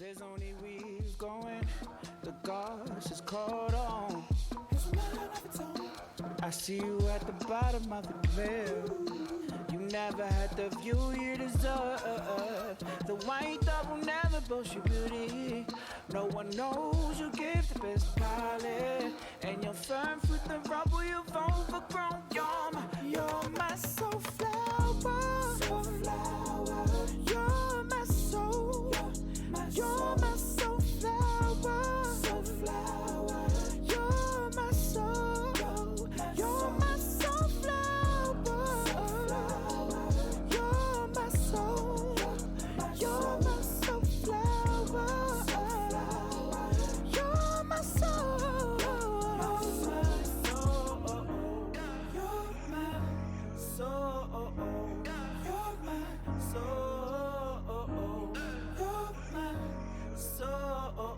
There's only weeds going, the grass is caught on. I see you at the bottom of the cliff. You never had the view you deserve. The white dog will never boast your beauty. No one knows you give the best pilot. And you're firm with the rubble you've overgrown. You're my soul flower. Soul flower. You're my soul. You're my soul flower. Soul flower. You're my soul. You're my soul flower. You're my soul. You're my soul flower. You're my soul. You're my soul. You're my soul. You're my soul.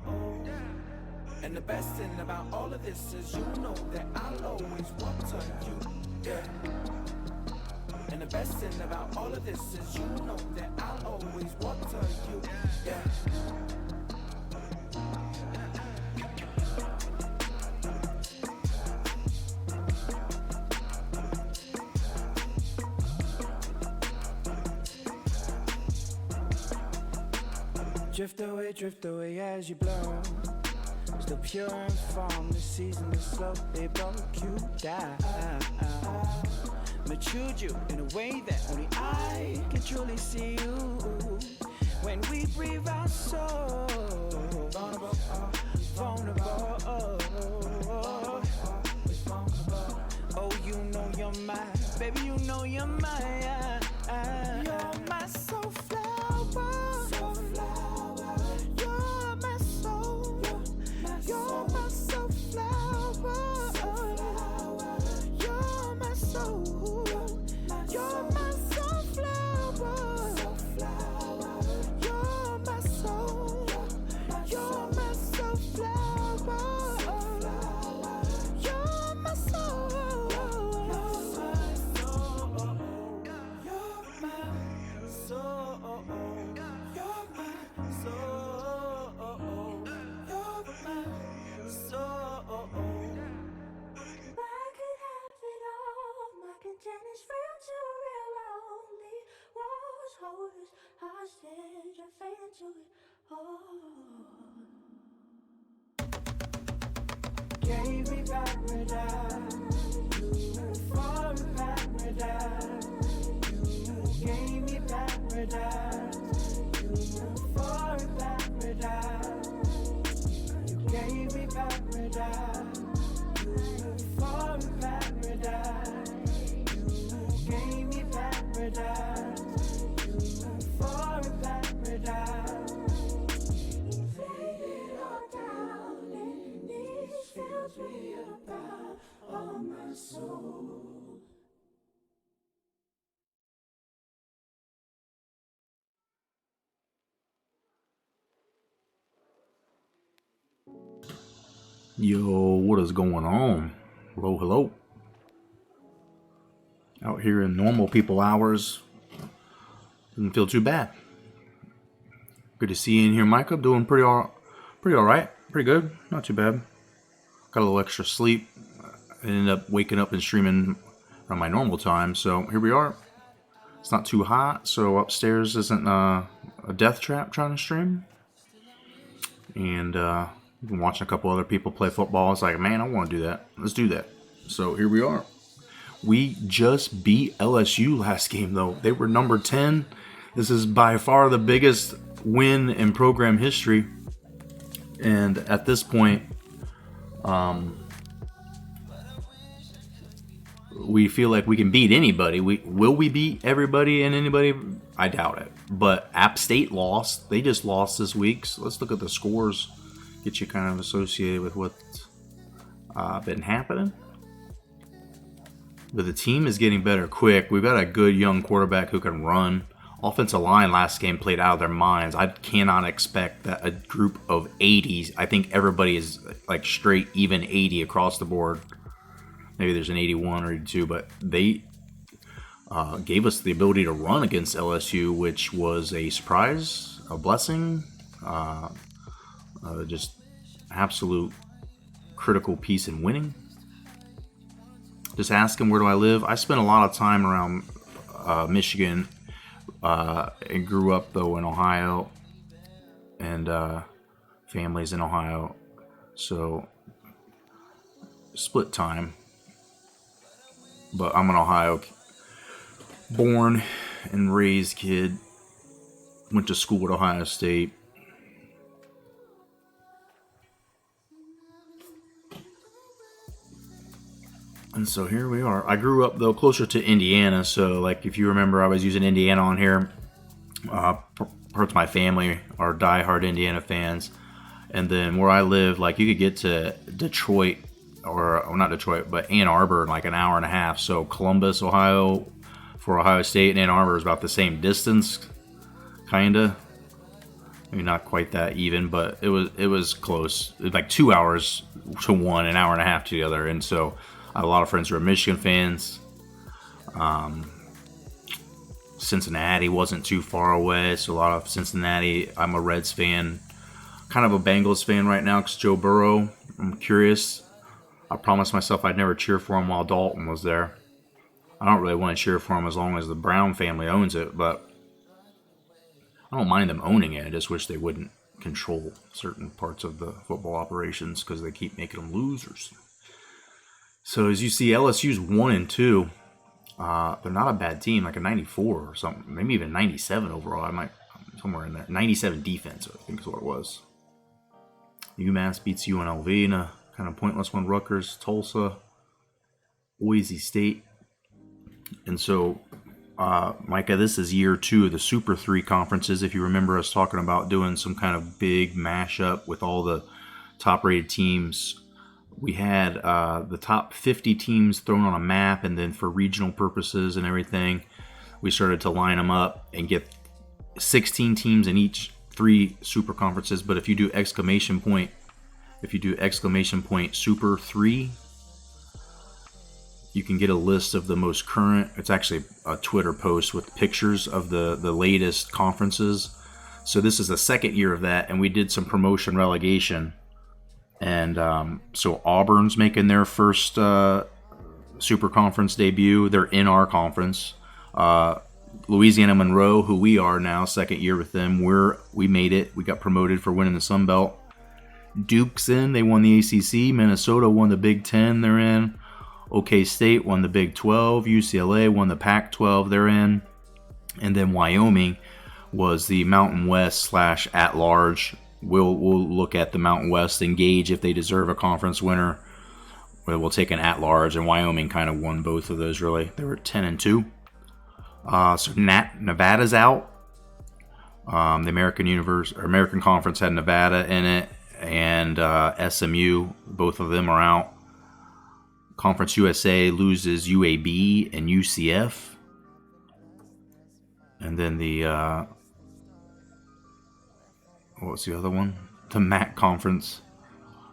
And the best thing about all of this is you know that I'll always walk to you, yeah. And the best thing about all of this is you know that I'll always walk to you, yeah. Drift away as you blow. Still pure and firm, the season is slow. They broke you down, matured you in a way that only I can truly see you. When we breathe our soul, vulnerable, vulnerable. Oh, you know you're mine, baby, you know you're mine. You're my soul flower. Soul flower. You're my soul. You're my soul flower. You're my soul. You're my soul flower. You're my soul. You're my soul flower. You're my soul. Holders, hostage, I fade into it all. Gave me paradise, you for paradise. You gave me paradise, you for paradise. You gave me paradise, you for paradise. You gave me paradise. Yo, what is going on? Hello, hello. Out here in normal people hours. Doesn't feel too bad. Good to see you in here, Mike. I'm doing pretty all right. Pretty good. Not too bad. Got a little extra sleep. I ended up waking up and streaming around my normal time. So here we are. It's not too hot, so upstairs isn't a death trap trying to stream. And been watching a couple other people play football. It's like, man, I want to do that. Let's do that. So here we are. We just beat LSU last game, though. They were number 10. This is by far the biggest win in program history. And at this point, we feel like we can beat anybody. Will we beat everybody and anybody? I doubt it. But App State lost. They just lost this week. So let's look at the scores. Get you kind of associated with what's been happening. But the team is getting better quick. We've got a good young quarterback who can run. Offensive line last game played out of their minds. I cannot expect that a group of 80s. I think everybody is like straight even 80 across the board. Maybe there's an 81 or 82, but they gave us the ability to run against LSU, which was a surprise, a blessing. Just absolute critical piece in winning. Just ask him, where do I live? I spent a lot of time around Michigan and grew up, though, in Ohio. And families in Ohio. So, split time. But I'm an Ohio born and raised kid. Went to school at Ohio State. And so here we are. I grew up, though, closer to Indiana. So, like, if you remember, I was using Indiana on here. Parts of my family are diehard Indiana fans. And then where I live, like, you could get to Detroit, or not Detroit, but Ann Arbor in like an hour and a half. So Columbus, Ohio, for Ohio State, and Ann Arbor is about the same distance, kinda. Maybe not quite that even, but it was close. It was like 2 hours to one, an hour and a half to the other. And so I have a lot of friends who are Michigan fans. Cincinnati wasn't too far away, so a lot of Cincinnati. I'm a Reds fan, kind of a Bengals fan right now because Joe Burrow. I'm curious. I promised myself I'd never cheer for him while Dalton was there. I don't really want to cheer for him as long as the Brown family owns it, but I don't mind them owning it. I just wish they wouldn't control certain parts of the football operations because they keep making them losers. So as you see, LSU's 1-2. They're not a bad team, like a 94 or something, maybe even 97 overall. I might somewhere in there. 97 defense, I think is what it was. UMass beats UNLV in a kind of pointless one. Rutgers, Tulsa, Boise State. And so, Micah, this is year 2 of the Super 3 conferences. If you remember us talking about doing some kind of big mashup with all the top-rated teams, we had the top 50 teams thrown on a map, and then for regional purposes and everything, we started to line them up and get 16 teams in each 3 super conferences. But if you do exclamation point Super 3, you can get a list of the most current. It's actually a Twitter post with pictures of the latest conferences. So this is the second year of that, and we did some promotion relegation. And so Auburn's making their first super conference debut. They're in our conference. Louisiana Monroe, who we are now, second year with them, we made it. We got promoted for winning the Sun Belt. Duke's in. They won the ACC. Minnesota won the Big Ten. They're in. OK State won the Big 12. UCLA won the Pac-12. They're in. And then Wyoming was the Mountain West / at-large. We'll look at the Mountain West and gauge if they deserve a conference winner. We'll take an at-large, and Wyoming kind of won both of those, really. They were 10-2. So Nevada's out. The American Conference had Nevada in it, and SMU. Both of them are out. Conference USA loses UAB and UCF. And then what's the other one? The MAC Conference.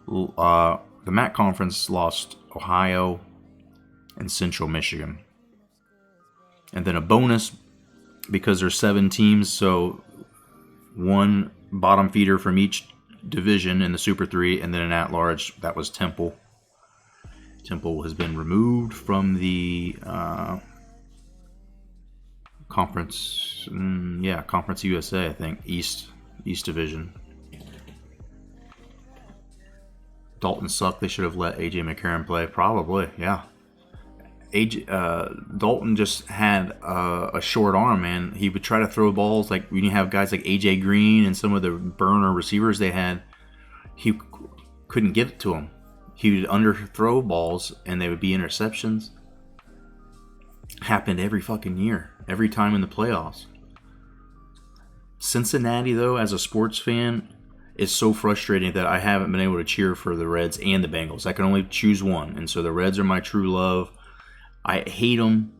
The MAC Conference lost Ohio and Central Michigan. And then a bonus, because there's 7 teams, so one bottom feeder from each division in the Super 3, and then an at-large. That was Temple. Temple has been removed from the Conference USA, I think, East Division. Dalton sucked. They should have let AJ McCarron play. Probably, yeah. Dalton just had a short arm, man. He would try to throw balls like when you have guys like AJ Green and some of the burner receivers they had. He couldn't get it to him. He would underthrow balls and they would be interceptions. Happened every fucking year, every time in the playoffs. Cincinnati, though, as a sports fan, is so frustrating that I haven't been able to cheer for the Reds and the Bengals. I can only choose one, and so the Reds are my true love. I hate them.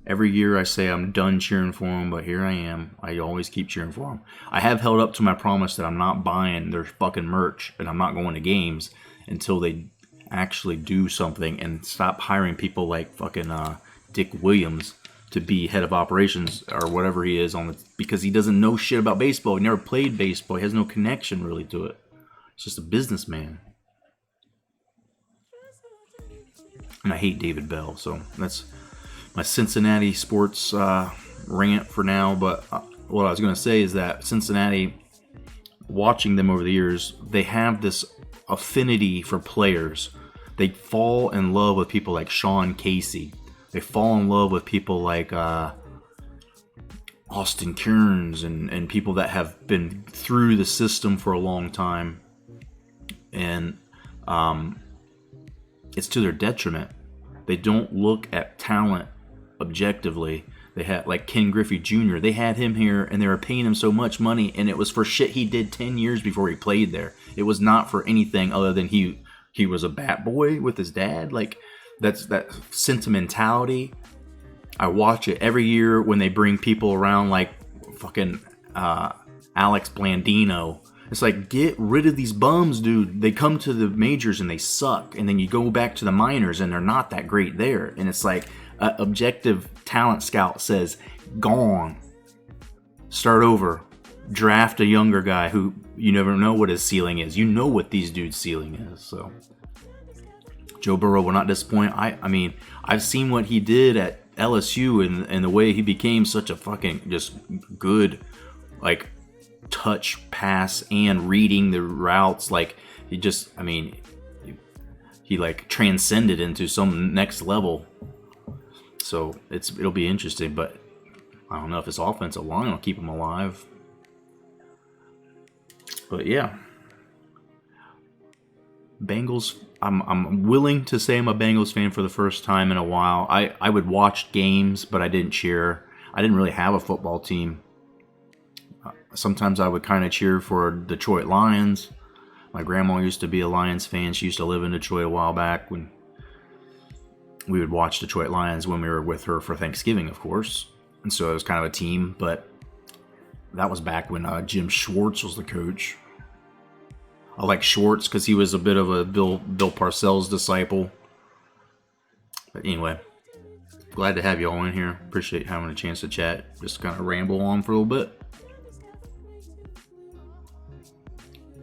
Every year I say I'm done cheering for them, but here I am. I always keep cheering for them. I have held up to my promise that I'm not buying their fucking merch and I'm not going to games until they actually do something and stop hiring people like fucking Dick Williams to be head of operations or whatever he is because he doesn't know shit about baseball. He never played baseball. He has no connection really to it. He's just a businessman. And I hate David Bell, so that's my Cincinnati sports rant for now. But what I was going to say is that Cincinnati, watching them over the years, they have this affinity for players. They fall in love with people like Sean Casey. They fall in love with people like Austin Kearns and people that have been through the system for a long time. And it's to their detriment. They don't look at talent objectively. They had like Ken Griffey Jr. They had him here and they were paying him so much money, and it was for shit he did 10 years before he played there. It was not for anything other than he was a bat boy with his dad. Like, that's that sentimentality. I watch it every year when they bring people around like fucking Alex Blandino. It's like, get rid of these bums, dude. They come to the majors and they suck, and then you go back to the minors and they're not that great there. And it's like, objective talent scout says, gone. Start over. Draft a younger guy who you never know what his ceiling is. You know what these dudes' ceiling is. So Joe Burrow will not disappoint. I mean, I've seen what he did at LSU and the way he became such a fucking just good, like, touch pass and reading the routes. Like, he just, I mean, he like transcended into some next level. So it'll be interesting, but I don't know if his offensive line will keep him alive. But yeah, Bengals. I'm willing to say I'm a Bengals fan for the first time in a while. I would watch games, but I didn't cheer. I didn't really have a football team. Sometimes I would kind of cheer for Detroit Lions. My grandma used to be a Lions fan. She used to live in Detroit a while back when we would watch Detroit Lions when we were with her for Thanksgiving, of course. And so it was kind of a team, but that was back when Jim Schwartz was the coach. I like Schwartz because he was a bit of a Bill Parcells disciple. But anyway, glad to have you all in here. Appreciate having a chance to chat. Just kind of ramble on for a little bit.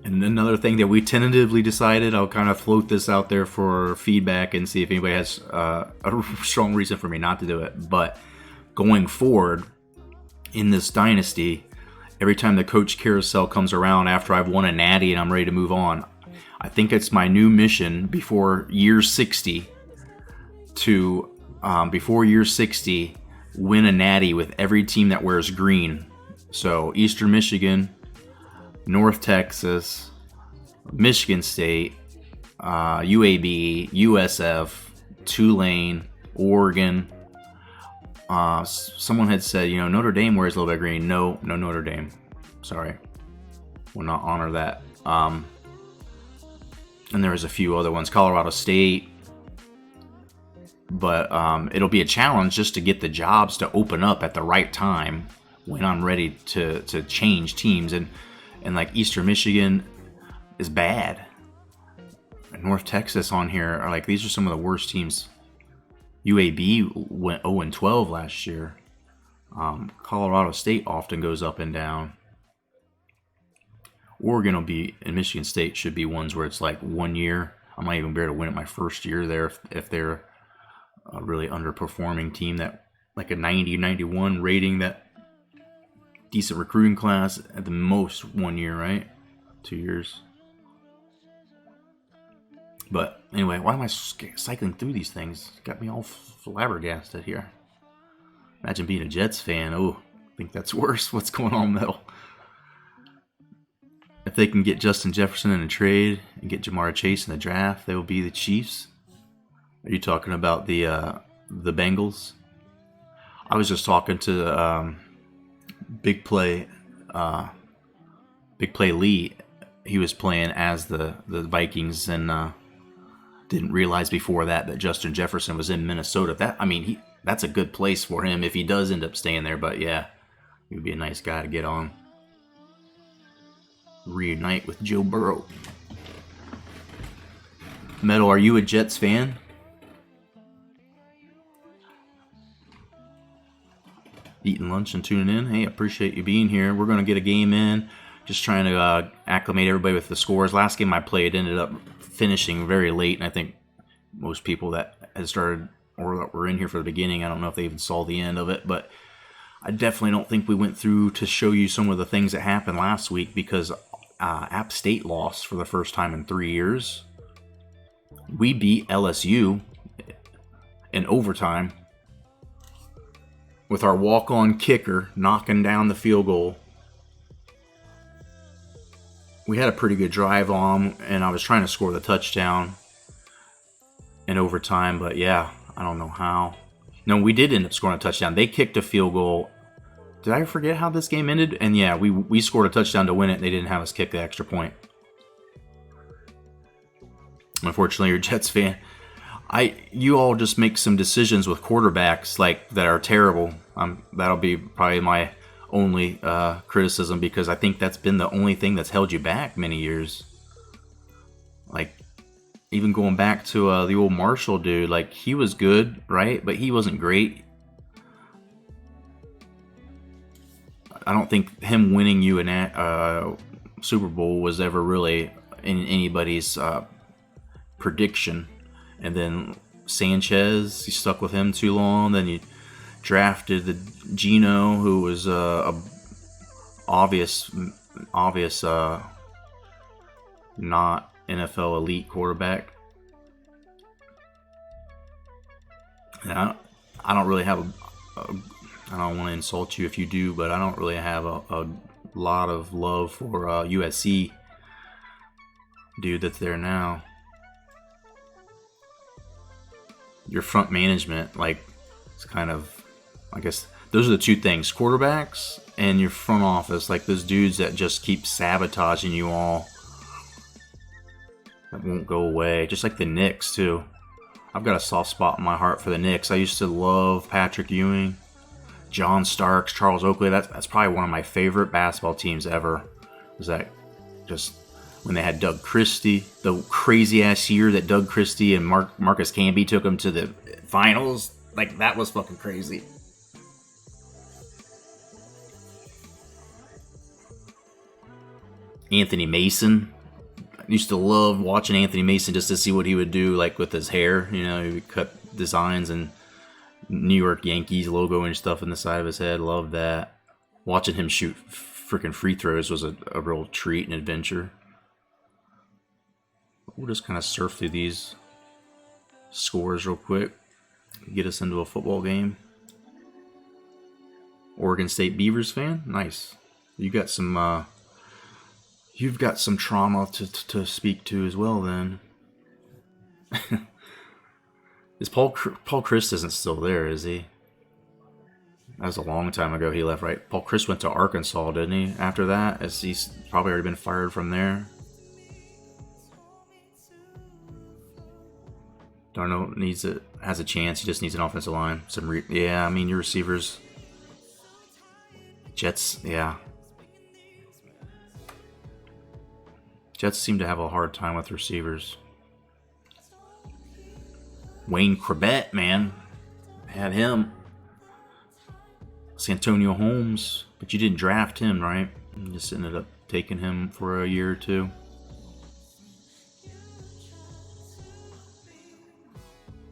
And another thing that we tentatively decided, I'll kind of float this out there for feedback and see if anybody has a strong reason for me not to do it. But going forward in this dynasty, every time the coach carousel comes around after I've won a natty and I'm ready to move on, I think it's my new mission before year 60 to, win a natty with every team that wears green. So Eastern Michigan, North Texas, Michigan State, UAB, USF, Tulane, Oregon. Someone had said, Notre Dame wears a little bit of green. No Notre Dame. Sorry. Will not honor that. And there was a few other ones. Colorado State. But it'll be a challenge just to get the jobs to open up at the right time when I'm ready to change teams. And like Eastern Michigan is bad. North Texas on here are like, these are some of the worst teams. UAB went 0-12 last year. Colorado State often goes up and down. Oregon will be, and Michigan State should be ones where it's like 1 year. I might even be able to win it my first year there if they're a really underperforming team that like a 90, 91 rating, that decent recruiting class, at the most 1 year, right? 2 years. But anyway, why am I cycling through these things? Got me all flabbergasted here. Imagine being a Jets fan. Oh, I think that's worse. What's going on, Metal? If they can get Justin Jefferson in a trade and get Jamar Chase in the draft, they will be the Chiefs. Are you talking about the Bengals? I was just talking to Big Play Lee. He was playing as the Vikings and didn't realize before that Justin Jefferson was in Minnesota. That's a good place for him if he does end up staying there. But yeah, he would be a nice guy to get on. Reunite with Joe Burrow. Metal, are you a Jets fan? eating lunch and tuning in. Hey, appreciate you being here. We're going to get a game in. Just trying to acclimate everybody with the scores. Last game I played ended up finishing very late, and I think most people that had started or that were in here for the beginning, I don't know if they even saw the end of it, but I definitely don't think we went through to show you some of the things that happened last week because App State lost for the first time in 3 years. We beat LSU in overtime with our walk-on kicker knocking down the field goal. We had a pretty good drive on, and I was trying to score the touchdown in overtime, but yeah, I don't know how. No, we did end up scoring a touchdown. They kicked a field goal. Did I forget how this game ended? And yeah, we scored a touchdown to win it, and they didn't have us kick the extra point. Unfortunately, you're a Jets fan. You all just make some decisions with quarterbacks like that are terrible. That'll be probably my only criticism because I think that's been the only thing that's held you back many years. Like, even going back to the old Marshall dude, like, he was good, right? But he wasn't great. I don't think him winning you a Super Bowl was ever really in anybody's prediction. And then Sanchez, you stuck with him too long. Then you drafted the Geno, who was a obvious not NFL elite quarterback. And I don't really have I don't want to insult you if you do, but I don't really have a lot of love for USC dude that's there now. Your front management, like, it's kind of, I guess, those are the two things, quarterbacks and your front office, like those dudes that just keep sabotaging you all. That won't go away. Just like the Knicks, too. I've got a soft spot in my heart for the Knicks. I used to love Patrick Ewing, John Starks, Charles Oakley. That's probably one of my favorite basketball teams ever. Was that just when they had Doug Christie, the crazy-ass year that Doug Christie and Marcus Camby took them to the finals? Like, that was fucking crazy. Anthony Mason. I used to love watching Anthony Mason just to see what he would do, like, with his hair. You know, he would cut designs and New York Yankees logo and stuff in the side of his head. Loved that. Watching him shoot freaking free throws was a real treat and adventure. We'll just kind of surf through these scores real quick. Get us into a football game. Oregon State Beavers fan? Nice. You've got some trauma to speak to as well then. Is Paul Chryst isn't still there, is he? That was a long time ago he left, right? Paul Chryst went to Arkansas, didn't he? After that, as he's probably already been fired from there. Darno has a chance. He just needs an offensive line. I mean, your receivers. Jets, yeah. Jets seem to have a hard time with receivers. Wayne Corbett, man. Had him. Santonio Holmes. But you didn't draft him, right? You just ended up taking him for a year or two.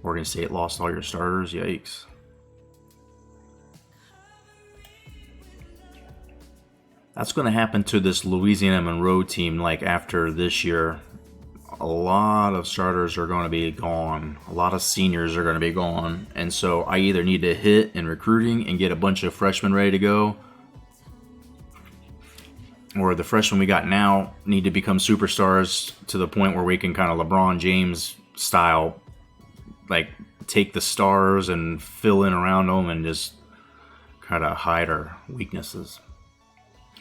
Oregon State lost all your starters. Yikes. That's going to happen to this Louisiana Monroe team, like, after this year. A lot of starters are going to be gone. A lot of seniors are going to be gone. And so I either need to hit in recruiting and get a bunch of freshmen ready to go, or the freshmen we got now need to become superstars to the point where we can kind of LeBron James style, like, take the stars and fill in around them and just kind of hide our weaknesses.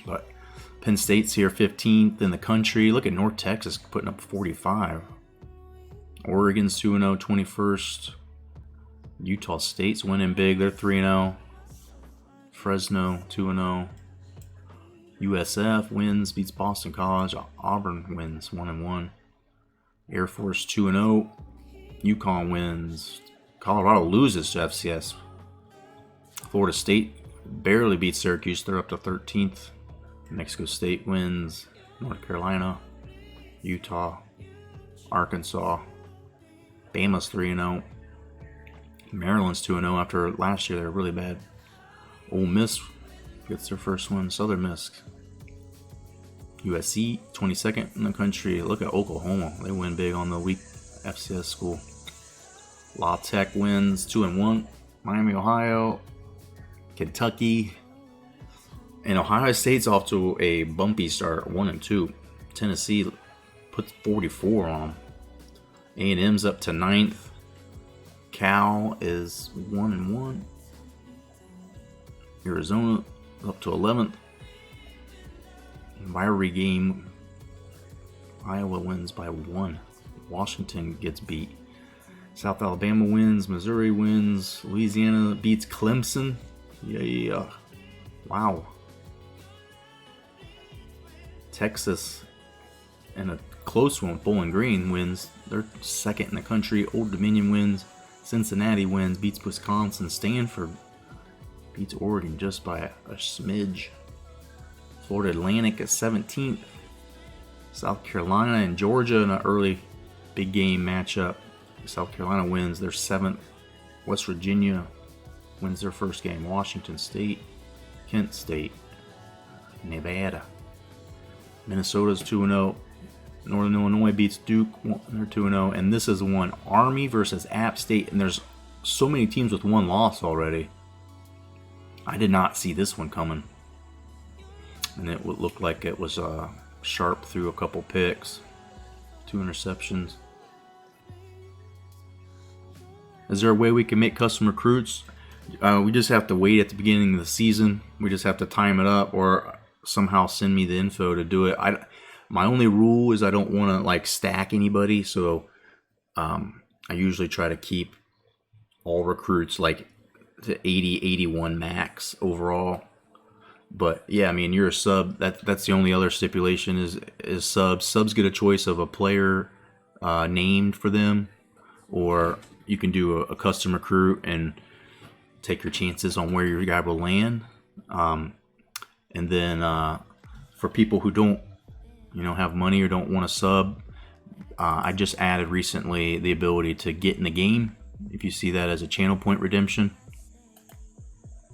But Penn State's here 15th in the country. Look at North Texas putting up 45. Oregon's 2-0, 21st. Utah State's winning big. They're 3-0. Fresno 2-0. USF wins, beats Boston College. Auburn wins 1-1. Air Force 2-0. UConn wins. Colorado loses to FCS. Florida State barely beat Syracuse. They're up to 13th. Mexico State wins. North Carolina, Utah, Arkansas. Bama's 3-0. Maryland's 2-0 after last year they were really bad. Ole Miss gets their first one. Southern Miss. USC, 22nd in the country. Look at Oklahoma. They win big on the weak FCS school. La Tech wins 2-1. Miami, Ohio. Kentucky. And Ohio State's off to a bumpy start, 1-2. Tennessee puts 44 on them. A&M's up to 9th. Cal is 1-1. Arizona up to 11th. Rivalry game. Iowa wins by 1. Washington gets beat. South Alabama wins. Missouri wins. Louisiana beats Clemson. Yeah. Wow. Texas, and a close one, Bowling Green wins. They're second in the country. Old Dominion wins. Cincinnati wins. Beats Wisconsin. Stanford beats Oregon just by a smidge. Florida Atlantic is 17th. South Carolina and Georgia in an early big game matchup. South Carolina wins. They're 7th. West Virginia wins their first game. Washington State, Kent State, Nevada. Minnesota's 2-0. Northern Illinois beats Duke. They're 2-0. And this is one. Army versus App State. And there's so many teams with one loss already. I did not see this one coming. And it would look like it was Sharp threw a couple picks. 2 interceptions. Is there a way we can make custom recruits? We just have to wait at the beginning of the season. We just have to time it up or somehow send me the info to do it. My only rule is I don't want to like stack anybody, so I usually try to keep all recruits like to 80, 81 max overall. But yeah, I mean, you're a sub. That's the only other stipulation is subs. Subs get a choice of a player named for them, or you can do a custom recruit and take your chances on where your guy will land. And then for people who don't, have money or don't want to sub, I just added recently the ability to get in the game. If you see that as a channel point redemption,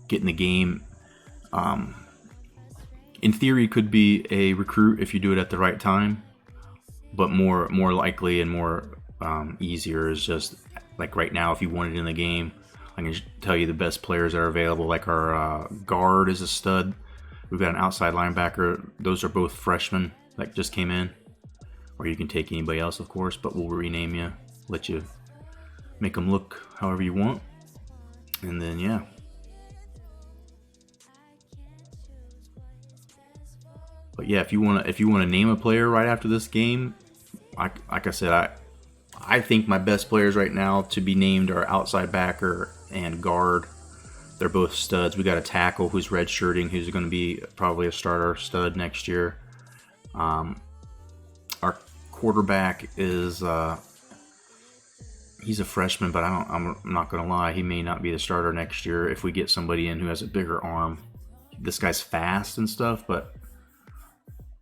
get in the game. In theory, could be a recruit if you do it at the right time, but more likely and more easier is just like right now. If you want it in the game, I can tell you the best players that are available. Like our guard is a stud. We've got an outside linebacker. Those are both freshmen that just came in. Or you can take anybody else, of course, but we'll rename you, let you make them look however you want. And then, yeah. But yeah, if you want to name a player right after this game, like I said, I think my best players right now to be named are outside backer and guard. They're both studs. We got a tackle who's redshirting, who's going to be probably a starter stud next year. Our quarterback is he's a freshman, but I'm not going to lie, he may not be the starter next year if we get somebody in who has a bigger arm. This guy's fast and stuff, but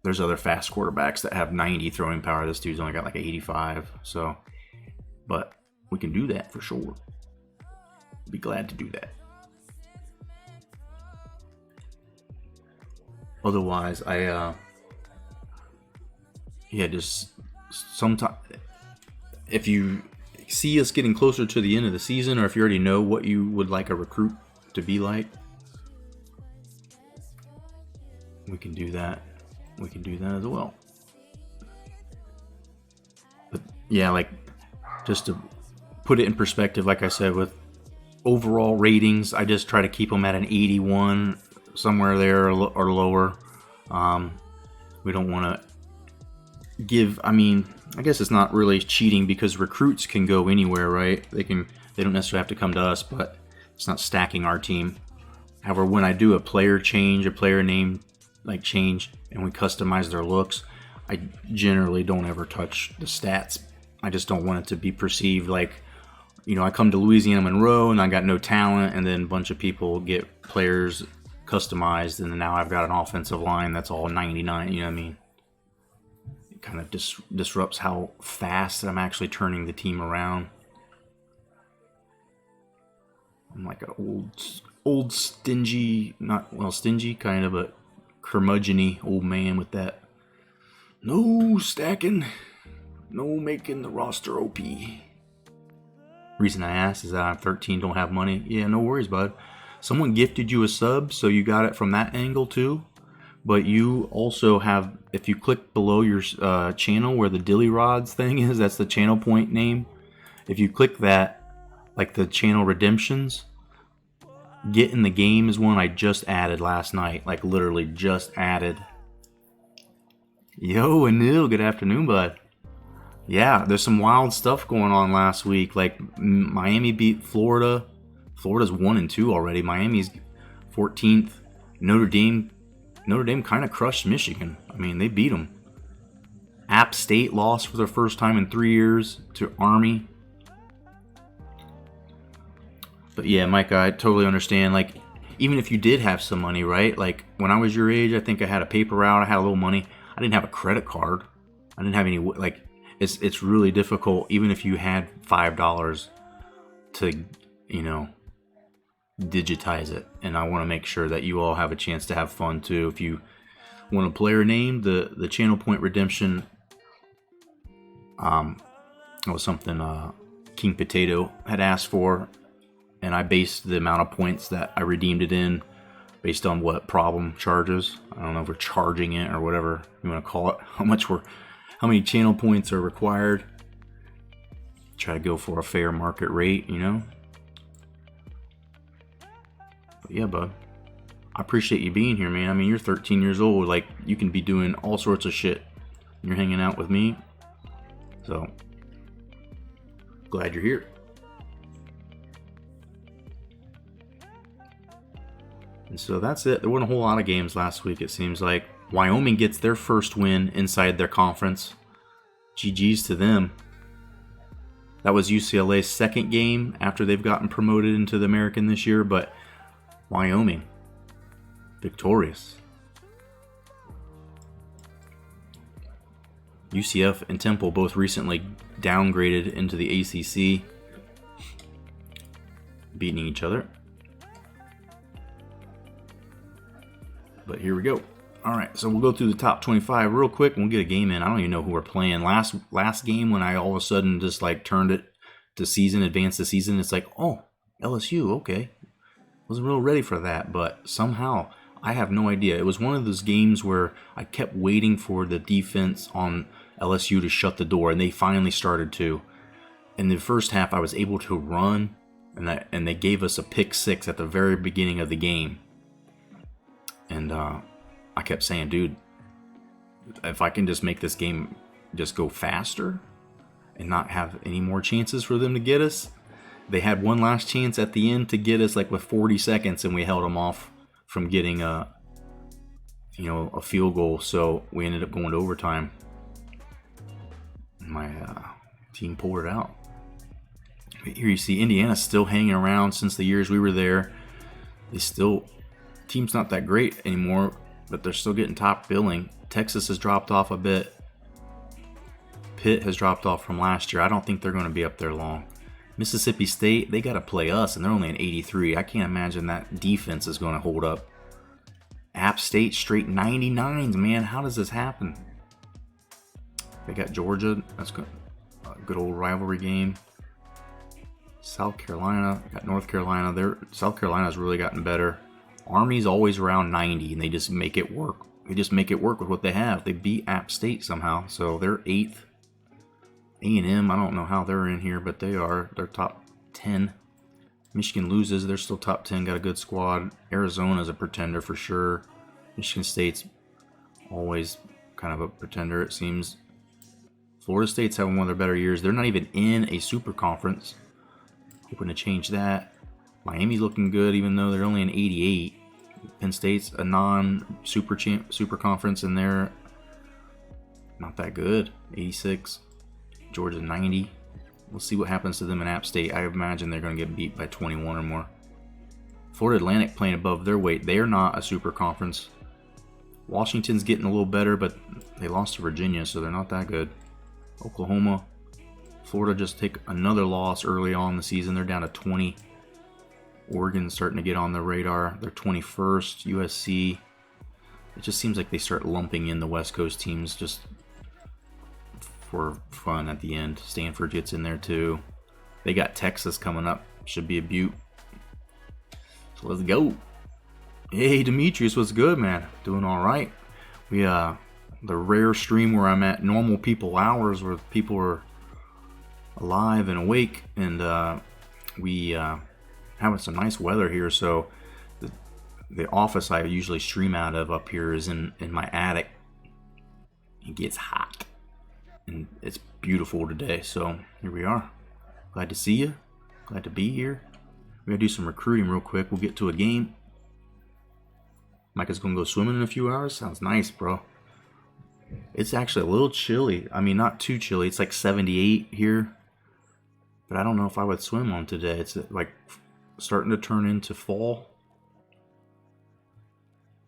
there's other fast quarterbacks that have 90 throwing power. This dude's only got like 85. So, but we can do that for sure. Be glad to do that. Otherwise, just sometime if you see us getting closer to the end of the season, or if you already know what you would like a recruit to be like, we can do that. We can do that as well. But yeah, like just to put it in perspective, like I said, with overall ratings, I just try to keep them at an 81, somewhere there or lower. We don't want to give, I guess it's not really cheating because recruits can go anywhere, right? They don't necessarily have to come to us, but it's not stacking our team. However, when I do a player change, a player name like change, and we customize their looks, I generally don't ever touch the stats. I just don't want it to be perceived like, I come to Louisiana Monroe and I got no talent, and then a bunch of people get players customized, and then now I've got an offensive line that's all 99. You know what I mean? It kind of disrupts how fast I'm actually turning the team around. I'm like an old stingy, stingy kind of, but curmudgeon-y old man with that. No stacking, no making the roster OP. Reason I asked is that I'm 13, don't have money. Yeah, no worries, bud. Someone gifted you a sub, so you got it from that angle too. But you also have, if you click below your channel where the Dilly Rods thing is, that's the channel point name. If you click that, like the channel redemptions, Get in the Game is one I just added last night. Like literally just added. Yo, Anil, good afternoon, bud. Yeah, there's some wild stuff going on last week. Like Miami beat Florida. Florida's 1-2 already. Miami's 14th. Notre Dame kind of crushed Michigan. I mean, they beat them. App State lost for their first time in 3 years to Army. But yeah, Mike, I totally understand. Like, even if you did have some money, right? Like, when I was your age, I think I had a paper route. I had a little money. I didn't have a credit card. I didn't have any, like, it's really difficult, even if you had $5 to, you know, digitize it. And I want to make sure that you all have a chance to have fun too. If you want a player name, the channel point redemption was something King Potato had asked for, and I based the amount of points that I redeemed it in based on what problem charges. I don't know if we're charging it or whatever you want to call it, how many channel points are required. Try to go for a fair market rate, you know. But yeah, bud, I appreciate you being here, man. I mean, you're 13 years old. Like, you can be doing all sorts of shit. You're hanging out with me. So, glad you're here. And so that's it. There weren't a whole lot of games last week, it seems like. Wyoming gets their first win inside their conference. GG's to them. That was UCLA's second game after they've gotten promoted into the American this year, but Wyoming, victorious. UCF and Temple both recently downgraded into the ACC, beating each other. But here we go. All right, so we'll go through the top 25 real quick and we'll get a game in. I don't even know who we're playing. Last game when I all of a sudden just like turned it to season, advanced the season, it's like, oh, LSU, okay. Wasn't real ready for that, but somehow, I have no idea. It was one of those games where I kept waiting for the defense on LSU to shut the door, and they finally started to. In the first half, I was able to run, and they gave us a pick six at the very beginning of the game. And I kept saying, dude, if I can just make this game just go faster and not have any more chances for them to get us. They had one last chance at the end to get us, like with 40 seconds, and we held them off from getting a field goal. So we ended up going to overtime. My team pulled it out. Here you see Indiana still hanging around since the years we were there. Team's not that great anymore, but they're still getting top billing. Texas has dropped off a bit. Pitt has dropped off from last year. I don't think they're going to be up there long. Mississippi State, they got to play us, and they're only an 83. I can't imagine that defense is going to hold up. App State, straight 99s, man. How does this happen? They got Georgia. That's good. Good old rivalry game. South Carolina, got North Carolina. South Carolina's really gotten better. Army's always around 90, and they just make it work. They just make it work with what they have. They beat App State somehow, so they're 8th. A&M, I don't know how they're in here, but they are. They're top 10. Michigan loses. They're still top 10. Got a good squad. Arizona's a pretender for sure. Michigan State's always kind of a pretender, it seems. Florida State's having one of their better years. They're not even in a super conference. Hoping to change that. Miami's looking good, even though they're only an 88. Penn State's a non-super conference, and they're not that good. 86. Georgia 90. We'll see what happens to them in App State. I imagine they're going to get beat by 21 or more. Florida Atlantic playing above their weight. They are not a super conference. Washington's getting a little better, but they lost to Virginia, so they're not that good. Oklahoma. Florida just take another loss early on in the season. They're down to 20. Oregon's starting to get on the radar. They're 21st. USC. It just seems like they start lumping in the West Coast teams just for fun at the end. Stanford gets in there too. They got Texas coming up. Should be a beaut. So let's go. Hey, Demetrius, what's good, man? Doing all right. We the rare stream where I'm at normal people hours, where people are alive and awake, and we having some nice weather here. So the office I usually stream out of up here is in my attic. It gets hot, and it's beautiful today. So here we are. Glad to see you. Glad to be here. We're gonna do some recruiting real quick. We'll get to a game. Micah's gonna go swimming in a few hours. Sounds nice, bro. It's actually a little chilly. I mean, not too chilly. It's like 78 here. But I don't know if I would swim on today. It's like starting to turn into fall.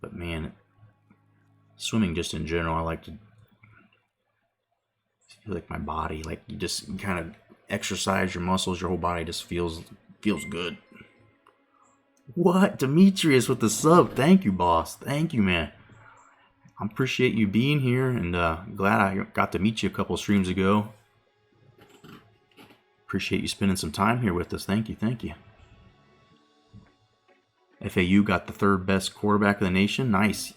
But man, swimming just in general, I like to feel like my body, like you just kind of exercise your muscles, your whole body just feels good. What? Demetrius with the sub. Thank you, boss. Thank you, man. I appreciate you being here, and glad I got to meet you a couple streams ago. Appreciate you spending some time here with us. Thank you, thank you. FAU got the third best quarterback of the nation. Nice.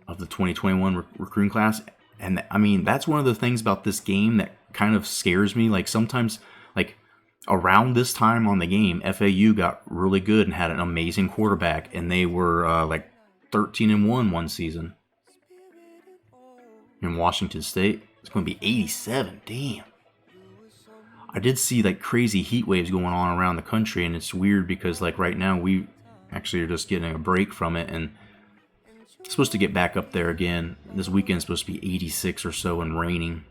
Of the 2021 recruiting class. And I mean, that's one of the things about this game that kind of scares me. Like sometimes, like around this time on the game, FAU got really good and had an amazing quarterback, and they were like 13-1 one season. In Washington State, it's going to be 87. Damn. I did see like crazy heat waves going on around the country, and it's weird because like right now we actually are just getting a break from it, and it's supposed to get back up there again. This weekend's supposed to be 86 or so and raining.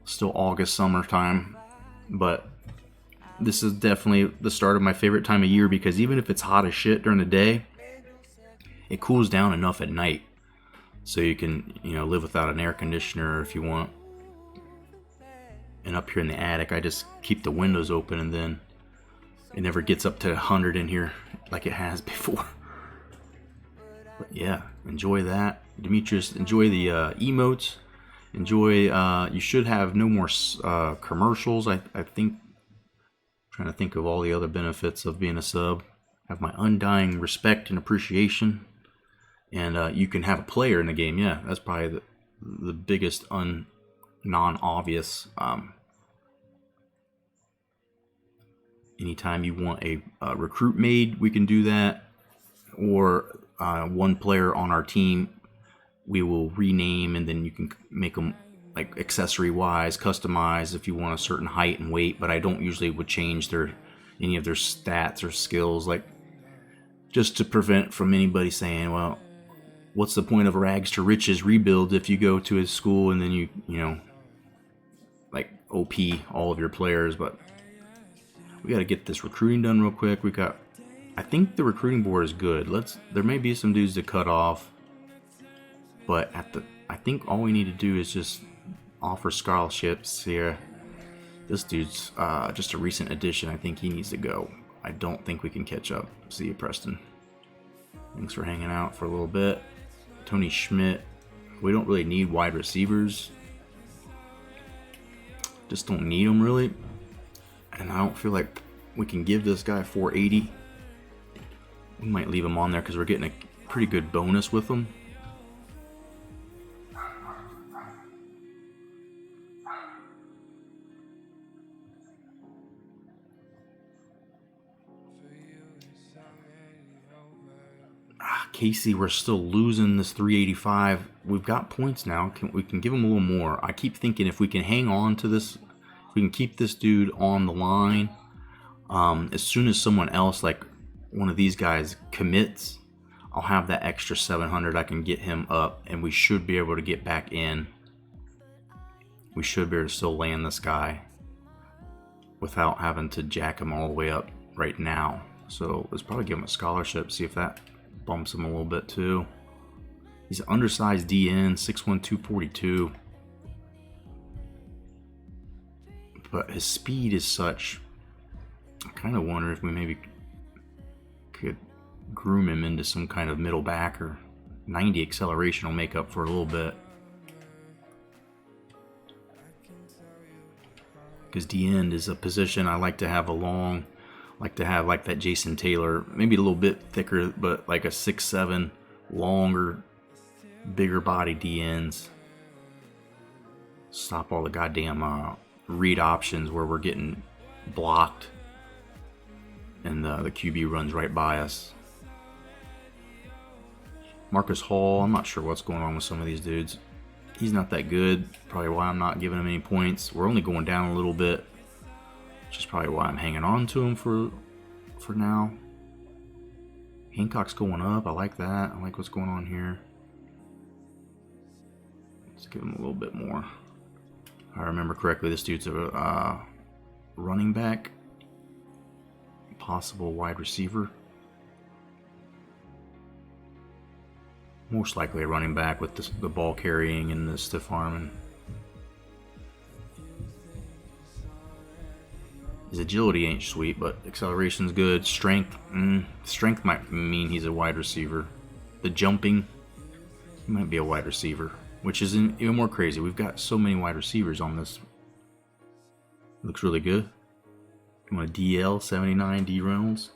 Still August, summertime, but this is definitely the start of my favorite time of year, because even if it's hot as shit during the day, it cools down enough at night so you can, live without an air conditioner if you want. And up here in the attic, I just keep the windows open, and then it never gets up to 100 in here like it has before. But yeah, enjoy that. Demetrius, enjoy the emotes. Enjoy, you should have no more commercials. I think, trying to think of all the other benefits of being a sub. Have my undying respect and appreciation. And you can have a player in the game. Yeah, that's probably the biggest non-obvious. Anytime you want a recruit made, we can do that. Or one player on our team, we will rename, and then you can make them like accessory wise, customize if you want a certain height and weight. But I don't usually would change any of their stats or skills, like just to prevent from anybody saying, well, what's the point of rags to riches rebuild if you go to his school and then you like OP all of your players. But we got to get this recruiting done real quick. I think the recruiting board is good. There may be some dudes to cut off, but I think all we need to do is just offer scholarships here. This dude's just a recent addition. I think he needs to go. I don't think we can catch up. See you, Preston. Thanks for hanging out for a little bit. Tony Schmidt. We don't really need wide receivers. Just don't need them really. And I don't feel like we can give this guy 480. We might leave him on there because we're getting a pretty good bonus with him. Casey, we're still losing this 385. We've got points now. We can give him a little more. I keep thinking if we can hang on to this, if we can keep this dude on the line, as soon as someone else, like one of these guys, commits, I'll have that extra 700. I can get him up, and we should be able to get back in. We should be able to still land this guy without having to jack him all the way up right now. So let's probably give him a scholarship, see if that bumps him a little bit too. He's an undersized DN, 6'1", 242. But his speed is such, I kind of wonder if we maybe could groom him into some kind of middle backer. 90 acceleration will make up for a little bit. Because D-end is a position I like to have like that Jason Taylor, maybe a little bit thicker, but like a 6'7", longer, bigger body D-ends. Stop all the goddamn read options where we're getting blocked and the QB runs right by us. Marcus Hall, I'm not sure what's going on with some of these dudes. He's not that good, probably why I'm not giving him any points. We're only going down a little bit, which is probably why I'm hanging on to him for now. Hancock's going up, I like that. I like what's going on here. Let's give him a little bit more. If I remember correctly, this dude's a running back, possible wide receiver. Most likely a running back with the ball carrying and the stiff arming. His agility ain't sweet, but acceleration's good. Strength might mean he's a wide receiver. The jumping, he might be a wide receiver, which is even more crazy. We've got so many wide receivers on this. Looks really good. You want a DL 79 D Reynolds?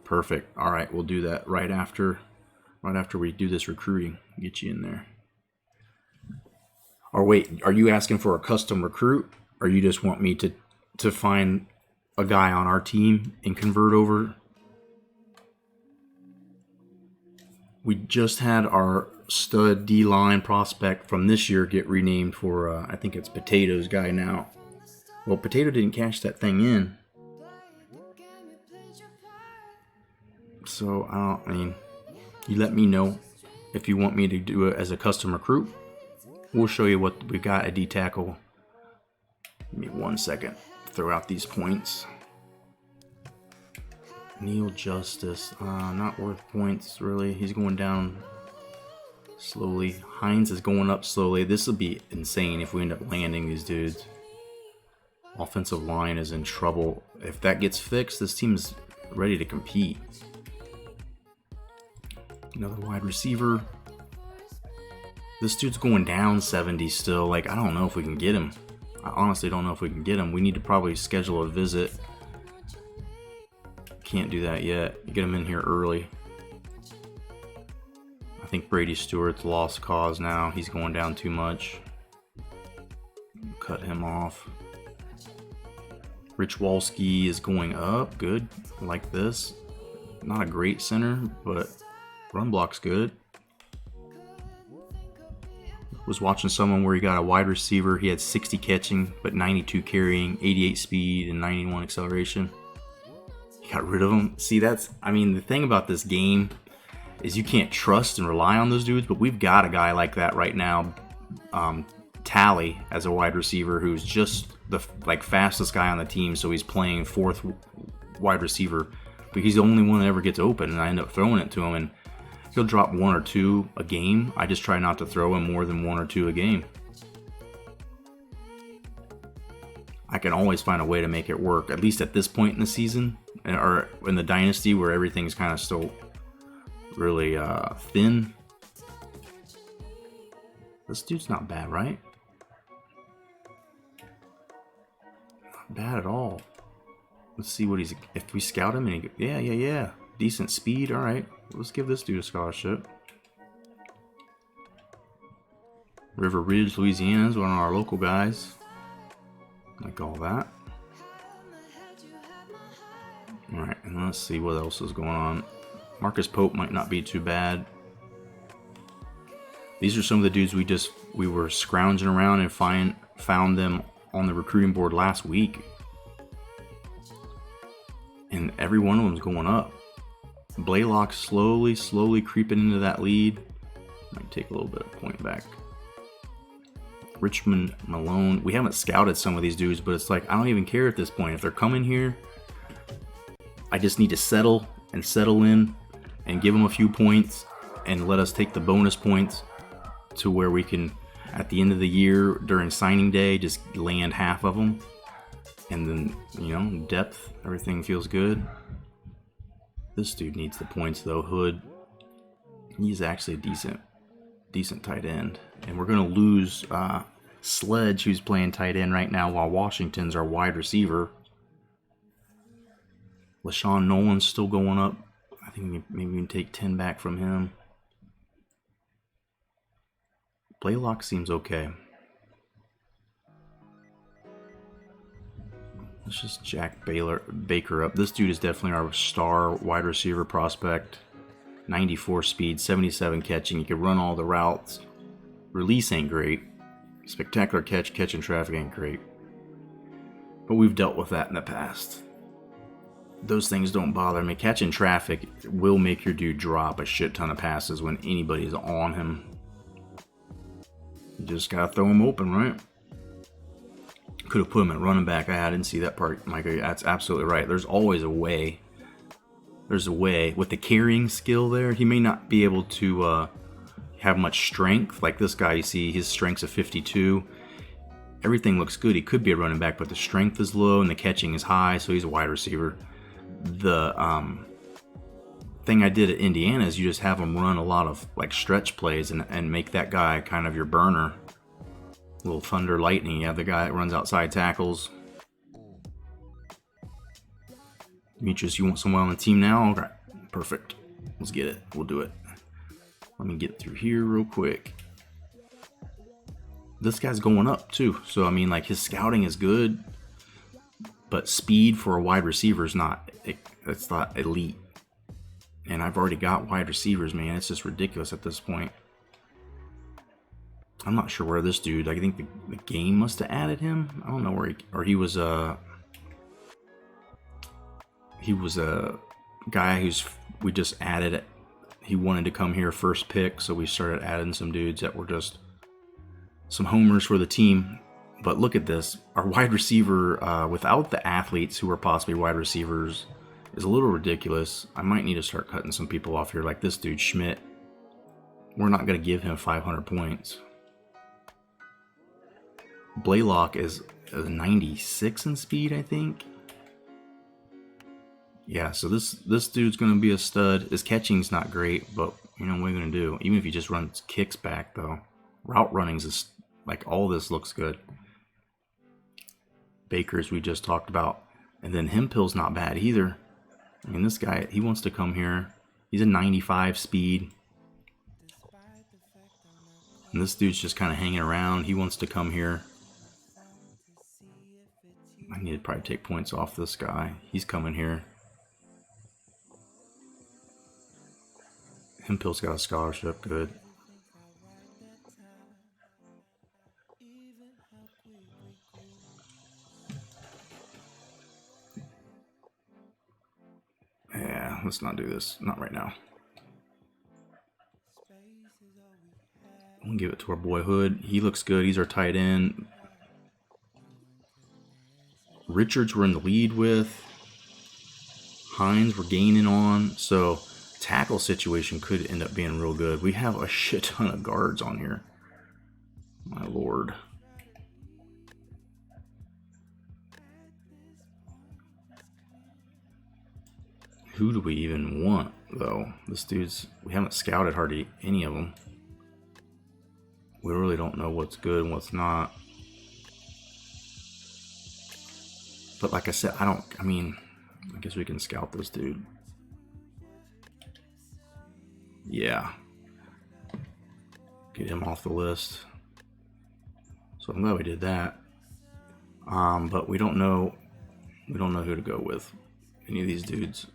Perfect. All right, we'll do that right after we do this recruiting. Get you in there. Or wait, are you asking for a custom recruit, or you just want me to find a guy on our team and convert over? We just had our stud D-line prospect from this year get renamed for, I think it's Potato's guy now. Well, Potato didn't cash that thing in. So, I mean, you let me know if you want me to do it as a custom recruit. We'll show you what we got at D-tackle. Give me 1 second. Throw out these points. Neil Justice, not worth points really. He's going down slowly. Hines is going up slowly. This will be insane if we end up landing these dudes. Offensive line is in trouble. If that gets fixed, this team is ready to compete. Another wide receiver. This dude's going down 70 still. Like, I don't know if we can get him. I honestly don't know if we can get him. We need to probably schedule a visit. Can't do that yet. Get him in here early. I think Brady Stewart's lost cause now. He's going down too much. Cut him off. Rich Walski is going up. Good. I like this. Not a great center, but run block's good. Was watching someone where he got a wide receiver. He had 60 catching, but 92 carrying, 88 speed, and 91 acceleration. He got rid of him. See, I mean, the thing about this game is you can't trust and rely on those dudes, but we've got a guy like that right now. Tally as a wide receiver who's just the fastest guy on the team, so he's playing fourth wide receiver, but he's the only one that ever gets open, and I end up throwing it to him, and he'll drop 1 or 2 a game. I just try not to throw him more than 1 or 2 a game. I can always find a way to make it work, at least at this point in the season, or in the dynasty where everything's kind of still really thin. This dude's not bad, right? Not bad at all. Let's see what if we scout him and yeah. Decent speed, all right. Let's give this dude a scholarship. River Ridge, Louisiana is one of our local guys. Like all that. Alright, and let's see what else is going on. Marcus Pope might not be too bad. These are some of the dudes we were scrounging around and found them on the recruiting board last week. And every one of them's going up. Blaylock slowly creeping into that lead. Might take a little bit of point back. Richmond Malone. We haven't scouted some of these dudes, but it's like, I don't even care at this point. If they're coming here, I just need to settle in and give them a few points and let us take the bonus points to where we can, at the end of the year during signing day, just land half of them. And then, you know, depth, everything feels good. This dude needs the points though. Hood, he's actually a decent tight end. And we're going to lose Sledge, who's playing tight end right now, while Washington's our wide receiver. LaShawn Nolan's still going up. I think maybe we can take 10 back from him. Blaylock seems okay. Let's just jack Baker up. This dude is definitely our star wide receiver prospect. 94 speed, 77 catching. You can run all the routes. Release ain't great. Spectacular catching traffic ain't great. But we've dealt with that in the past. Those things don't bother me. Catching traffic will make your dude drop a shit ton of passes when anybody's on him. You just gotta throw him open, right? Could have put him at running back. I didn't see that part, Micah. That's absolutely right. There's always a way. There's a way. With the carrying skill there, he may not be able to have much strength. Like this guy, you see, his strength's a 52. Everything looks good. He could be a running back, but the strength is low and the catching is high, so he's a wide receiver. The thing I did at Indiana is you just have him run a lot of like stretch plays and make that guy kind of your burner. Little thunder lightning. You have the guy that runs outside tackles. Demetrius, you want someone on the team now? Okay, perfect. Let's get it. We'll do it. Let me get through here real quick. This guy's going up too. So, I mean, like his scouting is good, but speed for a wide receiver is not, it's not elite. And I've already got wide receivers, man. It's just ridiculous at this point. I'm not sure where this dude, I think the game must have added him. I don't know where he was a guy we just added. He wanted to come here first pick, so we started adding some dudes that were just some homers for the team. But look at this. Our wide receiver, without the athletes who are possibly wide receivers, is a little ridiculous. I might need to start cutting some people off here, like this dude, Schmidt. We're not going to give him 500 points. Blaylock is 96 in speed, I think. Yeah, so this dude's going to be a stud. His catching's not great, but you know what we're going to do. Even if he just runs kicks back, though. Route running's is like, all this looks good. Baker's we just talked about. And then Hempill's not bad either. I mean, this guy, he wants to come here. He's a 95 speed. And this dude's just kind of hanging around. He wants to come here. I need to probably take points off this guy. He's coming here. Hempill's got a scholarship. Good. Yeah, let's not do this. Not right now. I'm gonna give it to our boy Hood. He looks good. He's our tight end. Richards we're in the lead with. Hines we're gaining on. So tackle situation could end up being real good. We have a shit ton of guards on here. My lord. Who do we even want, though? We haven't scouted hardly any of them. We really don't know what's good and what's not. But like I said, I guess we can scout this dude. Yeah. Get him off the list. So I'm glad we did that. But we don't know who to go with. Any of these dudes.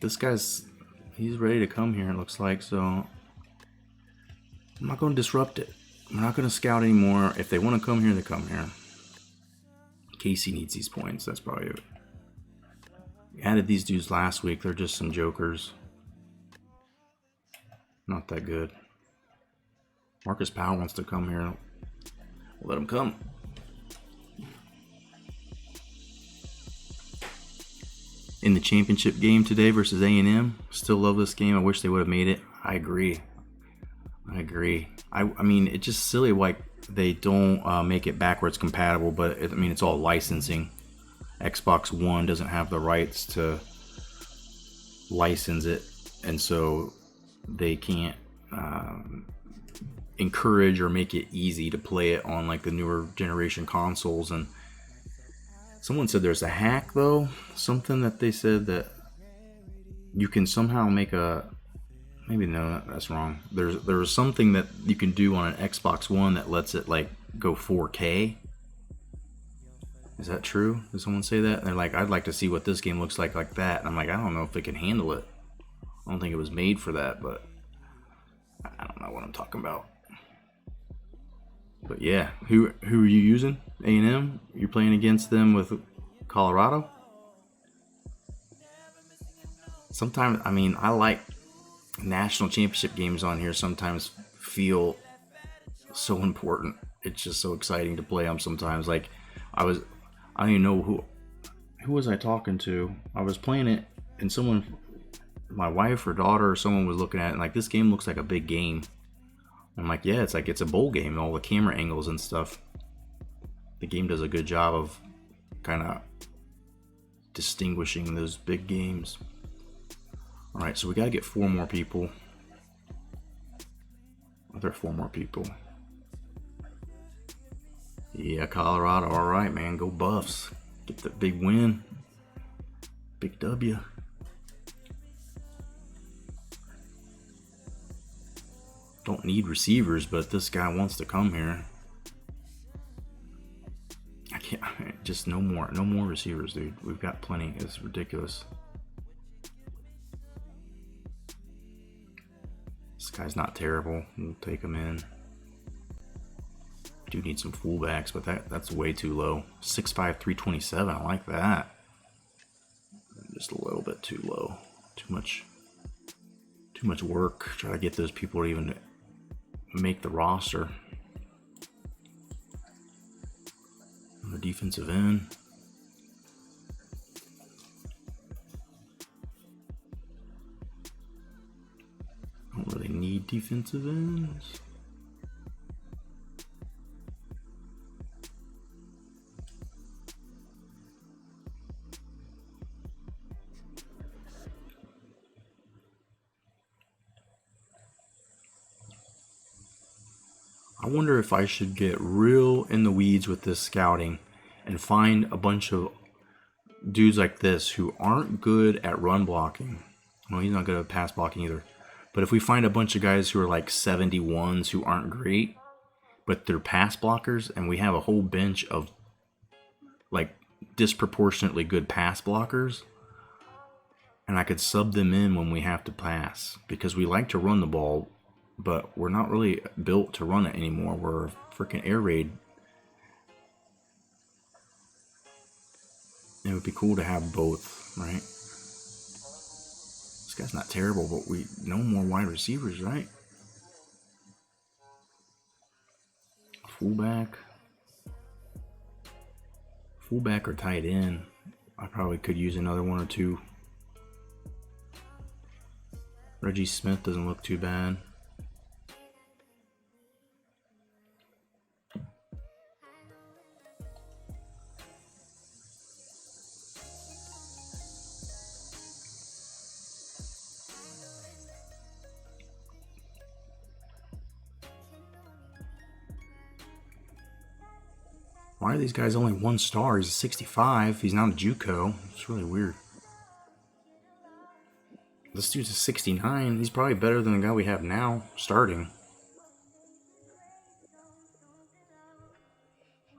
This he's ready to come here, it looks like, so I'm not going to disrupt it. I'm not going to scout anymore. If they want to come here, they come here. Casey needs these points. That's probably it. We added these dudes last week. They're just some jokers. Not that good. Marcus Powell wants to come here. We'll let him come. in the championship game today versus A&M. Still love this game. I wish they would have made it. I agree. I mean, it's just silly like they don't make it backwards compatible, but I mean, it's all licensing. Xbox One doesn't have the rights to license it, and so they can't encourage or make it easy to play it on like the newer generation consoles. And someone said there's a hack though, something that they said that you can somehow make a, maybe no, that's wrong. There's something that you can do on an Xbox One that lets it like go 4K. Is that true? Did someone say that? And they're like, I'd like to see what this game looks like that. And I'm like, I don't know if it can handle it. I don't think it was made for that, but I don't know what I'm talking about. But yeah, who are you using? A&M? You're playing against them with Colorado? Sometimes, I mean, I like national championship games on here. Sometimes feel so important. It's just so exciting to play them sometimes. Like, I don't even know who was I talking to. I was playing it and someone, my wife or daughter or someone was looking at it and like, this game looks like a big game. I'm like, yeah, it's like it's a bowl game, all the camera angles and stuff. The game does a good job of kind of distinguishing those big games. All right, so we got to get 4 more people. Are there 4 more people? Yeah, Colorado. All right, man, go Buffs. Get the big win. Big W. Don't need receivers, but this guy wants to come here. I can't, just no more receivers, dude. We've got plenty. It's ridiculous. This guy's not terrible. We'll take him in. Do need some fullbacks, but that's way too low. 6'5", 327. I like that. Just a little bit too low. Too much work. Try to get those people to even make the roster. The defensive end. Don't really need defensive ends. I wonder if I should get real in the weeds with this scouting and find a bunch of dudes like this who aren't good at run blocking. Well, he's not good at pass blocking either. But if we find a bunch of guys who are like 71s who aren't great, but they're pass blockers, and we have a whole bench of like disproportionately good pass blockers, and I could sub them in when we have to pass, because we like to run the ball, but we're not really built to run it anymore. We're a freaking air raid. It would be cool to have both, right? This guy's not terrible, but we no more wide receivers, right? Fullback or tight end. I probably could use another one or two. Reggie Smith doesn't look too bad. Why are these guys only 1 star? He's a 65. He's not a JUCO. It's really weird. This dude's a 69. He's probably better than the guy we have now, starting.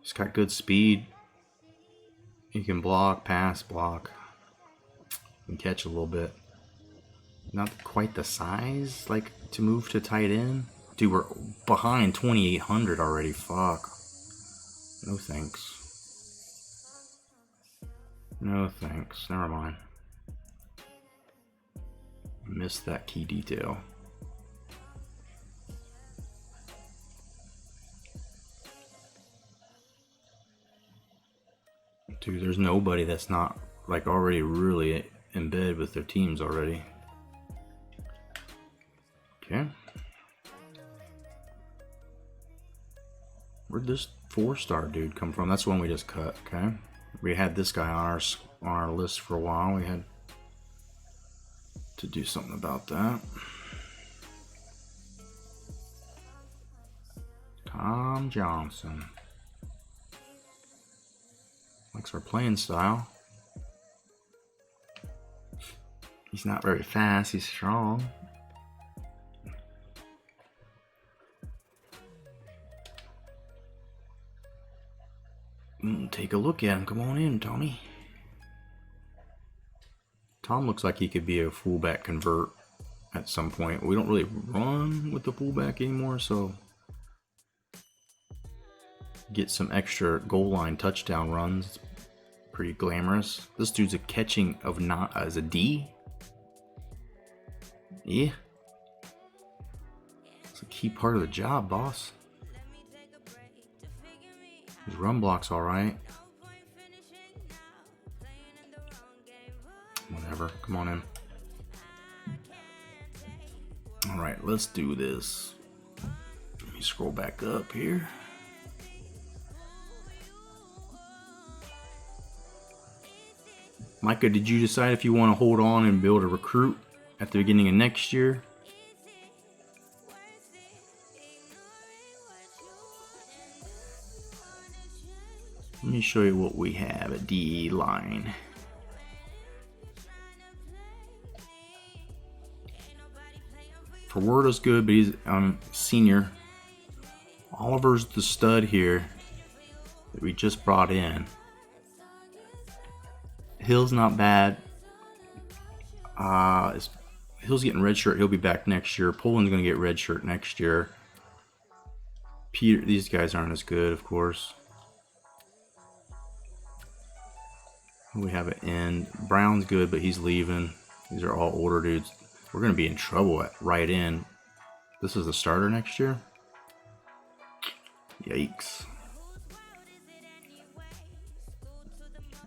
He's got good speed. He can block, pass, block. He can catch a little bit. Not quite the size, like, to move to tight end. Dude, we're behind 2,800 already. Fuck. No thanks. No thanks. Never mind. Missed that key detail. Dude, there's nobody that's not like already really in bed with their teams already. Okay. Where'd this 4-star dude come from? That's the one we just cut. Okay. We had this guy on our list for a while. We had to do something about that. Tom Johnson. Likes our playing style. He's not very fast, he's strong. Take a look at him. Come on in, Tommy. Tom looks like he could be a fullback convert at some point. We don't really run with the fullback anymore, so get some extra goal line touchdown runs. Pretty glamorous. This dude's a catching of not as a D. Yeah. It's a key part of the job, boss. His run block's alright. Whatever. Come on in. Alright, let's do this. Let me scroll back up here. Micah, did you decide if you want to hold on and build a recruit at the beginning of next year? Let me show you what we have at DE line. Forwardo's good, but he's senior. Oliver's the stud here that we just brought in. Hill's not bad. Hill's getting red shirt. He'll be back next year. Poland's going to get red shirt next year. Peter, these guys aren't as good, of course. We have an end. Brown's good, but he's leaving. These are all older dudes. We're going to be in trouble at right end. This is the starter next year? Yikes.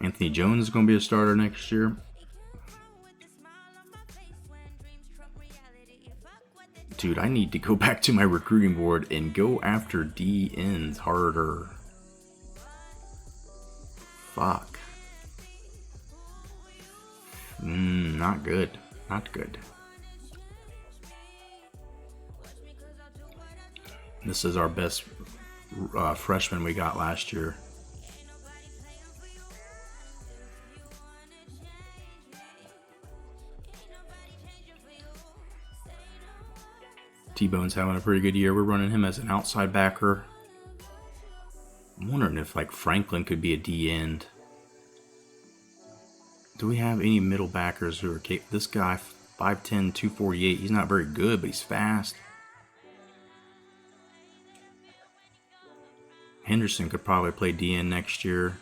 Anthony Jones is going to be a starter next year. Dude, I need to go back to my recruiting board and go after D ends harder. Fuck. Not good. Not good. This is our best freshman we got last year. T-Bone's having a pretty good year. We're running him as an outside backer. I'm wondering if like Franklin could be a D end. Do we have any middle backers who are capable? This guy, 5'10", 248. He's not very good, but he's fast. Henderson could probably play D end next year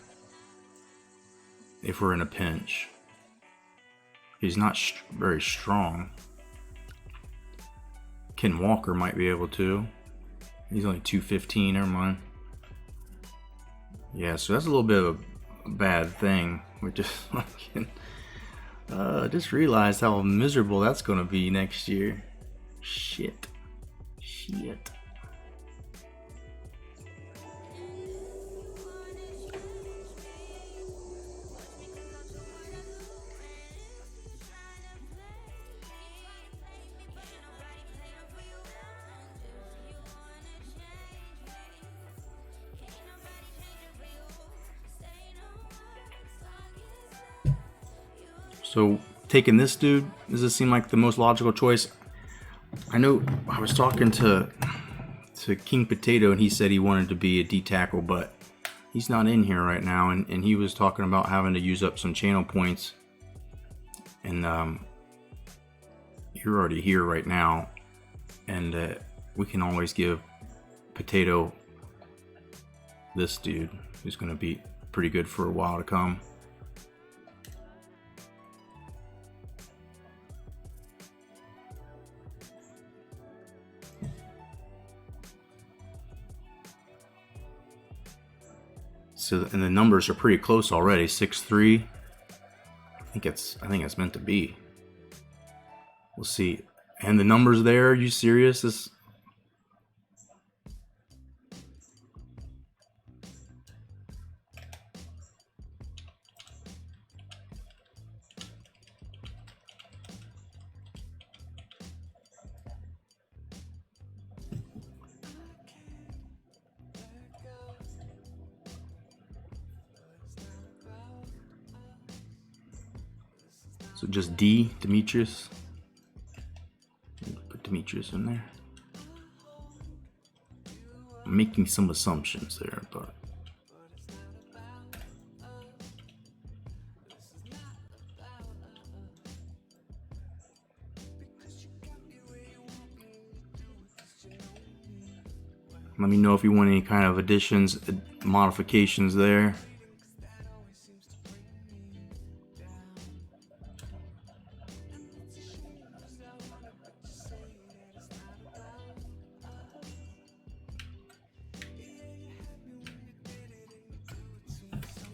if we're in a pinch. He's not very strong. Ken Walker might be able to. He's only 215. Never mind. Yeah, so that's a little bit of a bad thing. We just just realized how miserable that's going to be next year. Shit. So taking this dude, does this seem like the most logical choice? I know I was talking to King Potato and he said he wanted to be a D tackle, but he's not in here right now, and he was talking about having to use up some channel points. And you're already here right now, and we can always give Potato this dude who's going to be pretty good for a while to come. So, and the numbers are pretty close already. 6'3", think it's meant to be. We'll see. And the numbers there, are you serious? This so just D, Demetrius. Put Demetrius in there. I'm making some assumptions there, but let me know if you want any kind of additions, modifications there.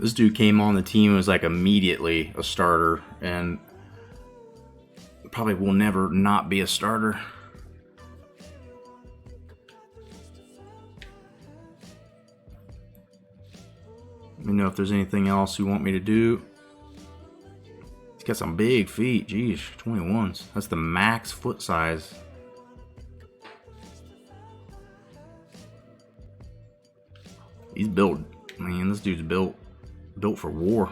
This dude came on the team and was like immediately a starter, and probably will never not be a starter. Let me know if there's anything else you want me to do. He's got some big feet. Geez, 21s. That's the max foot size. He's built. Man, this dude's built for war.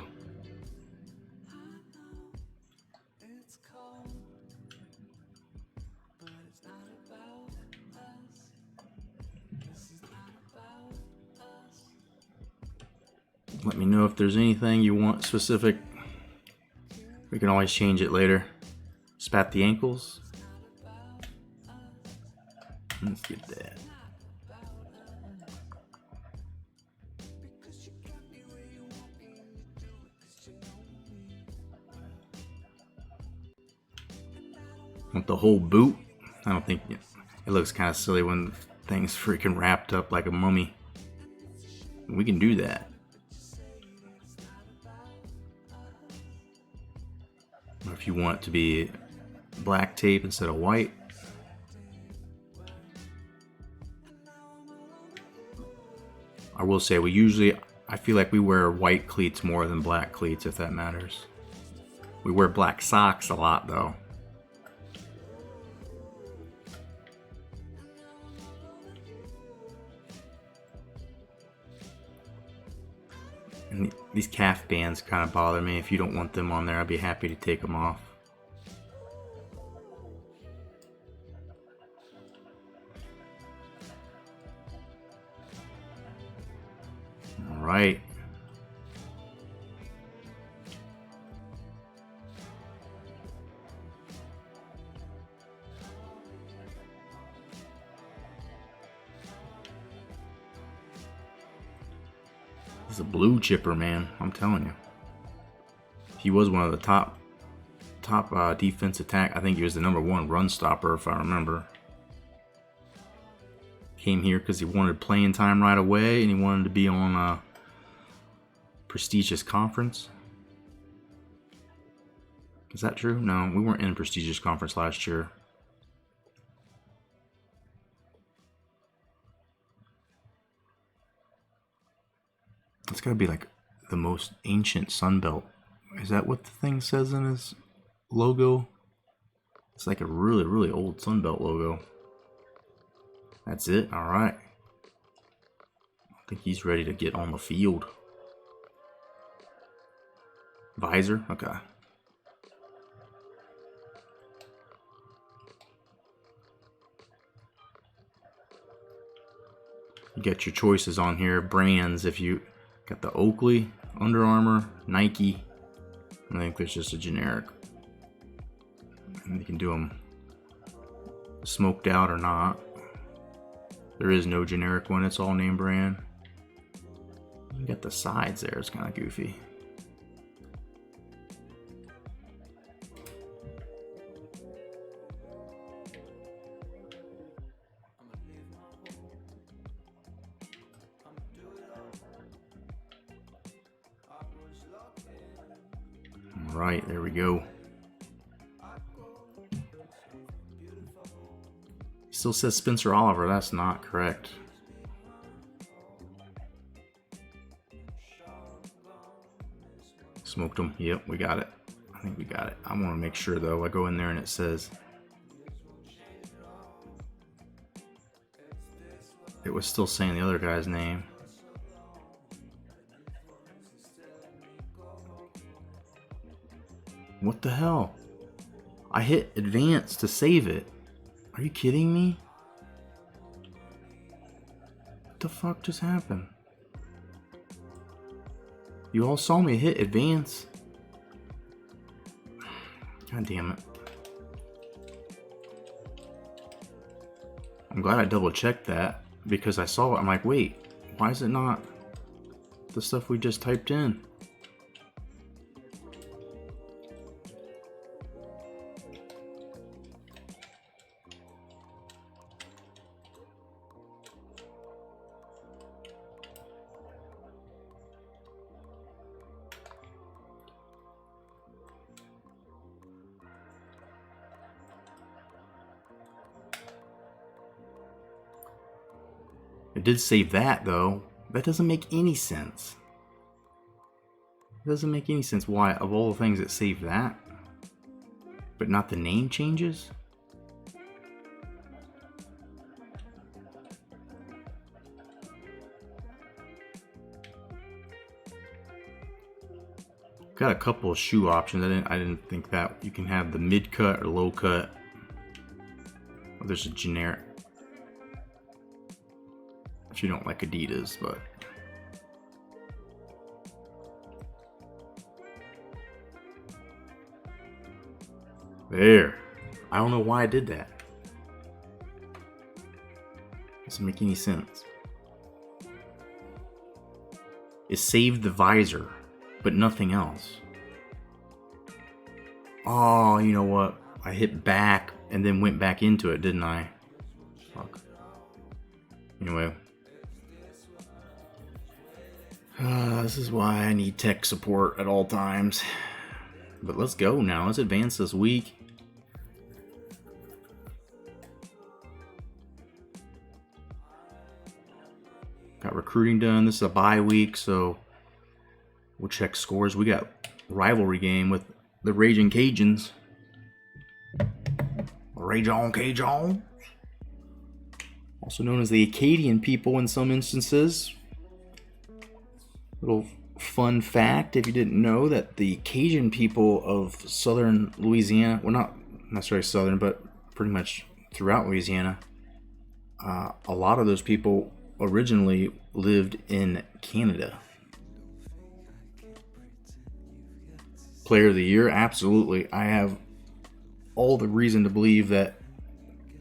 Let me know if there's anything you want specific. We can always change it later. Spat the ankles. Let's get that. Want the whole boot? I don't think it looks kind of silly when the thing's freaking wrapped up like a mummy. We can do that. Or if you want it to be black tape instead of white. I will say I feel like we wear white cleats more than black cleats, if that matters. We wear black socks a lot though. And these calf bands kind of bother me. If you don't want them on there, I'd be happy to take them off. All right. He's a blue chipper, man. I'm telling you. He was one of the top defense attack. I think he was the #1 run stopper, if I remember. Came here because he wanted playing time right away, and he wanted to be on a prestigious conference. Is that true? No, we weren't in a prestigious conference last year. It's gotta be like the most ancient Sun Belt. Is that what the thing says in his logo? It's like a really, really old Sun Belt logo. That's it? Alright. I think he's ready to get on the field. Visor? Okay. You got your choices on here. Brands, if you got the Oakley, Under Armour, Nike. I think there's just a generic. And you can do them smoked out or not. There is no generic one, it's all name brand. You got the sides there, it's kind of goofy. Right, there we go. Still says Spencer Oliver. That's not correct. Smoked him. Yep, we got it. I think we got it. I want to make sure though. I go in there and it says it was still saying the other guy's name. What the hell? I hit advance to save it. Are you kidding me? What the fuck just happened? You all saw me hit advance. God damn it. I'm glad I double checked that because I saw it. I'm like, wait, why is it not the stuff we just typed in? It did save that though. That doesn't make any sense. It doesn't make any sense why of all the things it saved that, but not the name changes. Got a couple of shoe options. I didn't think that you can have the mid cut or low cut. Or there's a generic. If you don't like Adidas, but there. I don't know why I did that. Doesn't make any sense. It saved the visor, but nothing else. Oh, you know what? I hit back and then went back into it, didn't I? Fuck. Anyway. This is why I need tech support at all times. But let's go now. Let's advance this week. Got recruiting done. This is a bye week, so we'll check scores. We got rivalry game with the Ragin Cajuns. Ragin Cajuns. Also known as the Acadian people in some instances. Little fun fact, if you didn't know, that the Cajun people of southern Louisiana, well, not necessarily southern, but pretty much throughout Louisiana, a lot of those people originally lived in Canada. Player of the year, absolutely. I have all the reason to believe that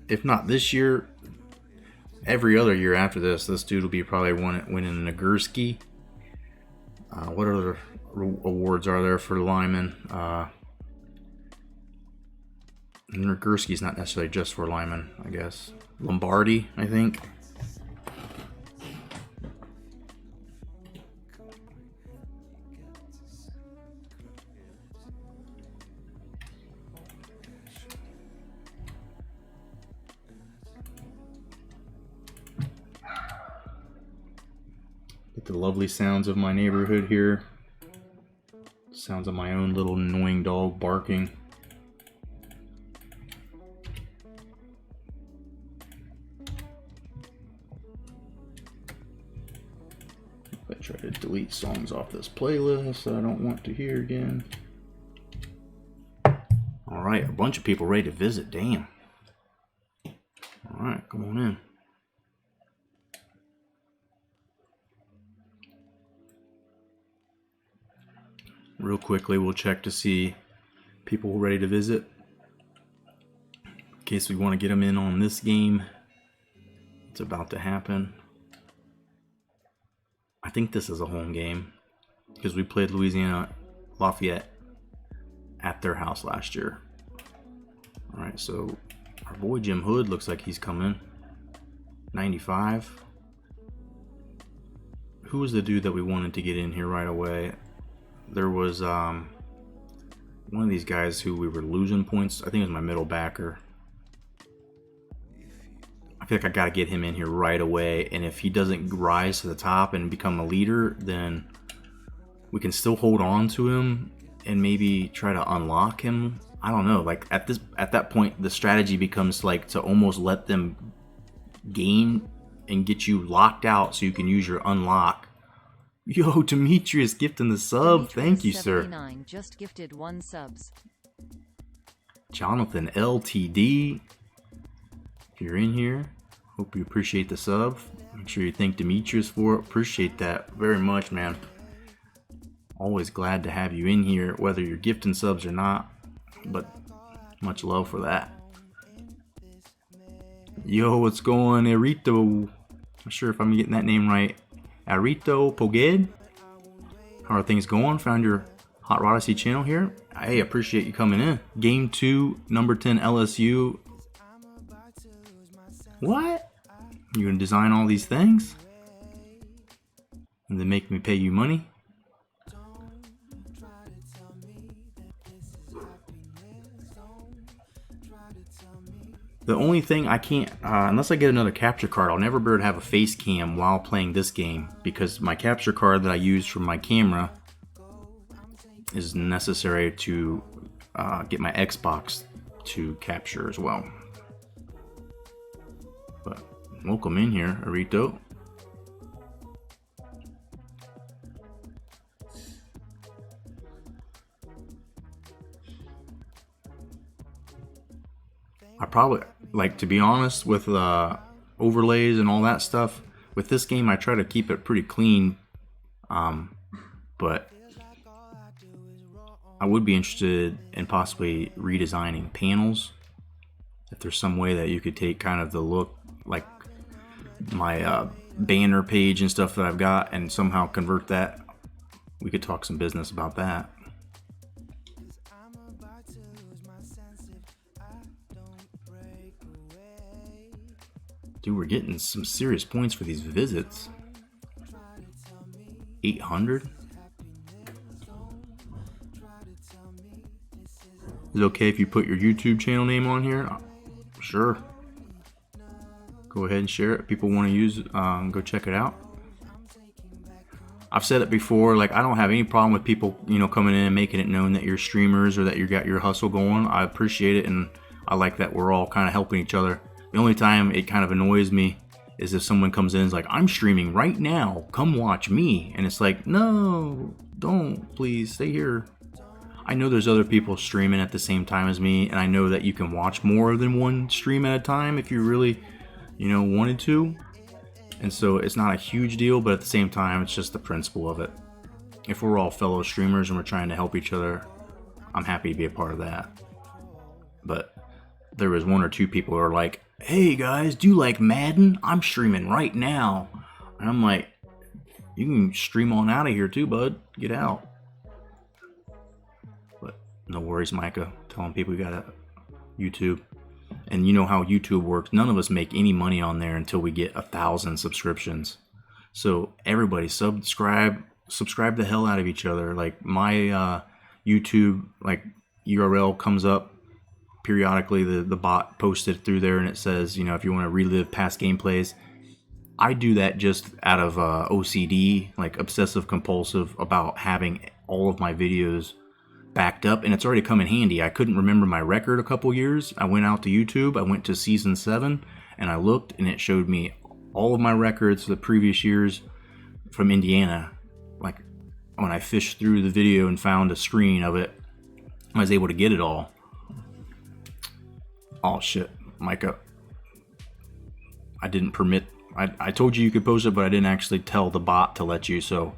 if not this year, every other year after this dude will be probably winning a Nagurski. What other awards are there for linemen? Nagurski's not necessarily just for linemen, I guess. Lombardi, I think. Get the lovely sounds of my neighborhood here. Sounds of my own little annoying dog barking. I try to delete songs off this playlist that I don't want to hear again. Alright, a bunch of people ready to visit. Damn. Alright, come on in. Real quickly, we'll check to see people ready to visit. In case we want to get them in on this game. It's about to happen. I think this is a home game because we played Louisiana Lafayette at their house last year. Alright, so our boy Jim Hood looks like he's coming. 95. Who was the dude that we wanted to get in here right away? There was one of these guys who we were losing points. I think it was my middle backer. I feel like I got to get him in here right away. And if he doesn't rise to the top and become a leader, then we can still hold on to him and maybe try to unlock him. I don't know. Like at that point, the strategy becomes like to almost let them gain and get you locked out so you can use your unlock. Yo, Demetrius gifting the sub. Thank you, sir. Just gifted 1 subs. Jonathan LTD. If you're in here, hope you appreciate the sub. Make sure you thank Demetrius for it. Appreciate that very much, man. Always glad to have you in here, whether you're gifting subs or not. But much love for that. Yo, what's going, Arito? Not sure if I'm getting that name right. Arito Poged. How are things going? Found your Hot Rod Odyssey channel here. Hey, appreciate you coming in. Game 2, number 10 LSU. What? You gonna design all these things? And then make me pay you money? The only thing I can't, unless I get another capture card, I'll never be able to have a face cam while playing this game because my capture card that I use for my camera is necessary to get my Xbox to capture as well. But welcome in here, Arito. I probably, like, to be honest, with overlays and all that stuff, with this game I try to keep it pretty clean, but I would be interested in possibly redesigning panels. If there's some way that you could take kind of the look, like my banner page and stuff that I've got, and somehow convert that, we could talk some business about that. Dude, we're getting some serious points for these visits. 800. Is it okay if you put your YouTube channel name on here? Sure. Go ahead and share it. If people want to use it, go check it out. I've said it before, like, I don't have any problem with people, you know, coming in and making it known that you're streamers or that you got your hustle going. I appreciate it, and I like that we're all kind of helping each other. The only time it kind of annoys me is if someone comes in and is like, I'm streaming right now, come watch me. And it's like, no, don't, please, stay here. I know there's other people streaming at the same time as me, and I know that you can watch more than one stream at a time if you really, you know, wanted to. And so it's not a huge deal, but at the same time, it's just the principle of it. If we're all fellow streamers and we're trying to help each other, I'm happy to be a part of that. But there was 1 or 2 people who are like, hey guys, do you like Madden? I'm streaming right now. And I'm like, you can stream on out of here too, bud. Get out. But no worries, Micah. Telling people we got a YouTube. And you know how YouTube works. None of us make any money on there until we get 1,000 subscriptions. So everybody subscribe the hell out of each other. Like my YouTube like URL comes up periodically, the bot posted through there, and it says, you know, if you want to relive past gameplays. I do that just out of OCD, like obsessive compulsive, about having all of my videos backed up, and it's already come in handy. I couldn't remember my record a couple years. I went out to YouTube, I went to season 7, and I looked, and it showed me all of my records for the previous years from Indiana. Like when I fished through the video and found a screen of it, I was able to get it all. Oh shit, Micah. I didn't permit, I told you could post it, but I didn't actually tell the bot to let you, so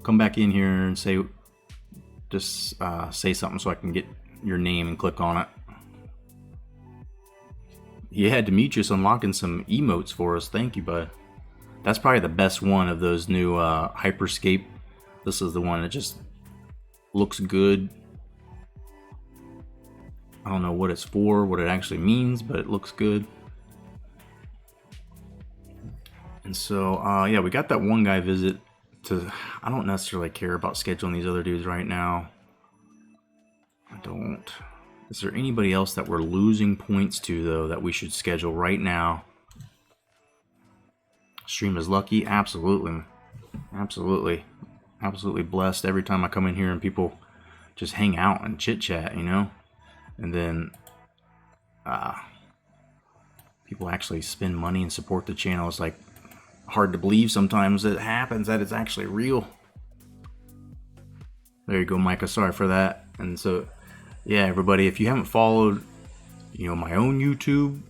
come back in here and say, just say something so I can get your name and click on it. You had Demetrius unlocking some emotes for us, thank you, bud. That's probably the best one of those new Hyperscape. This is the one that just looks good. I don't know what it's for, what it actually means, but it looks good. And so, yeah, we got that one guy visit to, I don't necessarily care about scheduling these other dudes right now. don't. Is there anybody else that we're losing points to, though, that we should schedule right now? Stream is lucky? Absolutely. Absolutely. Absolutely blessed every time I come in here and people just hang out and chit-chat, you know? And then people actually spend money and support the channel. It's like hard to believe sometimes that it happens, that it's actually real. There you go, Micah. Sorry for that. And so, yeah, everybody, if you haven't followed, you know, my own YouTube,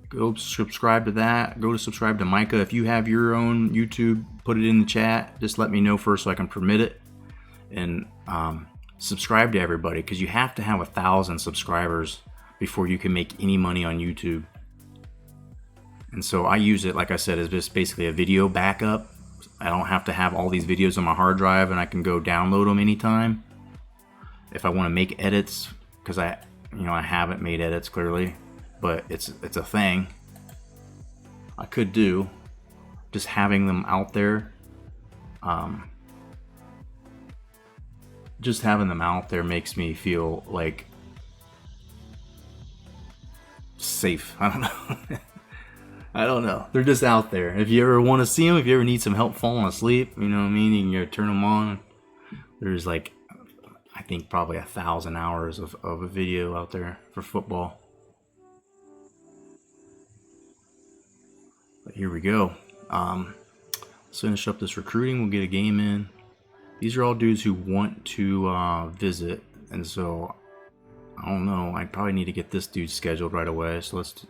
go subscribe to that. Go to subscribe to Micah. If you have your own YouTube, put it in the chat. Just let me know first so I can permit it. And subscribe to everybody, because you have to have 1,000 subscribers before you can make any money on YouTube. And so I use it, like I said, as just basically a video backup. I don't have to have all these videos on my hard drive, and I can go download them anytime if I want to make edits, because I haven't made edits clearly, but it's a thing I could do. Just having them out there, just having them out there makes me feel like safe. I don't know. I don't know. They're just out there. If you ever want to see them, if you ever need some help falling asleep, you know what I mean, you can go turn them on. There's like, I think probably 1,000 hours of a video out there for football. But here we go. Let's finish up this recruiting. We'll get a game in. These are all dudes who want to visit, and so I don't know. I probably need to get this dude scheduled right away. So let's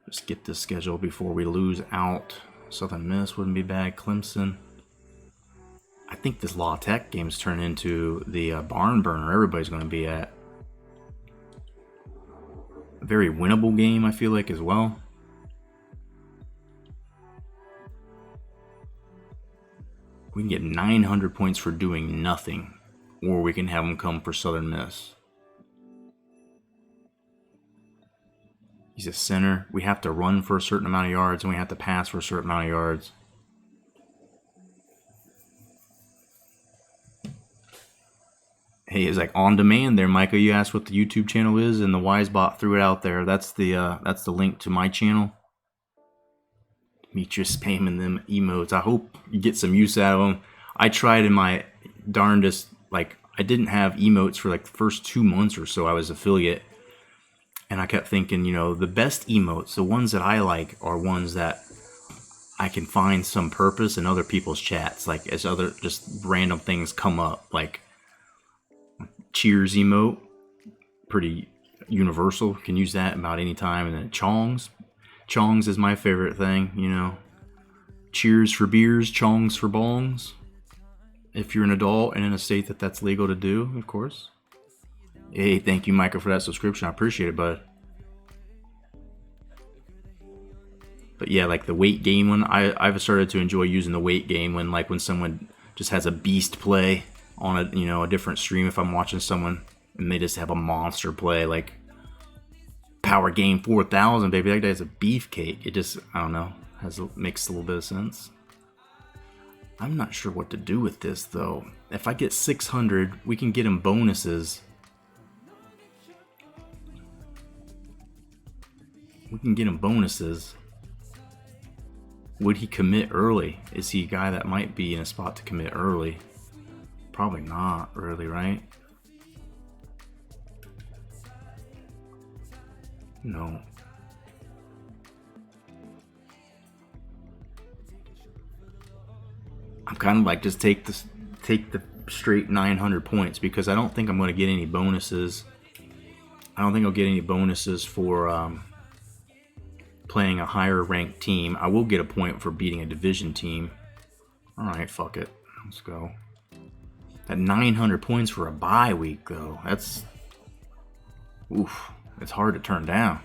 just get this scheduled before we lose out. Southern Miss wouldn't be bad. Clemson. I think this La Tech game's turned into the barn burner everybody's going to be at. A very winnable game, I feel like, as well. We can get 900 points for doing nothing, or we can have them come for Southern Miss. He's a center. We have to run for a certain amount of yards, and we have to pass for a certain amount of yards. Hey, it's like on demand there, Micah. You asked what the YouTube channel is, and the Wisebot threw it out there. That's the link to my channel. Demetrius spamming them emotes. I hope you get some use out of them. I tried in my darndest. Like, I didn't have emotes for like the first 2 months or so I was affiliate. And I kept thinking, you know, the best emotes, the ones that I like, are ones that I can find some purpose in other people's chats. Like, as other just random things come up. Like, cheers emote, pretty universal. Can use that about any time. And then chongs. Chongs is my favorite thing, you know. Cheers for beers, chongs for bongs. If you're an adult and in a state that's legal to do, of course. Hey, thank you, Micah, for that subscription. I appreciate it, bud. But yeah, like the weight game one, I've started to enjoy using the weight game when someone just has a beast play on a different stream. If I'm watching someone and they just have a monster play, like Power Game 4000, baby, that guy's a beefcake. It just, I don't know, makes a little bit of sense. I'm not sure what to do with this though. If I get 600, we can get him bonuses. We can get him bonuses. Would he commit early? Is he a guy that might be in a spot to commit early? Probably not really, right? No. I'm kind of like, just take the straight 900 points, because I don't think I'm going to get any bonuses. I don't think I'll get any bonuses for playing a higher ranked team. I will get a point for beating a division team. Alright, fuck it. Let's go. That 900 points for a bye week, though. That's... oof. It's hard to turn down.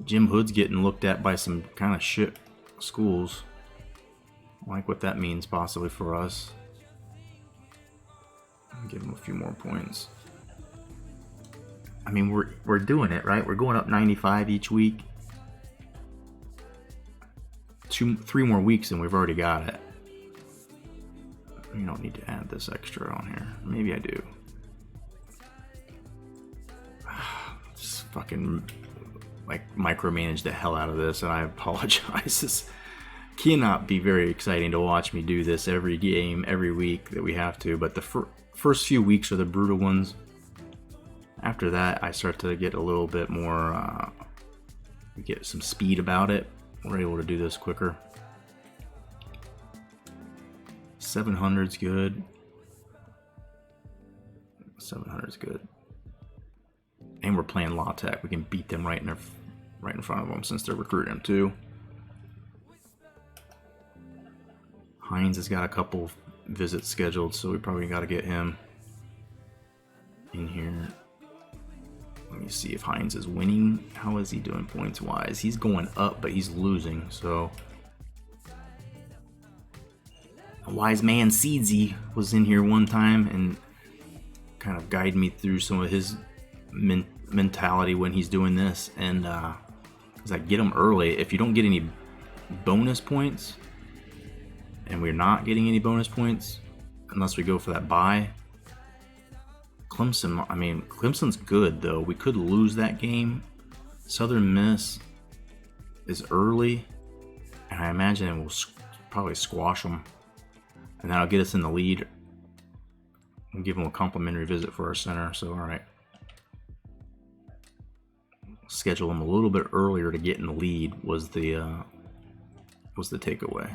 Jim Hood's getting looked at by some kind of shit schools. I like what that means possibly for us. I'll give him a few more points. I mean, we're doing it, right? We're going up 95 each week. 3 more weeks and we've already got it. You don't need to add this extra on here. Maybe I do. Just fucking like micromanage the hell out of this, and I apologize. This cannot be very exciting to watch me do this every game, every week that we have to, but the first few weeks are the brutal ones. After that, I start to get a little bit more, get some speed about it. We're able to do this quicker. 700's good. 700's good. And we're playing Law Tech. We can beat them right in front of them since they're recruiting them too. Hines has got a couple visits scheduled, so we probably got to get him in here. Let me see if Hines is winning. How is he doing points wise? He's going up, but he's losing, so. A wise man Seedsy was in here one time and kind of guided me through some of his mentality when he's doing this. And he's like, get them early. If you don't get any bonus points, and we're not getting any bonus points unless we go for that bye. Clemson, I mean, Clemson's good though. We could lose that game. Southern Miss is early, and I imagine it will probably squash them. And that'll get us in the lead and give them a complimentary visit for our center. So, all right. Schedule them a little bit earlier to get in the lead was the takeaway.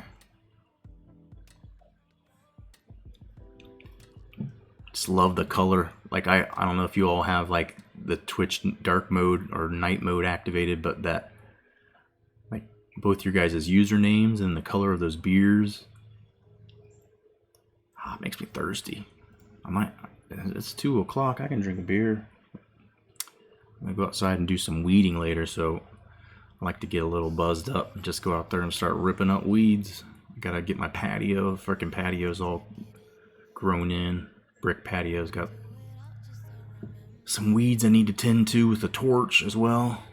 Just love the color. Like I don't know if you all have like the Twitch dark mode or night mode activated, but that like both your guys' usernames and the color of those beers. It makes me thirsty. It's 2 o'clock. I can drink a beer. I'm gonna go outside and do some weeding later, so I like to get a little buzzed up and just go out there and start ripping up weeds. I gotta get my patio. Freaking patio's all grown in. Brick patio's got some weeds I need to tend to with a torch as well.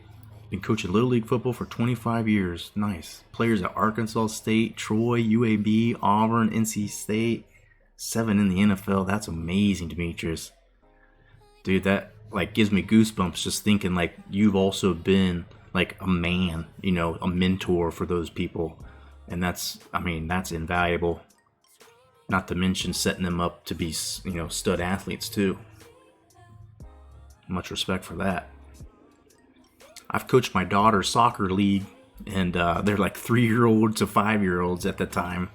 Been coaching Little League football for 25 years. Nice. Players at Arkansas State, Troy, UAB, Auburn, NC State. 7 in the NFL. That's amazing, Demetrius. Dude, that like gives me goosebumps just thinking like you've also been like a man, you know, a mentor for those people. And that's, I mean, that's invaluable. Not to mention setting them up to be, you know, stud athletes too. Much respect for that. I've coached my daughter's soccer league, and they're like 3-year-olds to 5-year-olds at the time.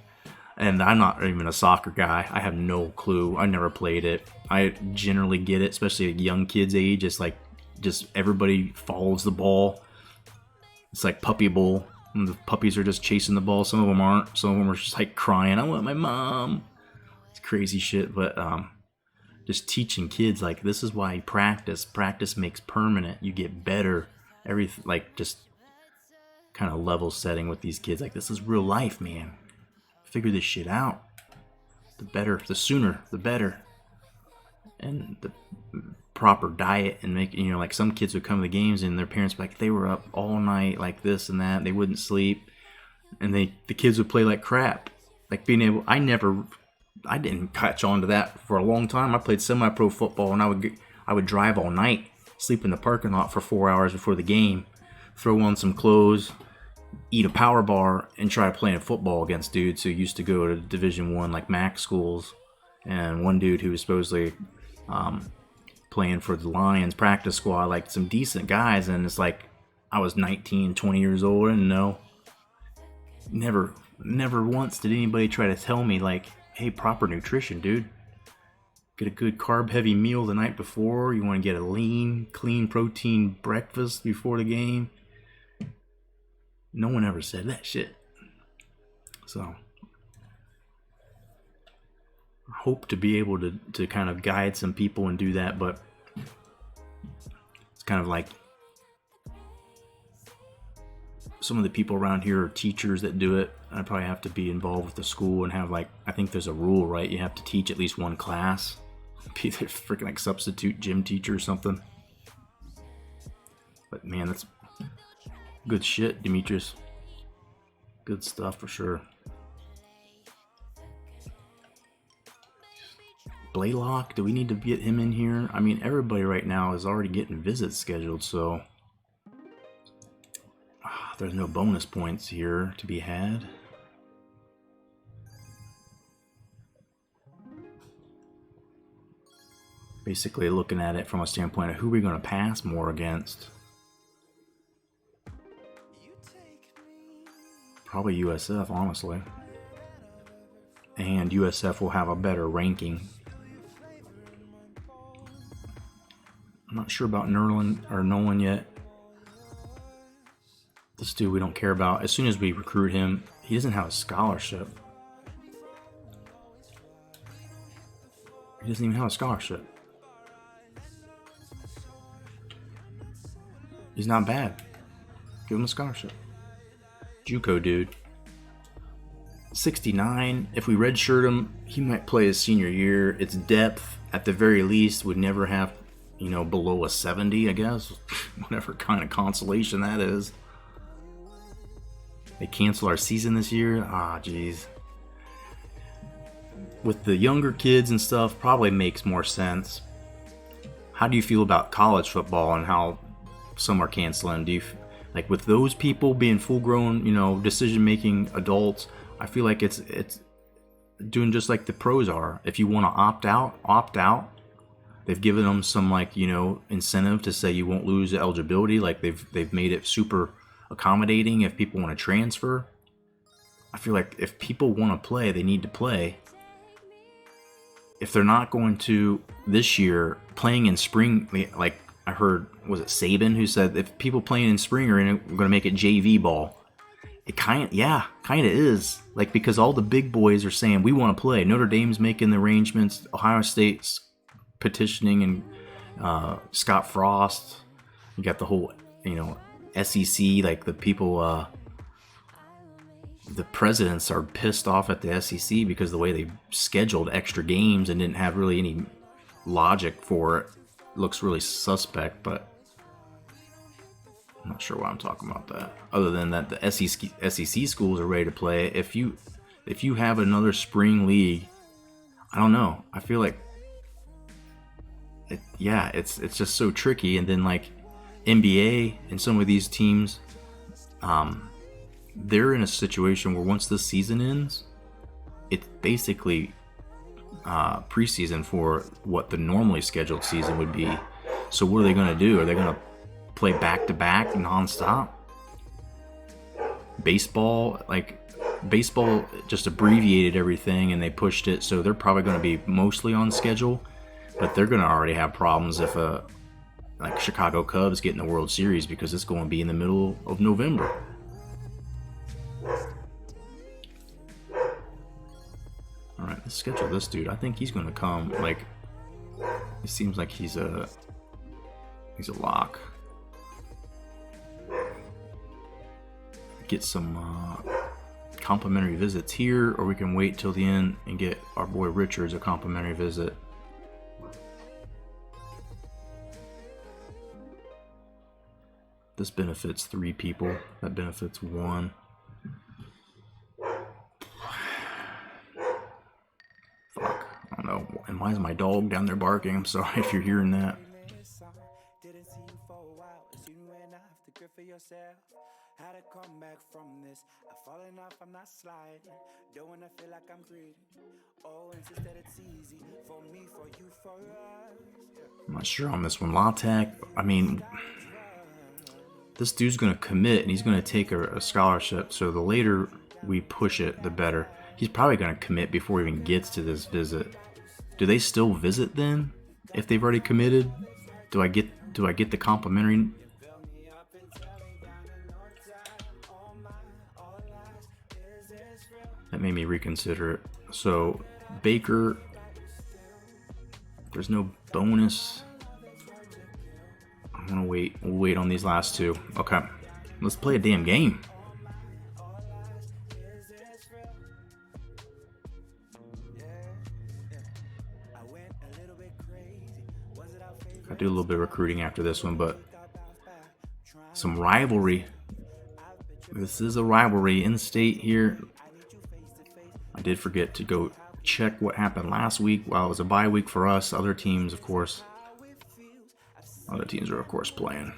And I'm not even a soccer guy. I have no clue. I never played it. I generally get it, especially at young kids' age. It's like just everybody follows the ball. It's like puppy bowl. And the puppies are just chasing the ball. Some of them aren't. Some of them are just like crying, I want my mom. It's crazy shit. But just teaching kids like this is why you practice. Practice makes permanent. You get better. Everything, like just kind of level setting with these kids. Like this is real life, man. Figure this shit out. The better, the sooner, the better. And the proper diet and make, you know, like some kids would come to the games and their parents like they were up all night like this and that. They wouldn't sleep, and the kids would play like crap. Like being able, I didn't catch on to that for a long time. I played semi-pro football, and I would drive all night, sleep in the parking lot for 4 hours before the game, throw on some clothes, eat a power bar, and try to play in football against dudes who used to go to Division I like MAC schools. And one dude who was supposedly playing for the Lions practice squad, like some decent guys, and it's like I was 19, 20 years old, and never once did anybody try to tell me like, hey, proper nutrition, dude. Get a good carb-heavy meal the night before. You want to get a lean, clean protein breakfast before the game. No one ever said that shit. So I hope to be able to kind of guide some people and do that, but it's kind of like some of the people around here are teachers that do it. I probably have to be involved with the school and have like, I think there's a rule, right? You have to teach at least one class. Be the freaking like substitute gym teacher or something. But man, that's good shit, Demetrius. Good stuff for sure. Blaylock, do we need to get him in here? I mean, everybody right now is already getting visits scheduled, so there's no bonus points here to be had. Basically looking at it from a standpoint of who we're going to pass more against. Probably USF, honestly. And USF will have a better ranking. I'm not sure about Nolan yet. This dude we don't care about. As soon as we recruit him, he doesn't have a scholarship. He doesn't even have a scholarship. He's not bad. Give him a scholarship. JUCO dude. 69. If we redshirt him, he might play his senior year. It's depth. At the very least, would never have, you know, below a 70, I guess. Whatever kind of consolation that is. They cancel our season this year. Ah, jeez. With the younger kids and stuff, probably makes more sense. How do you feel about college football and how some are canceling? Do you, like, with those people being full-grown, you know, decision-making adults, I feel like it's doing just like the pros are. If you want to opt out, opt out. They've given them some, like, you know, incentive to say you won't lose eligibility. Like they've made it super accommodating if people want to transfer. I feel like if people want to play, they need to play. If they're not going to this year, playing in spring, like I heard, was it Saban who said if people playing in spring are going to make it JV ball. It kind of is. Like, because all the big boys are saying we want to play. Notre Dame's making the arrangements. Ohio State's petitioning, and Scott Frost. You got the whole, you know, SEC. Like the people, the presidents are pissed off at the SEC because the way they scheduled extra games and didn't have really any logic for it. Looks really suspect, but I'm not sure why I'm talking about that. Other than that, the SEC schools are ready to play. If you have another spring league, I don't know. I feel like it's just so tricky. And then like NBA and some of these teams, they're in a situation where once this season ends, it's basically preseason for what the normally scheduled season would be. So what are they going to do? Are they going to play back-to-back nonstop? Baseball just abbreviated everything and they pushed it, so they're probably going to be mostly on schedule, but they're going to already have problems if like Chicago Cubs get in the World Series, because it's going to be in the middle of November. Alright, let's schedule this dude. I think he's going to come. Like, it seems like he's a lock. Get some complimentary visits here, or we can wait till the end and get our boy Richards a complimentary visit. This benefits 3 people. That benefits 1. Fuck. I don't know. And why is my dog down there barking? I'm sorry if you're hearing that. How to come back from this? I've fallen off, I'm not sliding. Don't wanna feel like I'm greedy. Oh, insist that it's easy for me, for you, for us. I'm not sure on this one. Latek, I mean, this dude's gonna commit and he's gonna take a scholarship, so the later we push it, the better. He's probably gonna commit before he even gets to this visit. Do they still visit then? If they've already committed? Do I get the complimentary? That made me reconsider it. So Baker, there's no bonus. I'm gonna wait. We'll wait on these last 2. Okay, let's play a damn game. I do a little bit of recruiting after this one, but some rivalry. This is a rivalry in state here. I did forget to go check what happened last week while it was a bye week for us. Other teams, of course. Other teams are, of course, playing.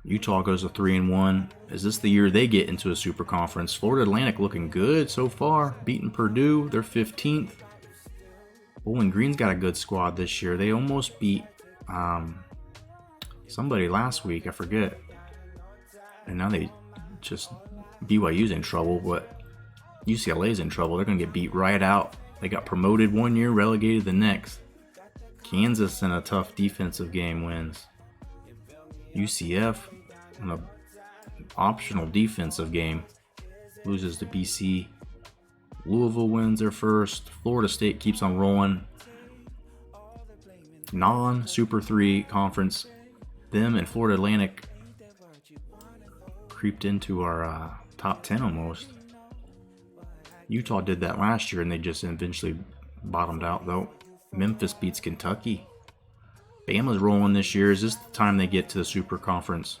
Utah goes to 3-1. Is this the year they get into a super conference? Florida Atlantic looking good so far. Beating Purdue. They're 15th. Bowling Green's got a good squad this year. They almost beat somebody last week. I forget. And now they just... BYU's in trouble, but UCLA's in trouble. They're going to get beat right out. They got promoted one year, relegated the next. Kansas in a tough defensive game wins. UCF in an optional defensive game loses to BC. Louisville wins their first. Florida State keeps on rolling. Non-Super 3 conference. Them and Florida Atlantic creeped into our top 10 almost. Utah did that last year and they just eventually bottomed out though. Memphis beats Kentucky. Bama's rolling this year. Is this the time they get to the Super Conference?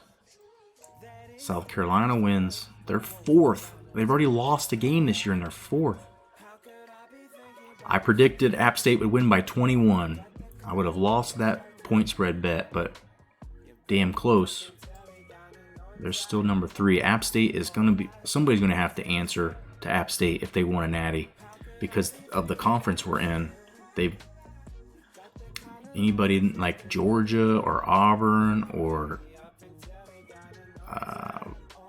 South Carolina wins. They're 4th. They've already lost a game this year and they're 4th. I predicted App State would win by 21. I would have lost that point spread bet, but damn close. They're still number 3. App State is going to be... Somebody's going to have to answer to App State if they want a natty. Because of the conference we're in, they've... Anybody like Georgia or Auburn or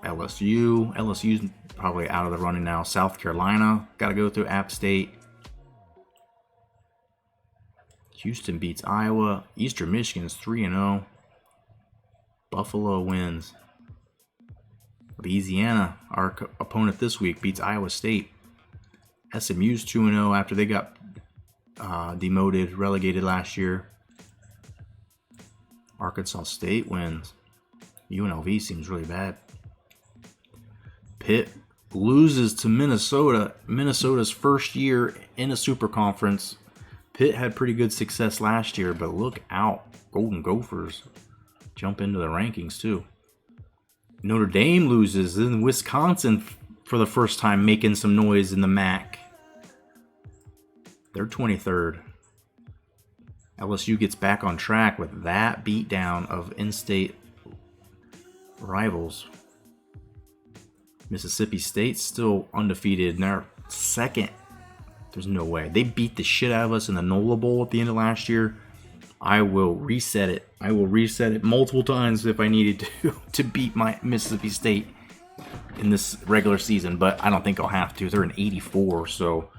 LSU. LSU's probably out of the running now. South Carolina got to go through App State. Houston beats Iowa. Eastern Michigan's 3-0. Buffalo wins. Louisiana, our opponent this week, beats Iowa State. SMU's 2-0 after they got demoted, relegated last year. Arkansas State wins. UNLV seems really bad. Pitt loses to Minnesota. Minnesota's first year in a super conference. Pitt had pretty good success last year, but look out. Golden Gophers jump into the rankings too. Notre Dame loses in Wisconsin for the first time, making some noise in the MAC. They're 23rd. LSU gets back on track with that beatdown of in-state rivals. Mississippi State's still undefeated and they're 2nd. There's no way. They beat the shit out of us in the NOLA Bowl at the end of last year. I will reset it. I will reset it multiple times if I needed to beat my Mississippi State in this regular season, but I don't think I'll have to. They're an 84, so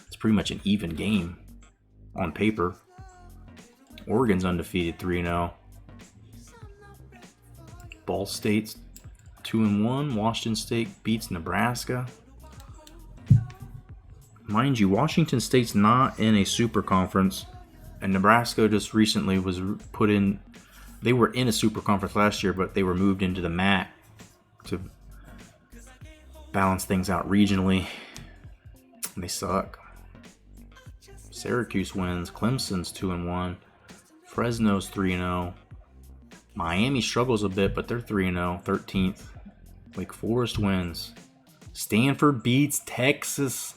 it's pretty much an even game on paper. Oregon's undefeated 3-0. Ball State's 2-1. Washington State beats Nebraska. Mind you, Washington State's not in a super conference, and Nebraska just recently was put in. They were in a super conference last year, but they were moved into the MAC to balance things out regionally. And they suck. Syracuse wins. Clemson's 2-1. Fresno's 3-0. Miami struggles a bit, but they're 3-0, 13th. Wake Forest wins. Stanford beats Texas.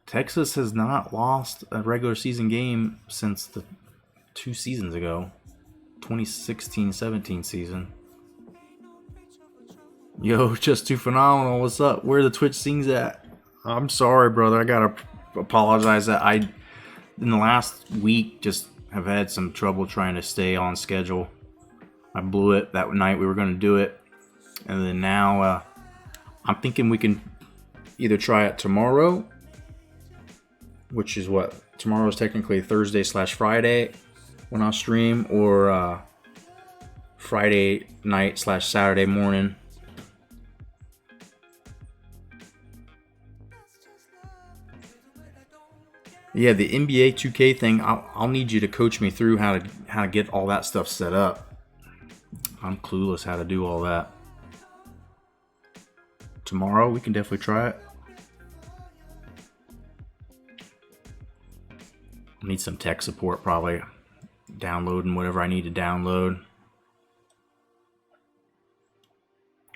Texas has not lost a regular season game since the 2 seasons ago. 2016-17 season. Yo, just too phenomenal. What's up? Where the Twitch sings at? I'm sorry, brother. I gotta apologize that I, in the last week, just have had some trouble trying to stay on schedule. I blew it that night we were going to do it. And then now I'm thinking we can either try it tomorrow, which is what? Tomorrow is technically Thursday/Friday when I stream, or Friday night/Saturday morning. Yeah, the NBA 2K thing, I'll need you to coach me through how to get all that stuff set up. I'm clueless how to do all that. Tomorrow, we can definitely try it. I need some tech support, probably. Downloading whatever I need to download.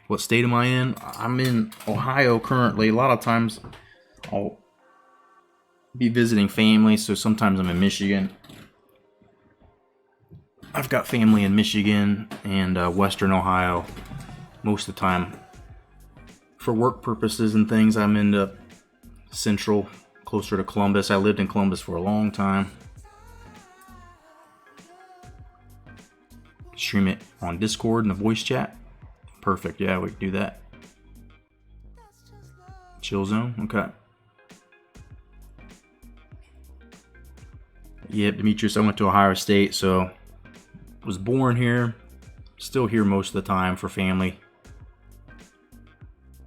What state am I in? I'm in Ohio currently. A lot of times I'll be visiting family, so sometimes I'm in Michigan. I've got family in Michigan and Western Ohio most of the time. For work purposes and things, I'm in Central, closer to Columbus. I lived in Columbus for a long time. Stream it on Discord in the voice chat. Perfect, yeah, we can do that. Chill zone, okay. Yep, Demetrius, I went to Ohio State, so was born here, still here most of the time for family.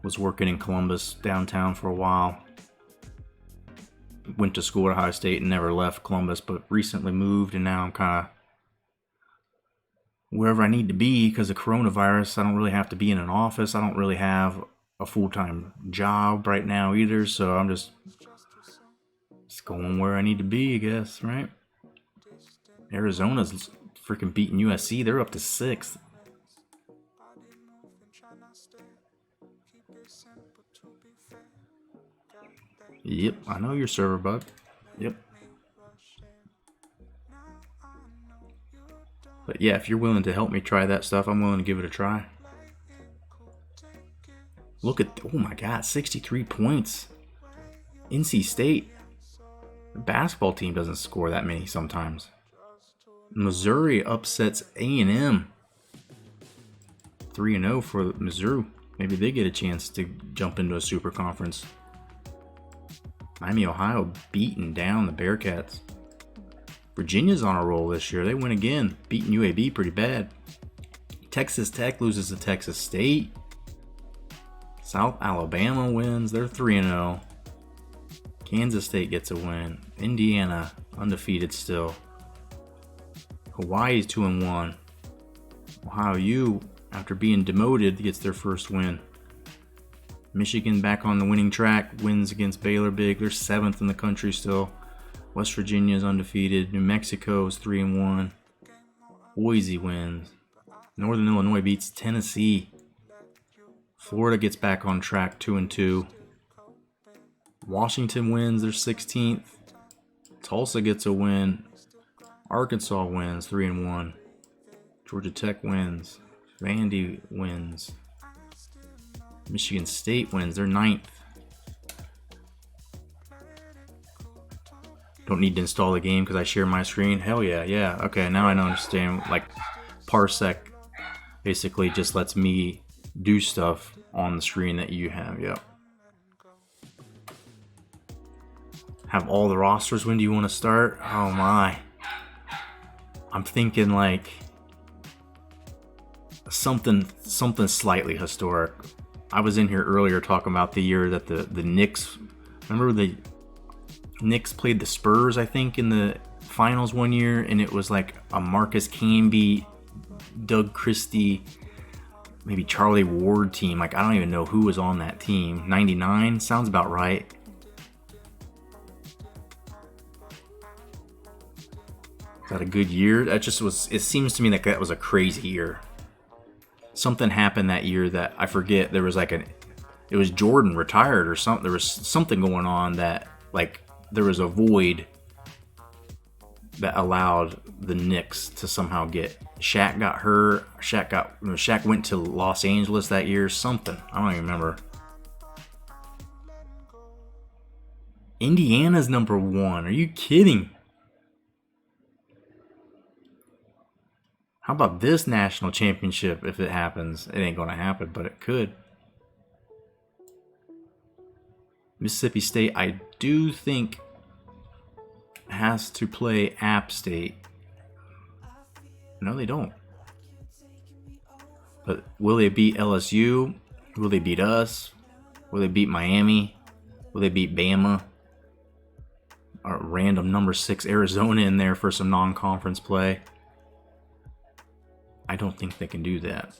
Was working in Columbus downtown for a while. Went to school at Ohio State and never left Columbus, but recently moved, and now I'm kind of wherever I need to be because of coronavirus. I don't really have to be in an office. I don't really have a full-time job right now either, so I'm just going where I need to be, I guess, right? Arizona's freaking beating USC. They're up to 6th. Yep, I know your server bug. Yep. But yeah, if you're willing to help me try that stuff, I'm willing to give it a try. Look at, oh my god, 63 points. NC State. The basketball team doesn't score that many sometimes. Missouri upsets A&M. 3-0 for Missouri. Maybe they get a chance to jump into a super conference. Miami, Ohio beating down the Bearcats. Virginia's on a roll this year. They win again, beating UAB pretty bad. Texas Tech loses to Texas State. South Alabama wins. They're 3-0. Kansas State gets a win. Indiana, undefeated still. Hawaii's 2-1. Ohio U, after being demoted, gets their first win. Michigan back on the winning track, wins against Baylor big. They're 7th in the country still. West Virginia's undefeated. New Mexico's 3-1. Boise wins. Northern Illinois beats Tennessee. Florida gets back on track, 2-2. Washington wins, they're 16th. Tulsa gets a win. Arkansas wins, 3-1. Georgia Tech wins. Vandy wins. Michigan State wins, they're 9th. Don't need to install the game because I share my screen. Hell yeah, yeah. Okay, now I understand. Like, Parsec basically just lets me do stuff on the screen that you have. Yep. Have all the rosters. When do you want to start? Oh my. I'm thinking like something slightly historic. I was in here earlier talking about the year that the Knicks. Remember the Knicks played the Spurs, I think, in the finals one year, and it was like a Marcus Camby, Doug Christie, maybe Charlie Ward team. Like, I don't even know who was on that team. 99 sounds about right. Is that a good year? That just was. It seems to me like that was a crazy year. Something happened that year that I forget. There was like it was Jordan retired or something. There was something going on that like there was a void that allowed the Knicks to somehow get. Shaq got hurt. Shaq went to Los Angeles that year. Something. I don't even remember. Indiana's number 1. Are you kidding? How about this national championship if it happens? It ain't going to happen, but it could. Mississippi State, I do think, has to play App State. No, they don't. But will they beat LSU? Will they beat us? Will they beat Miami? Will they beat Bama? Or random number 6 Arizona in there for some non-conference play? I don't think they can do that.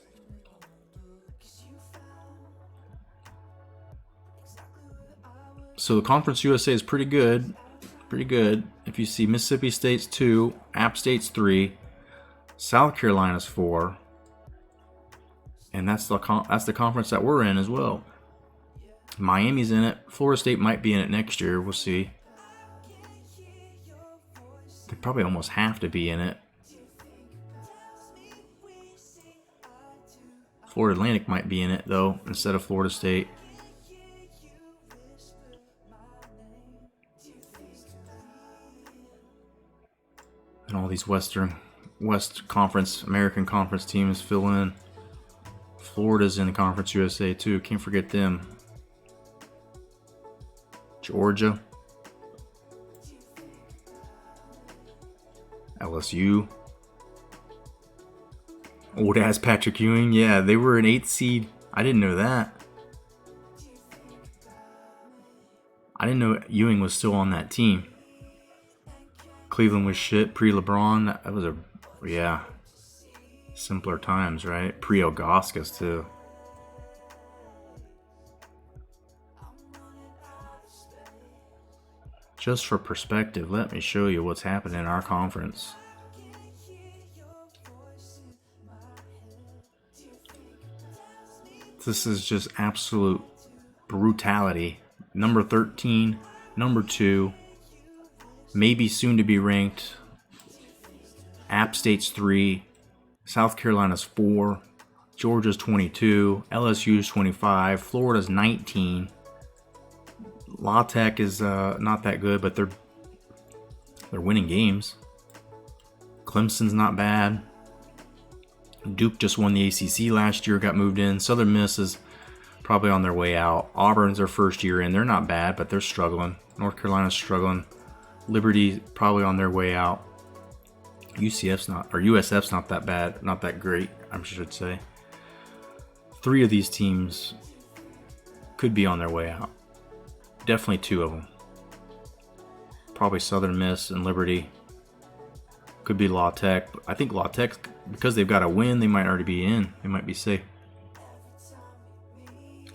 So the Conference USA is pretty good. Pretty good. If you see Mississippi State's 2, App State's 3, South Carolina's 4, and that's the conference that we're in as well. Miami's in it. Florida State might be in it next year. We'll see. They probably almost have to be in it. Florida Atlantic might be in it, though, instead of Florida State. And all these West Conference, American Conference teams fill in. Florida's in the Conference USA, too. Can't forget them. Georgia. LSU. Old ass Patrick Ewing. Yeah, they were an 8th seed. I didn't know that. I didn't know Ewing was still on that team. Cleveland was shit pre-LeBron. That was yeah. Simpler times, right? Pre-Ilgauskas, too. Just for perspective, let me show you what's happening in our conference. This is just absolute brutality. Number 13, number 2, maybe soon to be ranked. App State's 3, South Carolina's 4, Georgia's 22, LSU's 25, Florida's 19. La Tech is not that good, but they're winning games. Clemson's not bad. Duke just won the ACC last year, got moved in. Southern Miss is probably on their way out. Auburn's their first year in. They're not bad, but they're struggling. North Carolina's struggling. Liberty probably on their way out. USF's not that bad, not that great, I should say. 3 of these teams could be on their way out. Definitely 2 of them. Probably Southern Miss and Liberty. Could be La Tech. I think La Tech, because they've got a win, they might already be in. They might be safe.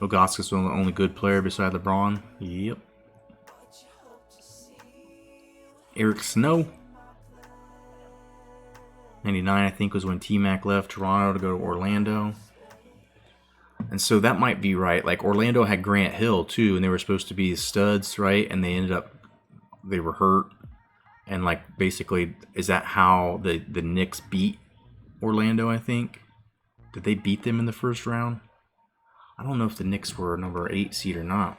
Ilgauskas was the only good player beside LeBron. Yep. Eric Snow. 99, I think, was when T-Mac left Toronto to go to Orlando. And so that might be right. Like, Orlando had Grant Hill, too, and they were supposed to be studs, right? And they were hurt. And, like, basically, is that how the Knicks beat Orlando, I think? Did they beat them in the first round? I don't know if the Knicks were a number 8 seed or not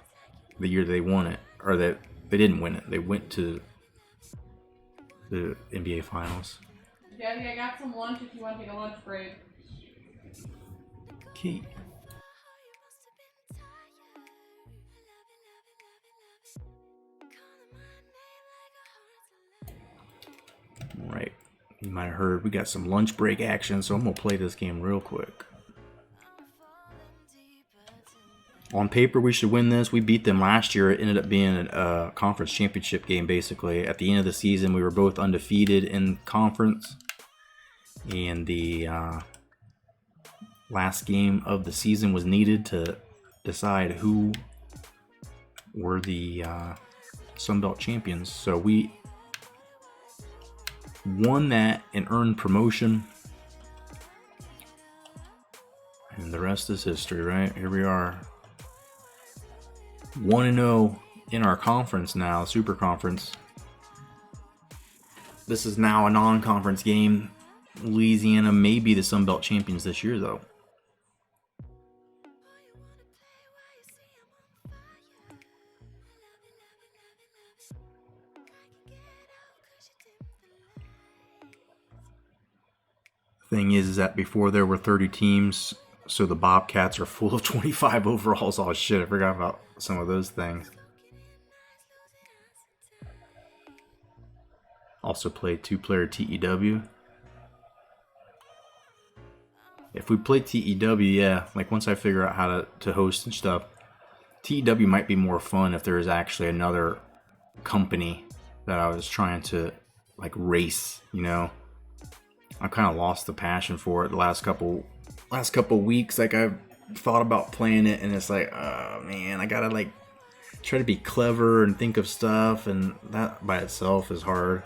the year they won it. Or that they didn't win it. They went to the NBA Finals. Daddy, I got some lunch if you want to take a lunch break. Okay. Right. You might have heard we got some lunch break action, so I'm going to play this game real quick. On paper, we should win this. We beat them last year. It ended up being a conference championship game, basically. At the end of the season, we were both undefeated in conference. And the last game of the season was needed to decide who were the Sun Belt champions. So we won that and earned promotion. And the rest is history, right? Here we are. 1-0 in our conference now, Super Conference. This is now a non-conference game. Louisiana may be the Sun Belt champions this year, though. Thing is that before there were 30 teams, so the Bobcats are full of 25 overalls. Oh shit, I forgot about some of those things. Also played 2-player TEW. If we play TEW, yeah, like once I figure out how to host and stuff, TEW might be more fun if there is actually another company that I was trying to like race, you know. I kind of lost the passion for it the last couple weeks. Like I've thought about playing it, and it's like, oh man, I gotta like try to be clever and think of stuff, and that by itself is hard.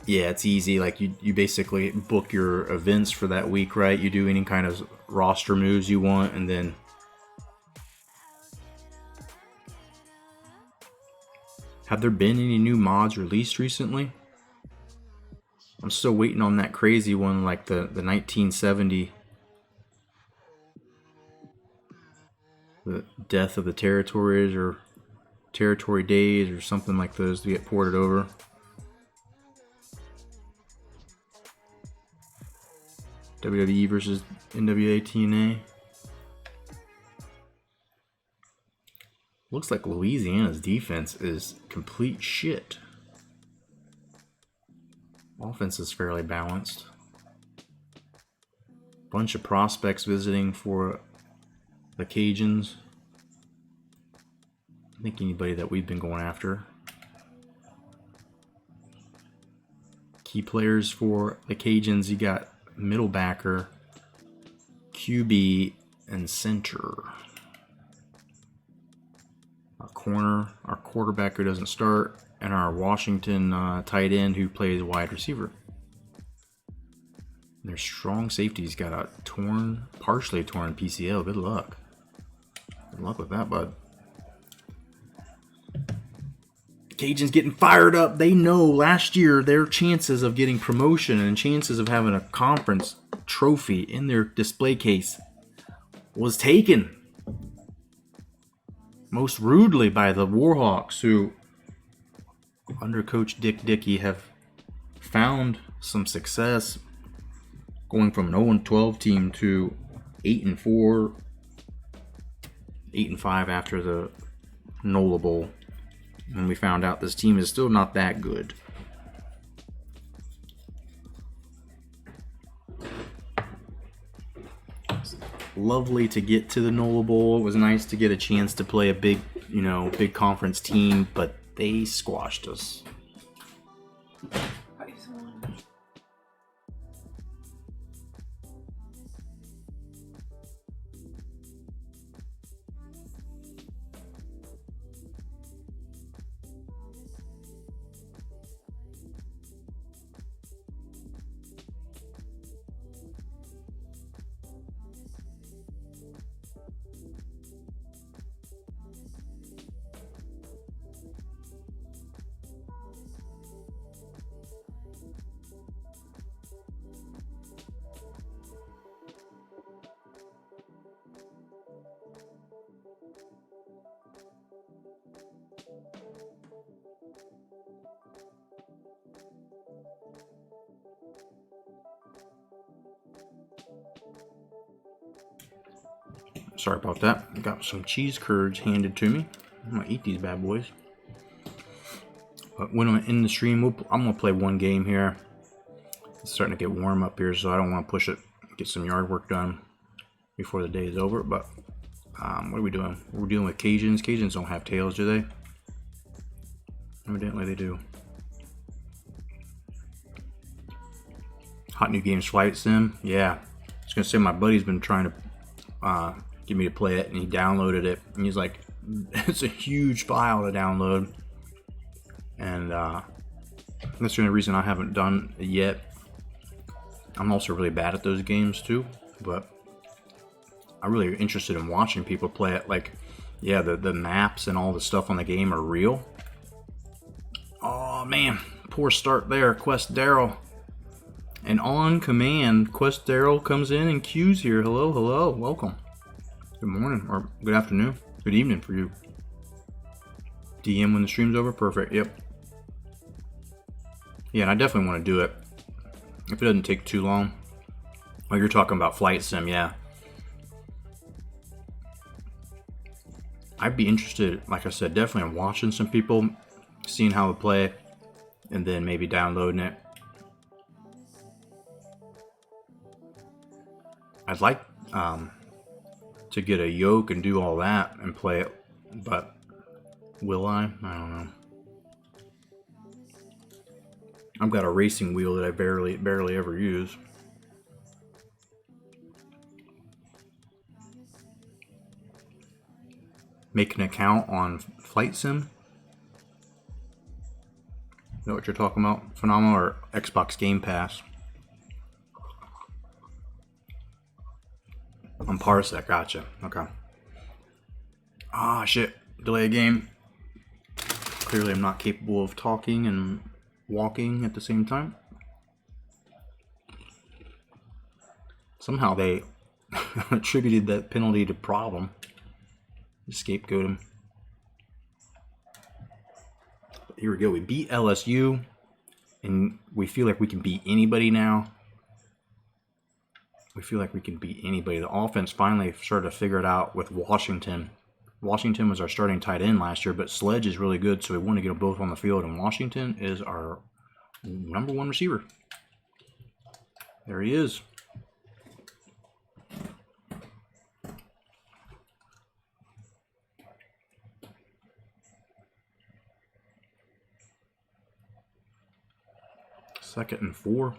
Yeah, it's easy. Like you basically book your events for that week, right? You do any kind of roster moves you want, and then have there been any new mods released recently? I'm still waiting on that crazy one, like the 1970, the Death of the Territories or Territory Days or something like those to get ported over. WWE versus NWA TNA. Looks like Louisiana's defense is complete shit. Offense is fairly balanced. Bunch of prospects visiting for the Cajuns. I think anybody that we've been going after. Key players for the Cajuns, you got middle backer, QB, and center. Our corner, our quarterback who doesn't start, and our Washington tight end who plays wide receiver. Their strong safety's got a partially torn PCL. Good luck. Good luck with that, bud. Cajuns getting fired up. They know last year their chances of getting promotion and chances of having a conference trophy in their display case was taken. Most rudely by the Warhawks, who, under Coach Dick Dickey, have found some success going from an 0-12 team to 8-4, 8-5 after the NOLA Bowl. And we found out this team is still not that good. It's lovely to get to the NOLA Bowl. It was nice to get a chance to play a big, big conference team, but they squashed us. Sorry about that. I got some cheese curds handed to me. I'm gonna eat these bad boys. But when I'm in the stream, I'm gonna play one game here. It's starting to get warm up here, so I don't want to push it. Get some yard work done before the day is over. But what are we doing? We're dealing with Cajuns. Cajuns don't have tails, do they? Evidently they do. Hot new games, Flight Sim. Yeah, I was gonna say my buddy's been trying to get me to play it, and he downloaded it, and he's like, it's a huge file to download, and that's the only reason I haven't done it yet. I'm also really bad at those games too, but I'm really interested in watching people play it. Like, yeah, the maps and all the stuff on the game are real. Oh man, poor start there, Quest Daryl. And on command, Quest Daryl comes in and queues here. Hello, hello, welcome. Good morning, or good afternoon, good evening for you. DM when the stream's over, perfect, yep. Yeah, and I definitely want to do it. If it doesn't take too long. Oh, you're talking about Flight Sim, yeah. I'd be interested, like I said, definitely in watching some people, seeing how they play, and then maybe downloading it. I'd like to get a yoke and do all that and play it, but will I? I don't know. I've got a racing wheel that I barely ever use. Make an account on Flight Sim. Know what you're talking about? Phenomenal or Xbox Game Pass? On Parsec, gotcha. Okay. Ah, shit. Delay a game. Clearly I'm not capable of talking and walking at the same time. Somehow they attributed that penalty to Problem. Scapegoat him. Here we go. We beat LSU, and we feel like we can beat anybody now. We feel like we can beat anybody. The offense finally started to figure it out with Washington. Washington was our starting tight end last year, but Sledge is really good, so we want to get them both on the field, and Washington is our #1 receiver. There he is. Second and 4.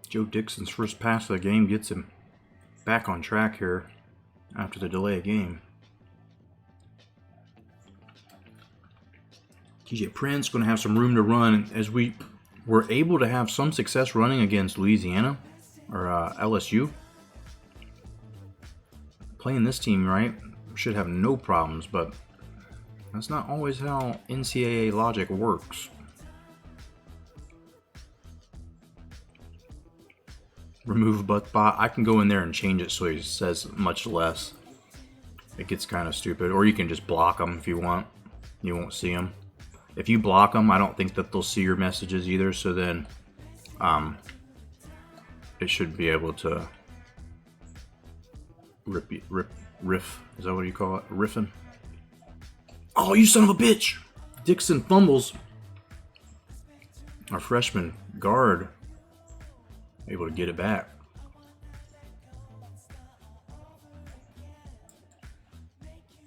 Joe Dixon's first pass of the game gets him back on track here after the delay of game. TJ Prince going to have some room to run as we were able to have some success running against Louisiana or LSU. Playing this team right should have no problems, but that's not always how NCAA logic works. Remove butt bot. I can go in there and change it so he says much less. It gets kind of stupid. Or you can just block them if you want. You won't see them. If you block them, I don't think that they'll see your messages either. So then, it should be able to riff. Is that what you call it? Riffing. Oh, you son of a bitch! Dixon fumbles. Our freshman guard able to get it back.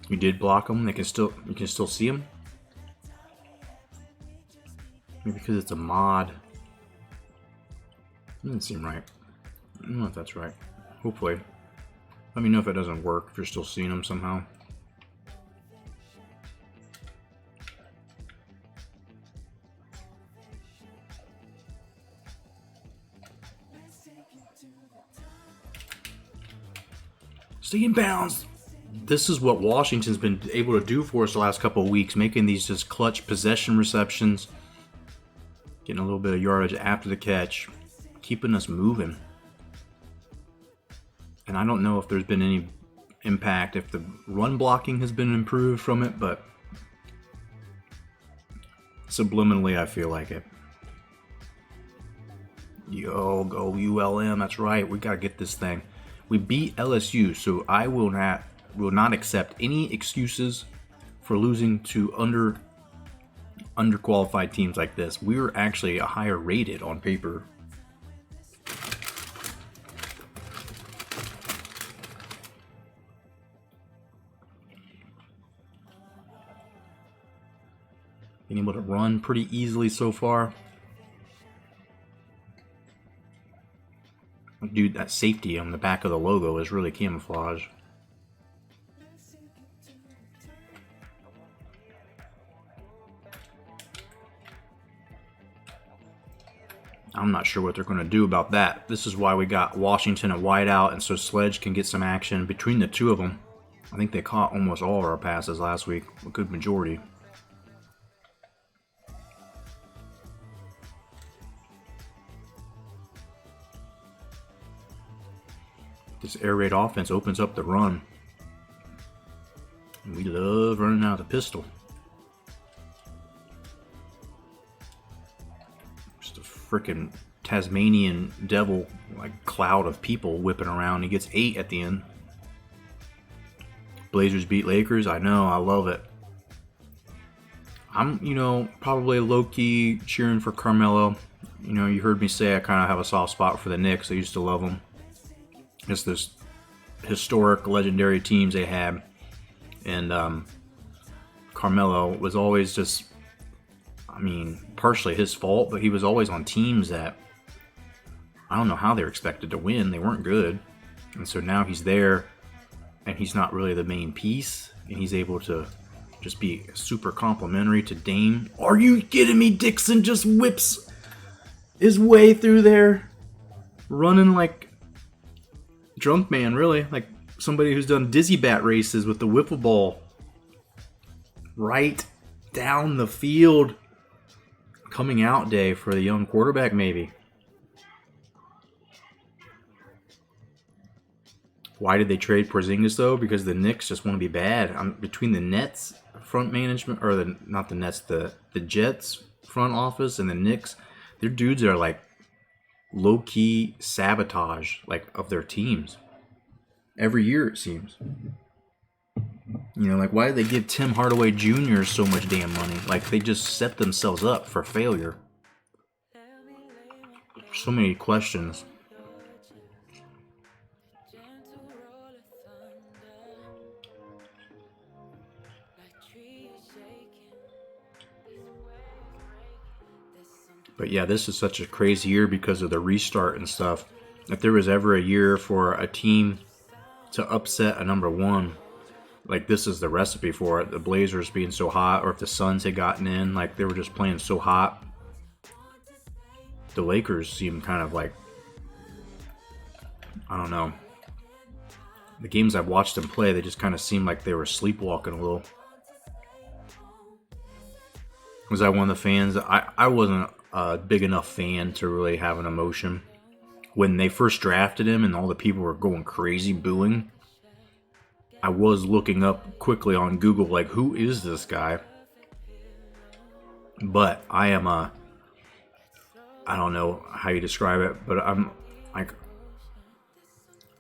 You did block them. You can still see them. Maybe because it's a mod. Doesn't seem right. I don't know if that's right. Hopefully. Let me know if it doesn't work. If you're still seeing them somehow. Stay in bounds. This is what Washington's been able to do for us the last couple of weeks, making these just clutch possession receptions, getting a little bit of yardage after the catch, keeping us moving. And I don't know if there's been any impact, if the run blocking has been improved from it, but subliminally I feel like it. Yo, go ULM, that's right, we gotta get this thing. We beat LSU, so I will not accept any excuses for losing to underqualified teams like this. We were actually a higher rated on paper. Being able to run pretty easily so far. Dude, that safety on the back of the logo is really camouflage. I'm not sure what they're going to do about that. This is why we got Washington at wideout, and so Sledge can get some action between the two of them. I think they caught almost all of our passes last week, a good majority. This air raid offense opens up the run. And we love running out of the pistol. Just a freaking Tasmanian devil, like cloud of people whipping around. He gets 8 at the end. Blazers beat Lakers. I know, I love it. I'm, probably low-key cheering for Carmelo. You heard me say I kind of have a soft spot for the Knicks. I used to love them. It's this historic, legendary teams they had. And Carmelo was always just, partially his fault, but he was always on teams that, I don't know how they were expected to win. They weren't good. And so now he's there, and he's not really the main piece, and he's able to just be super complimentary to Dame. Are you kidding me? Dixon just whips his way through there, running like drunk man, really, like somebody who's done dizzy bat races with the wiffle ball right down the field. Coming out day for the young quarterback, maybe. Why did they trade Porzingis though? Because the Knicks just want to be bad. Between the Nets front management, or not the Nets, the Jets front office and the Knicks, their dudes are like low key sabotage like of their teams. Every year it seems. You know, like why did they give Tim Hardaway Jr. so much damn money? Like they just set themselves up for failure. So many questions. But yeah, this is such a crazy year because of the restart and stuff. If there was ever a year for a team to upset a number one, like this is the recipe for it. The Blazers being so hot, or if the Suns had gotten in, like they were just playing so hot. The Lakers seem kind of like, I don't know. The games I've watched them play, they just kind of seemed like they were sleepwalking a little. Was I one of the fans? I wasn't a big enough fan to really have an emotion. When they first drafted him and all the people were going crazy booing, I was looking up quickly on Google, like, who is this guy? But I am I don't know how you describe it, but I'm like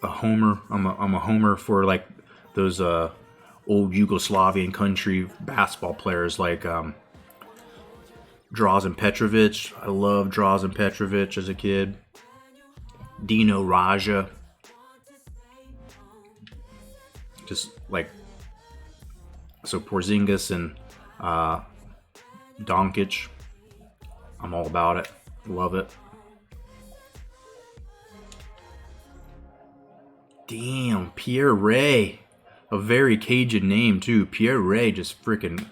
a homer. I'm a homer for like those old Yugoslavian country basketball players like Drazen Petrovic. I love Drazen Petrovic as a kid. Dino Raja. Just like, so Porzingis and Doncic. I'm all about it. Love it. Damn, Pierre Ray. A very Cajun name too. Pierre Ray just freaking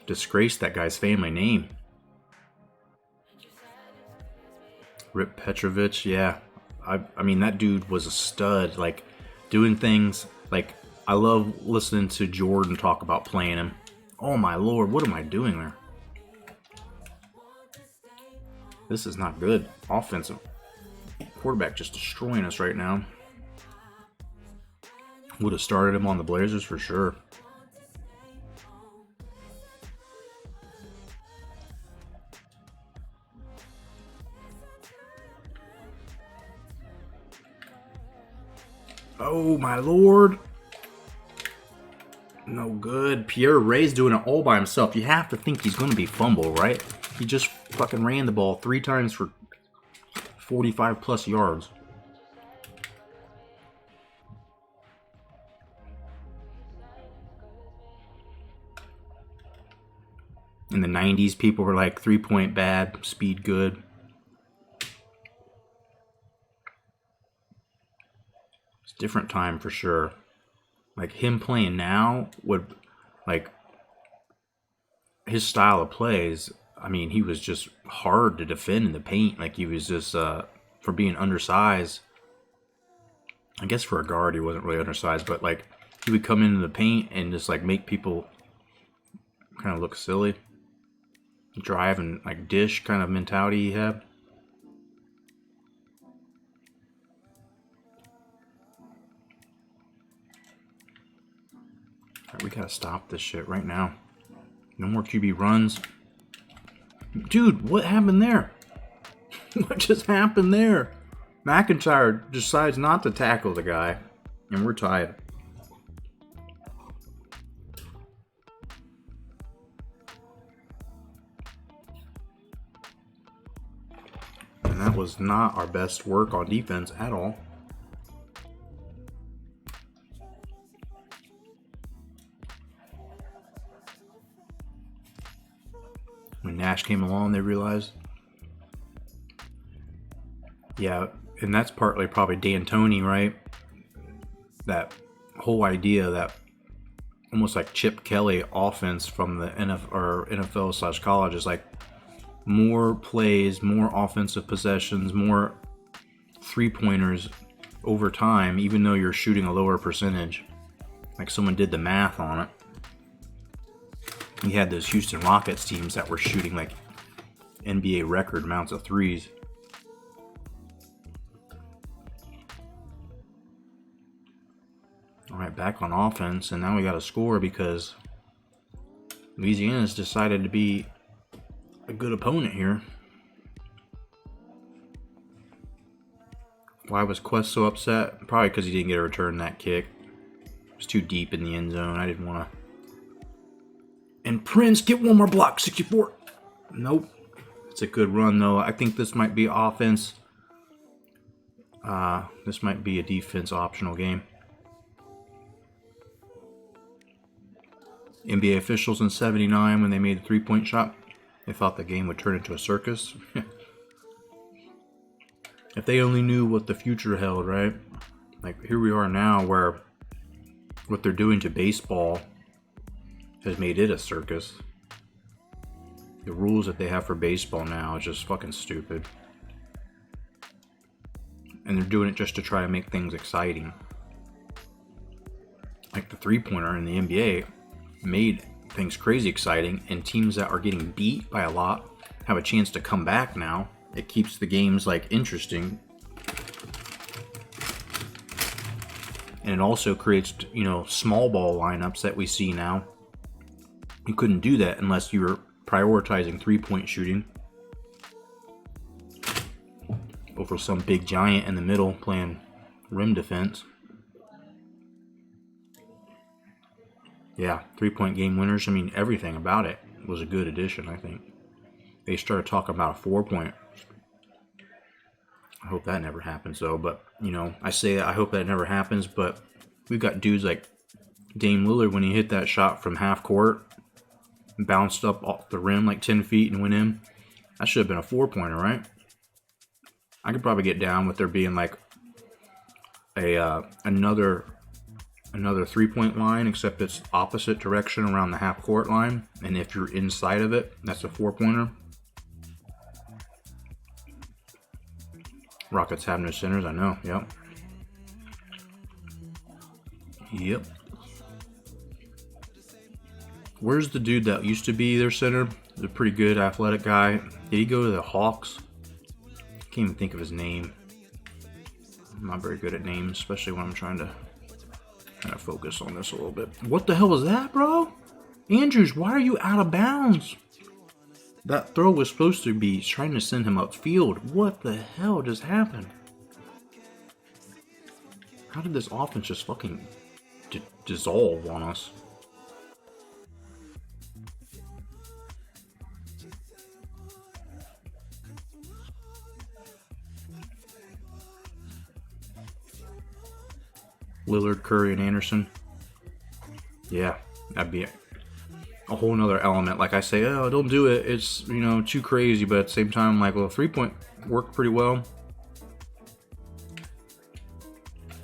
disgraced that guy's family name. Rip Petrovic, yeah. I mean, that dude was a stud. Like, doing things, like, I love listening to Jordan talk about playing him. Oh my lord, what am I doing there? This is not good. Offensive. Quarterback just destroying us right now. Would have started him on the Blazers for sure. Oh my lord. No good. Pierre Ray's doing it all by himself. You have to think he's going to be fumble, right? He just fucking ran the ball 3 times for 45 plus yards. In the 90s, people were like 3-point bad, speed good. It's a different time for sure. Like him playing now would, like, his style of plays, I mean, he was just hard to defend in the paint. Like he was just, for being undersized. I guess for a guard, he wasn't really undersized, but like he would come into the paint and just like make people kind of look silly. Drive and like dish kind of mentality he had. Alright, we gotta stop this shit right now. No more QB runs. Dude, what happened there? What just happened there? McIntyre decides not to tackle the guy, and we're tied. And that was not our best work on defense at all. When Nash came along, they realized, yeah, and that's partly probably D'Antoni, right? That whole idea that almost like Chip Kelly offense from the NFL/college. Is like more plays, more offensive possessions, more 3-pointers over time, even though you're shooting a lower percentage. Like someone did the math on it. You had those Houston Rockets teams that were shooting like NBA record amounts of threes. Alright, back on offense, and now we got to score because Louisiana's decided to be a good opponent here. Why was Quest so upset? Probably because he didn't get a return that kick. It was too deep in the end zone. I didn't want to. And Prince, get one more block. 64. Nope. It's a good run, though. I think this might be offense. This might be a defense optional game. NBA officials in '79, when they made the 3-point shot, they thought the game would turn into a circus. If they only knew what the future held, right? Like, here we are now where what they're doing to baseball has made it a circus. The rules that they have for baseball now is just fucking stupid. And they're doing it just to try to make things exciting. Like the 3-pointer in the NBA made things crazy exciting, and teams that are getting beat by a lot have a chance to come back now. It keeps the games like interesting. And it also creates, you know, small ball lineups that we see now. You couldn't do that unless you were prioritizing 3-point shooting over some big giant in the middle playing rim defense. Yeah, 3-point game winners. I mean, everything about it was a good addition, I think. They started talking about a 4-point. I hope that never happens, though. But, you know, I say that I hope that never happens, but we've got dudes like Dame Lillard when he hit that shot from half court, bounced up off the rim like 10 feet and went in. That should have been a 4-pointer, right? I could probably get down with there being like a another 3-point line, except it's opposite direction around the half court line, and if you're inside of it, that's a 4-pointer. Rockets have no centers, I know. Yep. Where's the dude that used to be their center? The pretty good athletic guy. Did he go to the Hawks? I can't even think of his name. I'm not very good at names, especially when I'm trying to focus on this a little bit. What the hell was that, bro? Andrews, why are you out of bounds? That throw was supposed to be trying to send him upfield. What the hell just happened? How did this offense just fucking dissolve on us? Lillard, Curry, and Anderson. Yeah, that'd be a whole nother element. Like I say, oh, don't do it. It's, you know, too crazy. But at the same time, like, well, 3-point worked pretty well.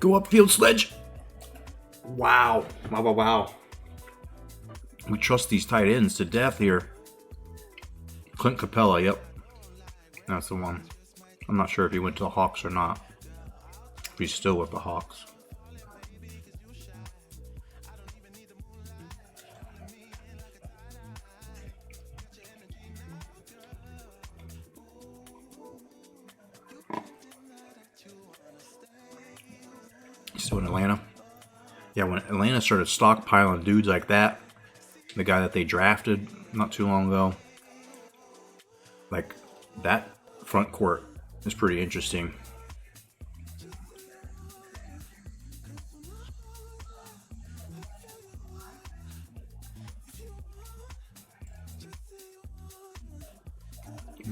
Go upfield, Sledge. Wow. Wow. We trust these tight ends to death here. Clint Capella, yep. That's the one. I'm not sure if he went to the Hawks or not. If he's still with the Hawks. Still in Atlanta. Yeah, when Atlanta started stockpiling dudes like that, the guy that they drafted not too long ago, like, that front court is pretty interesting.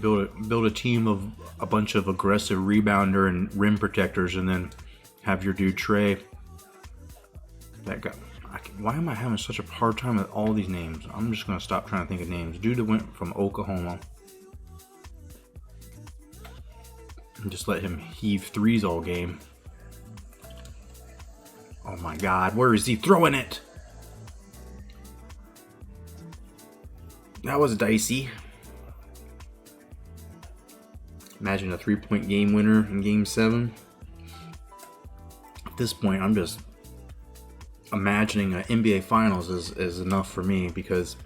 Build a team of a bunch of aggressive rebounder and rim protectors, and then have your dude Trey. That guy. Why am I having such a hard time with all these names? I'm just gonna stop trying to think of names. Dude that went from Oklahoma. And just let him heave threes all game. Oh my God, where is he throwing it? That was dicey. Imagine a 3-point game winner in Game 7. At this point, I'm just imagining an NBA Finals is enough for me because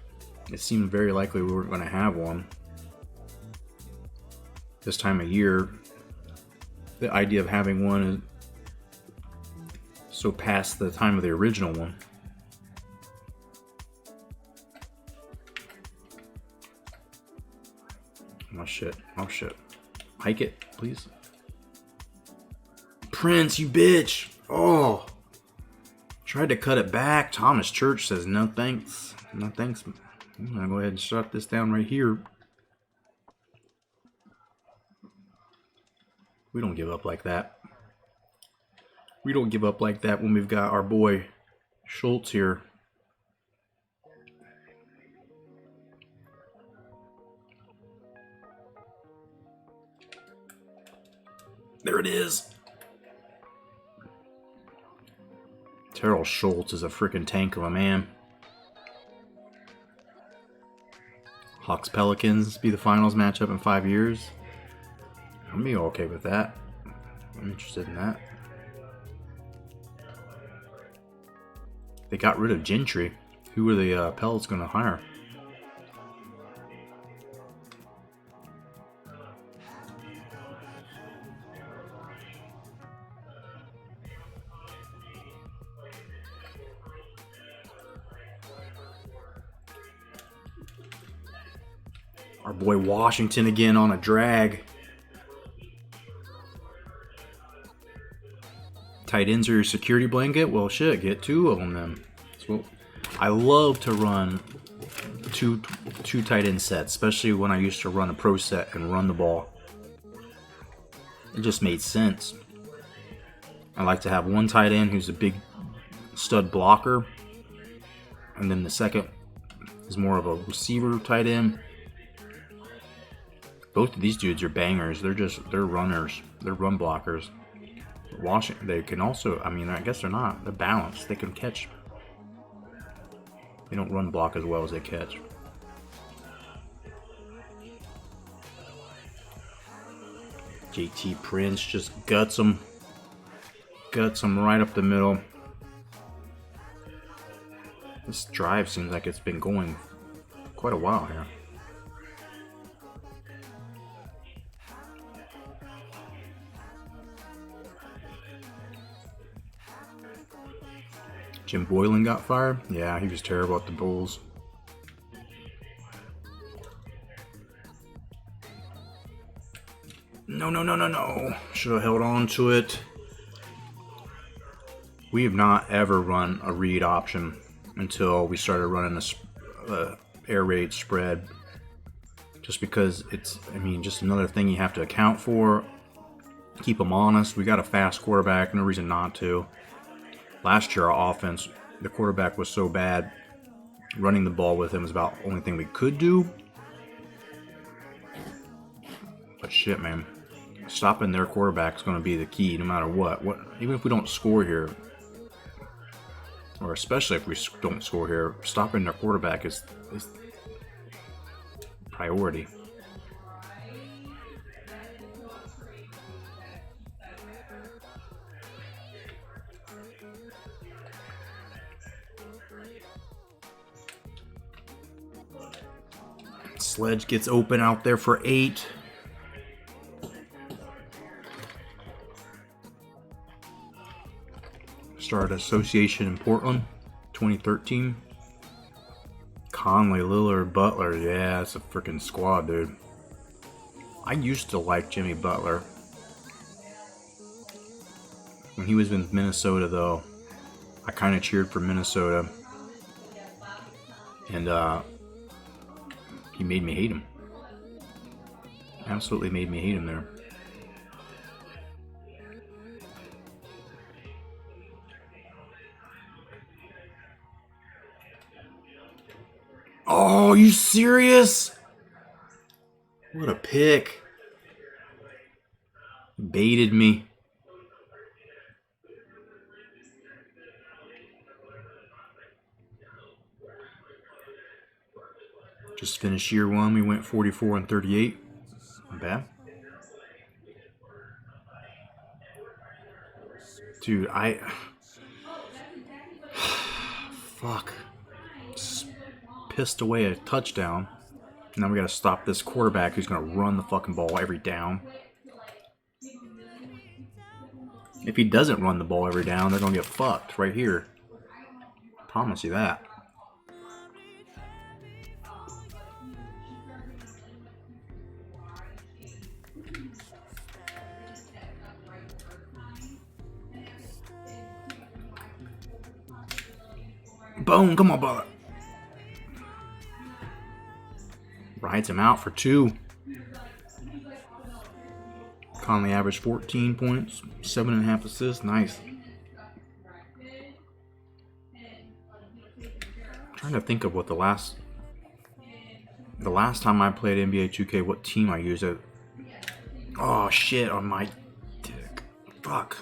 it seemed very likely we weren't going to have one this time of year. The idea of having one is so past the time of the original one. Oh shit, oh shit. Hike it, please. Prince, you bitch! Oh! Tried to cut it back. Thomas Church says no thanks. No thanks. I'm gonna go ahead and shut this down right here. We don't give up like that. We don't give up like that when we've got our boy Schultz here. There it is. Terrell Schultz is a freaking tank of a man. Hawks Pelicans be the finals matchup in 5 years. I'll be okay with that. I'm interested in that. They got rid of Gentry. Who were the Pels going to hire? Our boy Washington again on a drag. Tight ends are your security blanket? Well, shit, get 2 of them then. So I love to run two tight end sets, especially when I used to run a pro set and run the ball. It just made sense. I like to have one tight end who's a big stud blocker, and then the second is more of a receiver tight end. Both of these dudes are bangers. They're runners. They're run blockers. Washington, they can also, I mean, I guess they're not. They're balanced. They can catch. They don't run block as well as they catch. JT Prince just guts them. Guts them right up the middle. This drive seems like it's been going quite a while here. Jim Boylan got fired? Yeah, he was terrible at the Bulls. No. Should have held on to it. We have not ever run a read option until we started running a air raid spread. Just because it's, I mean, just another thing you have to account for. Keep them honest. We got a fast quarterback, no reason not to. Last year, our offense, the quarterback was so bad, running the ball with him was about the only thing we could do. But shit, man. Stopping their quarterback is going to be the key no matter what. Even if we don't score here, or especially if we don't score here, stopping their quarterback is priority. Sledge gets open out there for 8. Started association in Portland, 2013. Conley, Lillard, Butler. Yeah, that's a freaking squad, dude. I used to like Jimmy Butler. When he was in Minnesota, though, I kind of cheered for Minnesota. And, he made me hate him. Absolutely made me hate him there. Oh, you serious? What a pick. Baited me. Just finished year one. We went 44 and 38. Not bad. Dude, fuck. Just pissed away a touchdown. Now we gotta stop this quarterback who's gonna run the fucking ball every down. If he doesn't run the ball every down, they're gonna get fucked right here. Promise you that. Boom, come on, brother. Rides him out for 2. Conley averaged 14 points, 7.5 assists. Nice. I'm trying to think of what the last time I played NBA 2K, what team I used it. Oh shit, on my dick. Fuck.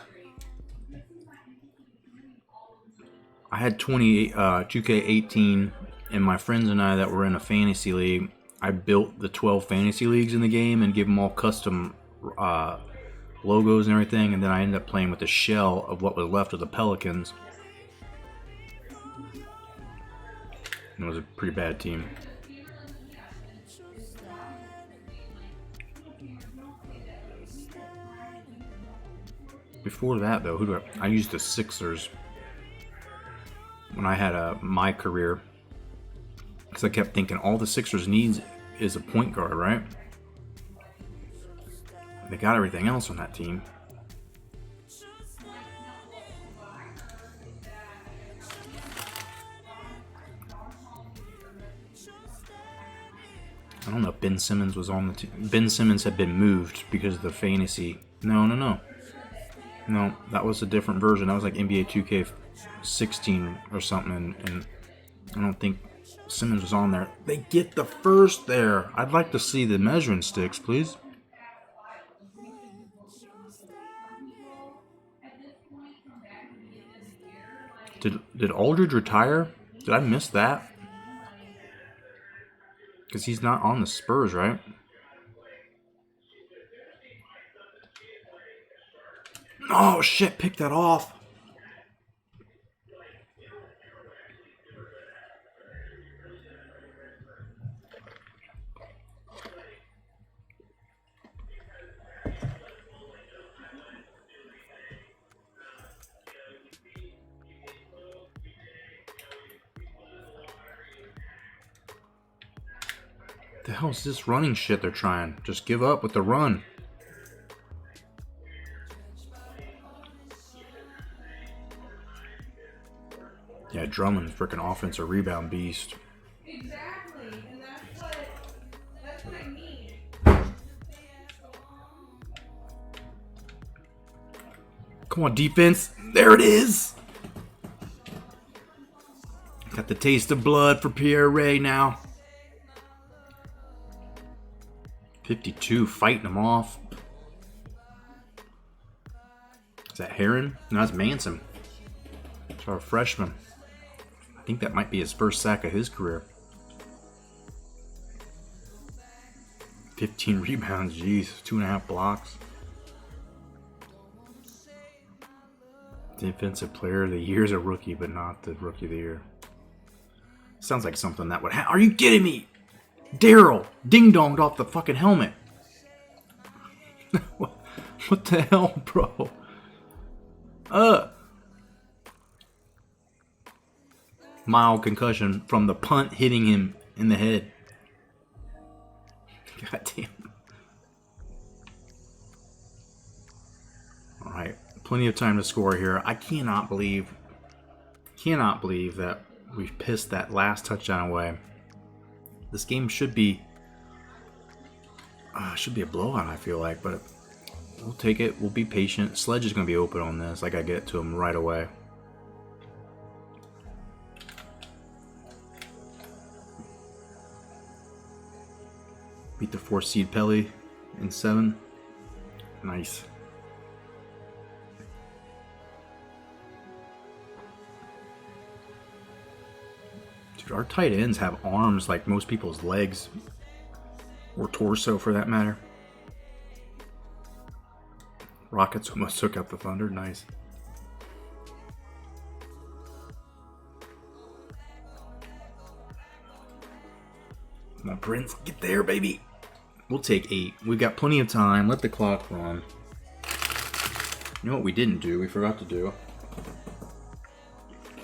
I had 2K18, and my friends and I that were in a fantasy league, I built the 12 fantasy leagues in the game and gave them all custom logos and everything, and then I ended up playing with the shell of what was left of the Pelicans. And it was a pretty bad team. Before that, though, I used the Sixers when I had my career, because I kept thinking all the Sixers needs is a point guard, right? They got everything else on that team. I don't know if Ben Simmons was on the team. Ben Simmons had been moved because of the fantasy. No, that was a different version. That was like NBA 2K16 or something, and I don't think Simmons was on there. They get the first there. I'd like to see the measuring sticks, please. Did Aldridge retire? Did I miss that? Because he's not on the Spurs, right? Oh shit, pick that off. The hell is this running shit they're trying? Just give up with the run. Yeah, Drummond, freaking offensive rebound beast. Exactly, and that's what I mean. Come on, defense. There it is. Got the taste of blood for Pierre Ray now. 52, fighting him off. Is that Heron? No, that's Manson. It's our freshman. I think that might be his first sack of his career. 15 rebounds, jeez. 2.5 blocks. Defensive player of the year is a rookie, but not the rookie of the year. Sounds like something that would happen. Are you kidding me? Daryl ding-donged off the fucking helmet. What the hell, bro? Mild concussion from the punt hitting him in the head. God damn. Alright, plenty of time to score here. I cannot believe that we pissed that last touchdown away. This game should be a blowout, I feel like, but we'll take it. We'll be patient. Sledge is going to be open on this. I got to get it to him right away. Beat the 4 seed Pelly in 7. Nice. our tight ends have arms like most people's legs. Or torso, for that matter. Rockets almost took out the Thunder. Nice. Come on, Prince. Get there, baby. We'll take 8. We've got plenty of time. Let the clock run. You know what we didn't do? We forgot to do.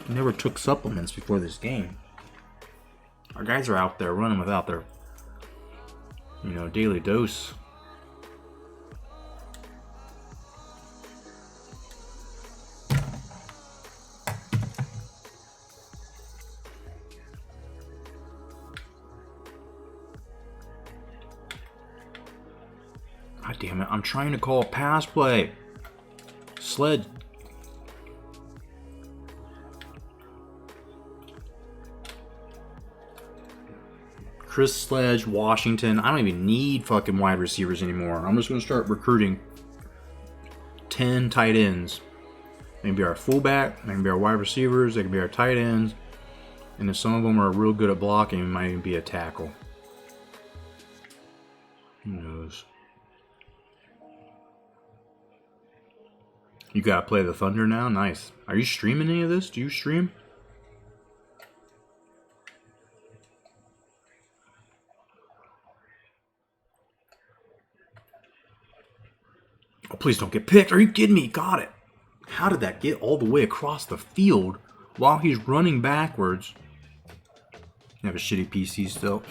We never took supplements before this game. Our guys are out there running without their, daily dose. God damn it, I'm trying to call a pass play. Sled. Chris Sledge, Washington. I don't even need fucking wide receivers anymore. I'm just going to start recruiting 10 tight ends. Maybe our fullback, maybe our wide receivers, they can be our tight ends. And if some of them are real good at blocking, it might even be a tackle. Who knows? You got to play the Thunder now? Nice. Are you streaming any of this? Do you stream? Oh, please don't get picked. Are you kidding me? Got it. How did that get all the way across the field while he's running backwards? You have a shitty PC still.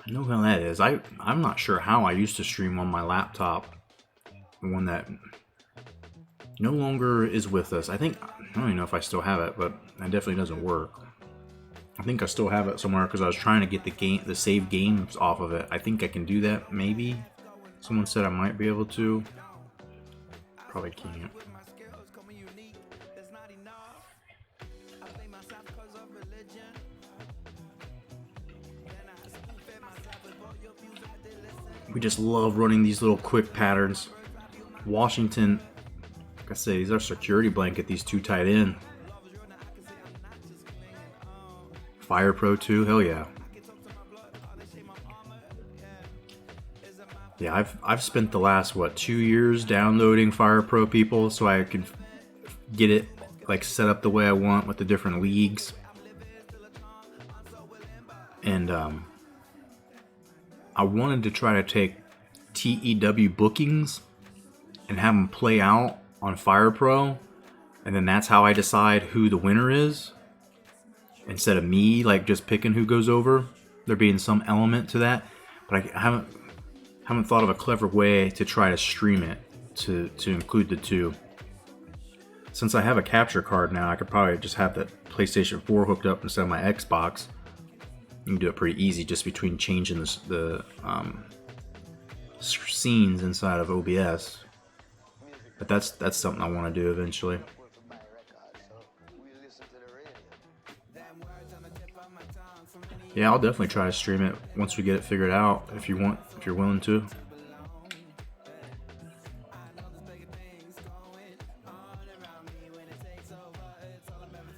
I know how that is. I'm not sure how I used to stream on my laptop. The one that no longer is with us. I don't even know if I still have it, but it definitely doesn't work. I think I still have it somewhere because I was trying to get the save games off of it. I think I can do that, maybe. Someone said I might be able to. Probably can't. We just love running these little quick patterns. Washington, like I say, these are security blanket, these two tight end. Fire Pro 2, hell yeah. Yeah, I've spent the last 2 years downloading Fire Pro, people, so I can get it like set up the way I want with the different leagues. And I wanted to try to take TEW bookings and have them play out on Fire Pro, and then that's how I decide who the winner is. Instead of me like just picking who goes over, there being some element to that. But I haven't thought of a clever way to try to stream it to include the two. Since I have a capture card now, I could probably just have the PlayStation 4 hooked up instead of my Xbox. You can do it pretty easy just between changing the scenes inside of OBS. But that's something I want to do eventually. Yeah, I'll definitely try to stream it once we get it figured out. If you're willing to.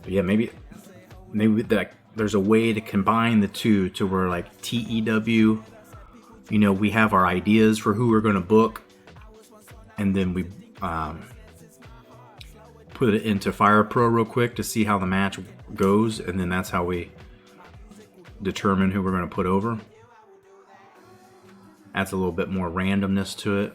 But yeah, maybe there's a way to combine the two to where like TEW, we have our ideas for who we're going to book, and then we put it into Fire Pro real quick to see how the match goes, and then that's how we determine who we're going to put over. Adds a little bit more randomness to it.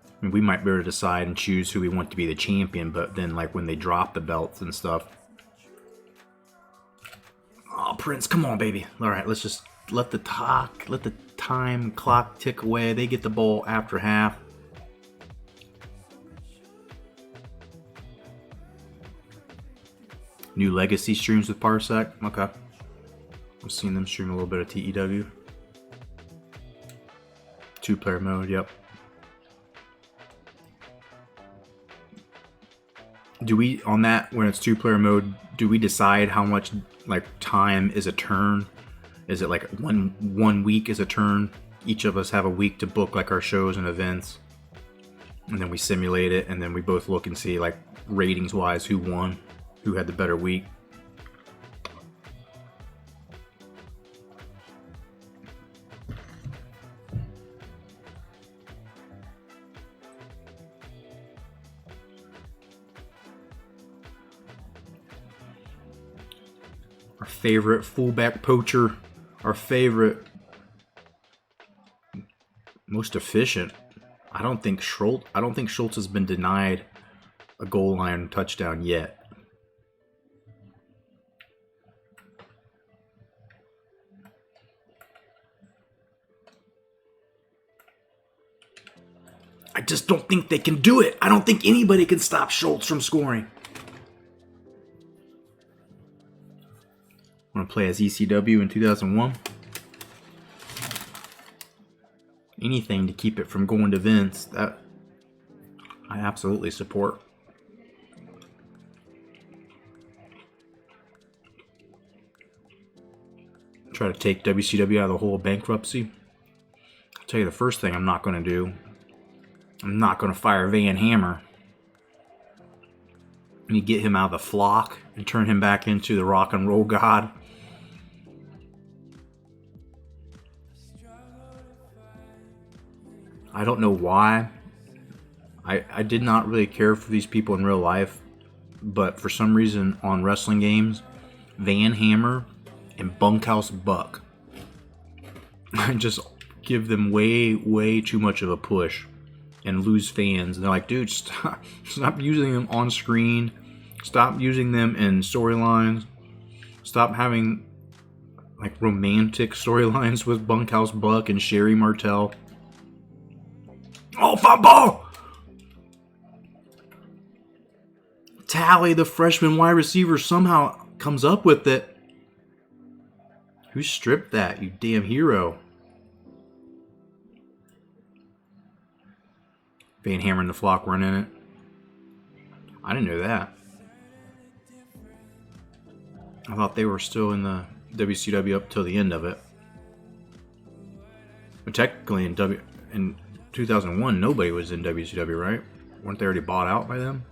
I mean, we might be able to decide and choose who we want to be the champion, but then like when they drop the belts and stuff. Oh, Prince, come on, baby. All right, let's just let the time clock tick away. They get the ball after half. New Legacy streams with Parsec. Okay. I've seen them stream a little bit of TEW. 2-player mode, yep. Do we, on that, when it's 2-player mode, do we decide how much like time is a turn? Is it like one week is a turn? Each of us have a week to book like our shows and events. and then we simulate it, and then we both look and see, like, ratings wise, who won, who had the better week. Our favorite fullback poacher, our favorite, most efficient. I don't think Schultz has been denied a goal line touchdown yet. I just don't think they can do it. I don't think anybody can stop Schultz from scoring. Want to play as ECW in 2001? Anything to keep it from going to Vince, that I absolutely support. Try to take WCW out of the whole bankruptcy. I'll tell you the first thing I'm not going to do. I'm not going to fire Van Hammer. And you get him out of the flock and turn him back into the rock and roll god. I don't know why. I did not really care for these people in real life, but for some reason on wrestling games, Van Hammer and Bunkhouse Buck, I just give them way too much of a push and lose fans. And they're like, dude, stop using them on screen. Stop using them in storylines. Stop having like romantic storylines with Bunkhouse Buck and Sherry Martel. Oh, fumble! Tally, the freshman wide receiver, somehow comes up with it. Who stripped that, you damn hero? Van Hammer and the Flock weren't in it. I didn't know that. I thought they were still in the WCW up till the end of it. But technically in 2001, nobody was in WCW, right? Weren't they already bought out by them?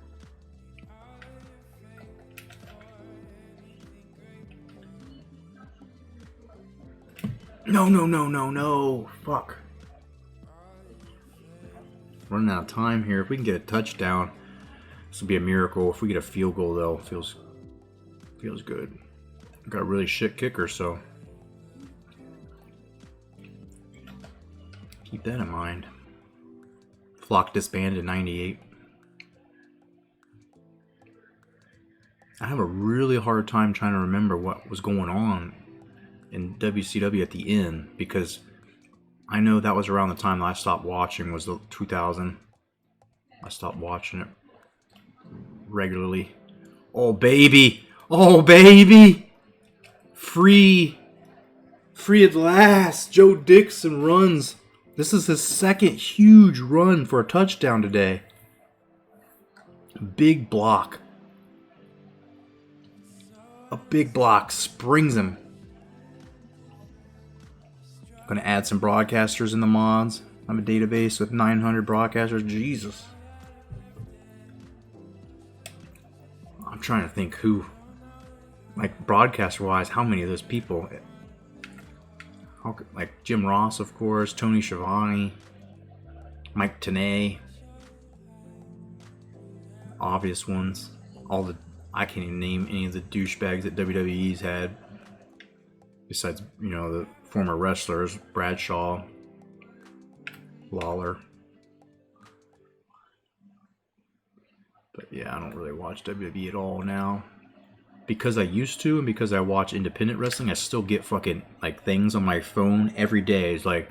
No. Fuck. Running out of time here. If we can get a touchdown, this will be a miracle. If we get a field goal, though, feels good. Got a really shit kicker, so keep that in mind. Flock disbanded in 98. I have a really hard time trying to remember what was going on in WCW at the end, because I know that was around the time that I stopped watching, was the 2000. I stopped watching it regularly. Oh baby! Free at last! Joe Dixon runs. This is his second huge run for a touchdown today. Big block. A big block springs him. Going to add some broadcasters in the mods. I have a database with 900 broadcasters. Jesus. I'm trying to think who, like broadcaster-wise, how many of those people. Like Jim Ross, of course, Tony Schiavone, Mike Tenay. Obvious ones. I can't even name any of the douchebags that WWE's had. Besides, the former wrestlers, Bradshaw, Lawler. But yeah, I don't really watch WWE at all now. Because I used to, and because I watch independent wrestling, I still get fucking like things on my phone every day. It's like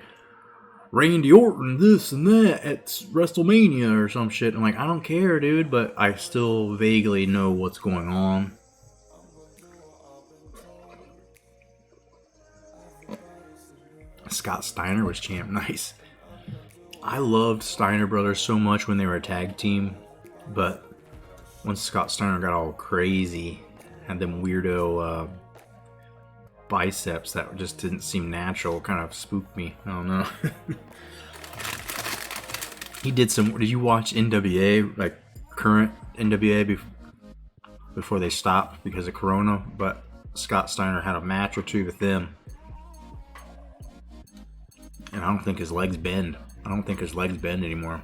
Randy Orton, this and that at WrestleMania or some shit. I'm like, I don't care, dude, but I still vaguely know what's going on. Scott Steiner was champ. Nice. I loved Steiner Brothers so much when they were a tag team, but once Scott Steiner got all crazy, had them weirdo biceps that just didn't seem natural, kind of spooked me. I don't know. He did some. Did you watch NWA, like current NWA, before they stopped because of Corona? But Scott Steiner had a match or two with them, and I don't think his legs bend. I don't think his legs bend anymore.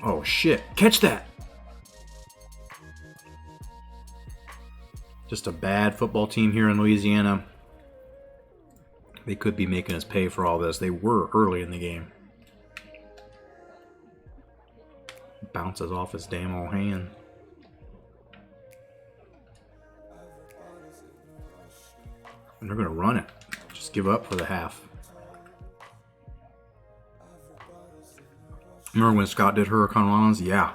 Oh shit! Catch that! Just a bad football team here in Louisiana. They could be making us pay for all this. They were early in the game. Bounces off his damn old hand. And they're going to run it. Just give up for the half. Remember when Scott did Hurricane Runs? Yeah.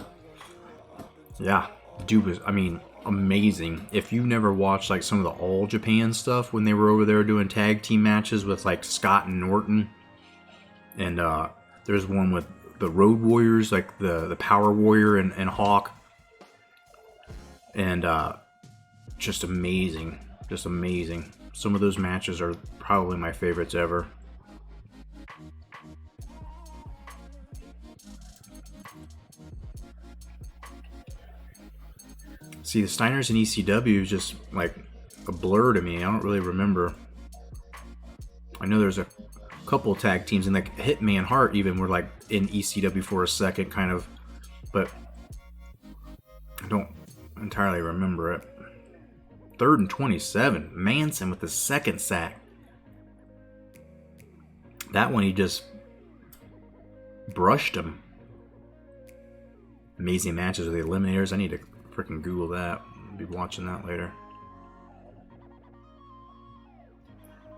Yeah. Dude was, I mean, amazing. If you never watched like some of the All Japan stuff when they were over there doing tag team matches with like Scott and Norton, and there's one with the Road Warriors, like the Power Warrior and Hawk, and just amazing, just amazing. Some of those matches are probably my favorites ever. See, the Steiners and ECW is just like a blur to me. I don't really remember. I know there's a couple tag teams, and like Hitman Hart even were like in ECW for a second, kind of, but I don't entirely remember it. 3rd and 27. Manson with the second sack. That one he just brushed him. Amazing matches with the Eliminators. I need to freaking Google that. I'll be watching that later.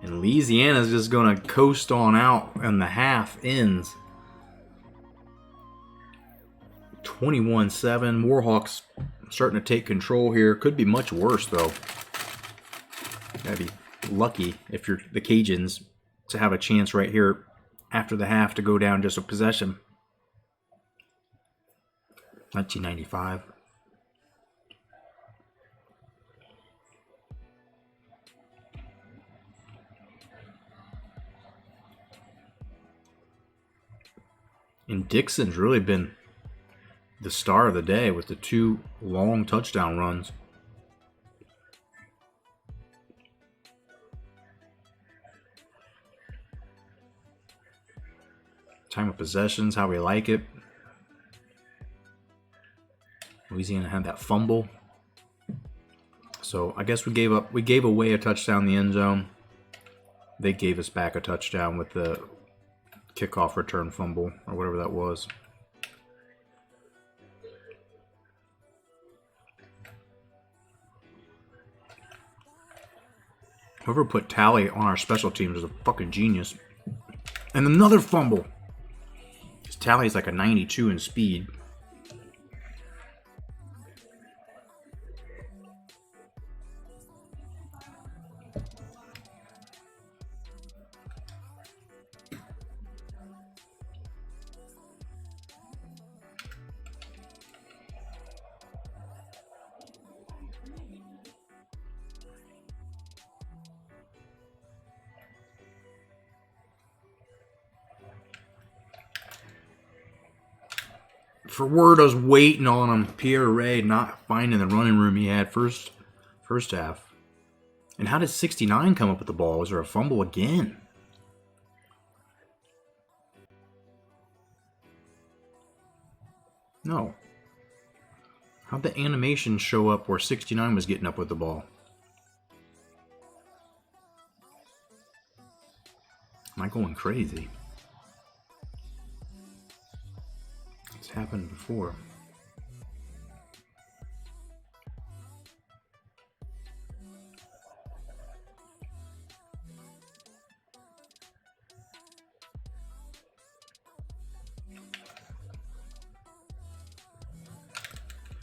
And Louisiana's just going to coast on out, and the half ends 21-7. Warhawks starting to take control here. Could be much worse, though. Gotta be lucky if you're the Cajuns to have a chance right here after the half to go down just a possession. 1995. And Dixon's really been the star of the day with the 2 long touchdown runs. Time of possessions, how we like it. Louisiana had that fumble. So I guess we gave away a touchdown in the end zone. They gave us back a touchdown with the kickoff return fumble, or whatever that was. Whoever put Tally on our special teams is a fucking genius. And another fumble. His Tally is like a 92 in speed. For word, I was waiting on him. Pierre Ray not finding the running room he had first half. And how did 69 come up with the ball? Was there a fumble again? No. How'd the animation show up where 69 was getting up with the ball? Am I going crazy? It's happened before.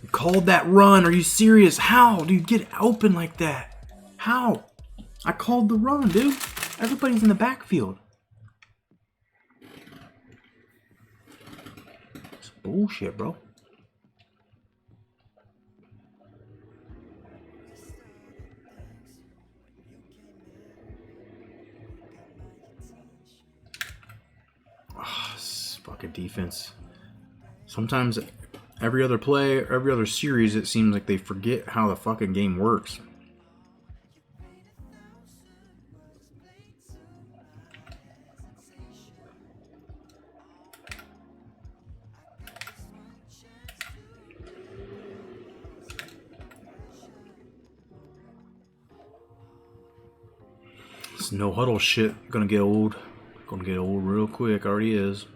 You called that run. Are you serious? How do you get open like that? How? I called the run, dude. Everybody's in the backfield. It's bullshit, bro. Fucking defense. Sometimes every other play, every other series, it seems like they forget how the fucking game works. This no huddle shit gonna get old. Gonna get old real quick. Already is.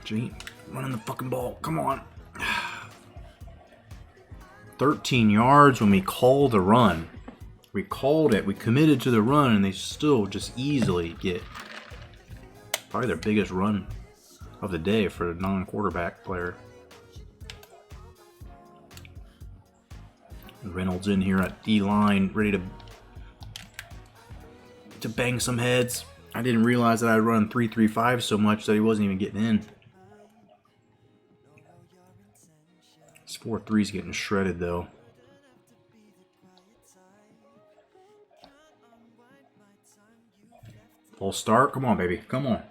Gee, running the fucking ball. Come on. 13 yards when we called the run. We called it. We committed to the run, and they still just easily get probably their biggest run of the day for a non-quarterback player. Reynolds in here at D-line, ready to bang some heads. I didn't realize that I run 3-3-5 so much that he wasn't even getting in. This 4-3's getting shredded though. Full start. Come on, baby. Come on.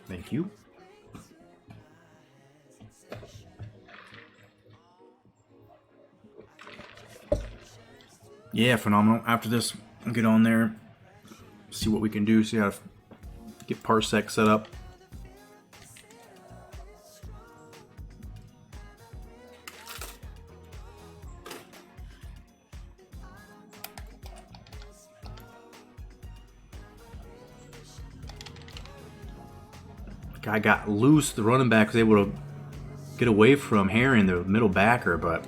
Thank you. Yeah, phenomenal. After this, I'll get on there, see what we can do, see how to get Parsec set up. Guy got loose. The running back was able to get away from Herring, the middle backer, but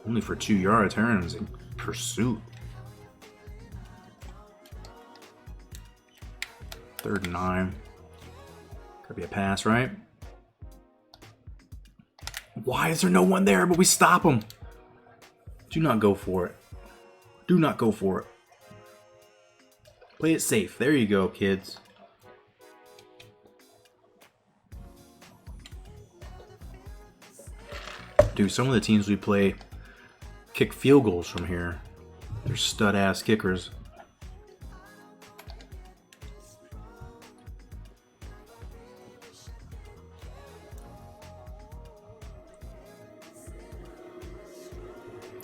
only for 2 yards. Herring was in pursuit. 3rd and 9. Could be a pass, right? Why is there no one there? But we stop him. Do not go for it. Do not go for it. Play it safe. There you go, kids. Dude, some of the teams we play kick field goals from here. They're stud-ass kickers.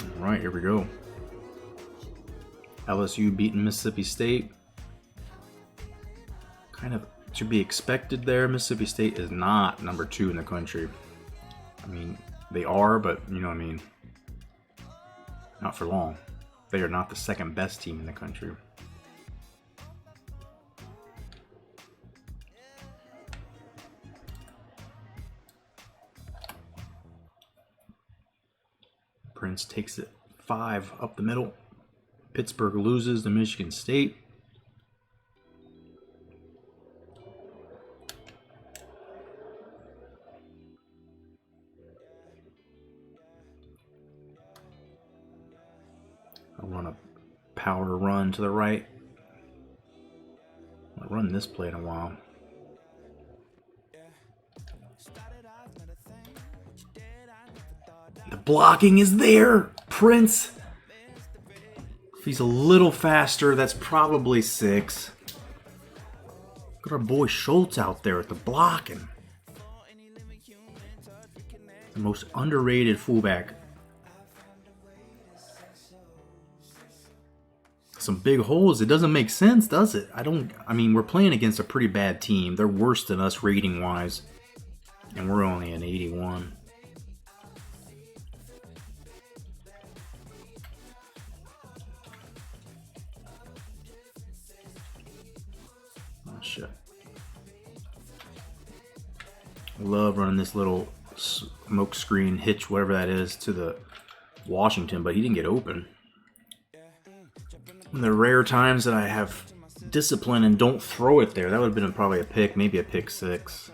All right, here we go. LSU beating Mississippi State. Kind of to be expected there. Mississippi State is not number 2 in the country. I mean, they are, but you know what I mean. Not for long. They are not the 2nd best team in the country. Prince takes it 5 up the middle. Pittsburgh loses to Michigan State. I'll run a power run to the right. I'll run this play in a while. The blocking is there. Prince. If he's a little faster, that's probably 6. Look at our boy Schultz out there with the blocking. The most underrated fullback. Some big holes. It doesn't make sense, does it? I mean, we're playing against a pretty bad team. They're worse than us rating wise. And we're only an 81. Oh shit. I love running this little smoke screen hitch, whatever that is, to the Washington, but he didn't get open. In the rare times that I have discipline and don't throw it there, that would have been probably a pick, maybe a pick 6.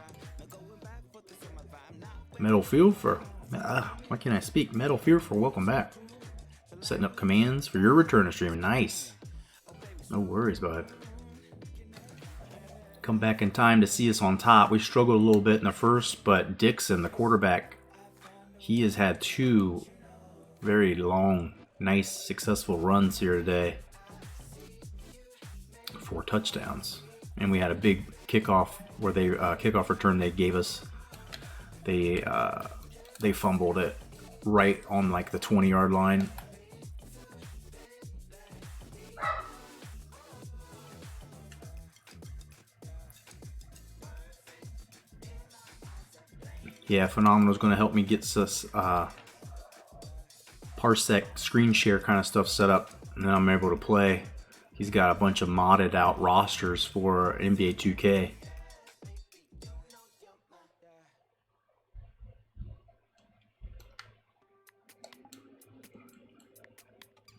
Metal Field for, why can't I speak? Metal Field for welcome back. Setting up commands for your return to stream. Nice. No worries, bud. Come back in time to see us on top. We struggled a little bit in the first, but Dixon, the quarterback, he has had 2 very long nice, successful runs here today. 4 touchdowns. And we had a big kickoff where they kickoff return they gave us. They fumbled it right on like the 20-yard line. Yeah, Phenomenal is going to help me get us parsec screen share kind of stuff set up, and then I'm able to play. He's got a bunch of modded out rosters for NBA 2K.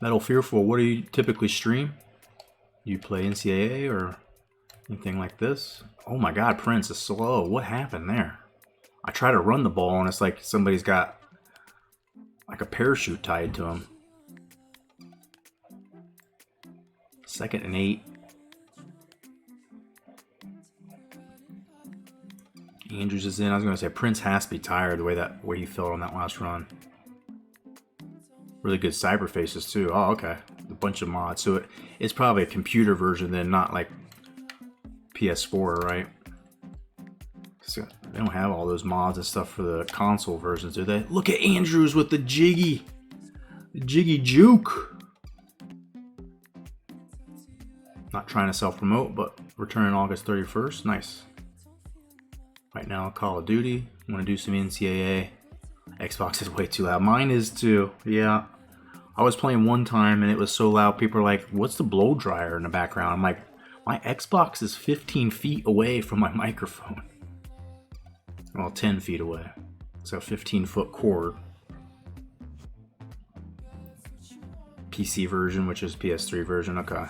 Metal Fearful, what do you typically stream? You play NCAA or anything like this? Oh my god, Prince is slow. What happened there? I try to run the ball and it's like somebody's got like a parachute tied to him. 2nd and 8. Andrews is in. I was going to say Prince has to be tired the way he felt on that last run. Really good cyber faces too. Oh, okay. A bunch of mods. So it's probably a computer version then, not like PS4, right? So they don't have all those mods and stuff for the console versions, do they? Look at Andrews with the jiggy juke. Not trying to self-promote, but returning August 31st. Nice. Right now, Call of Duty. Want to do some NCAA. Xbox is way too loud. Mine is too. Yeah. I was playing one time and it was so loud. People are like, "What's the blow dryer in the background?" I'm like, my Xbox is 15 feet away from my microphone. Well, 10 feet away. So 15-foot cord. PC version, which is PS3 version. Okay.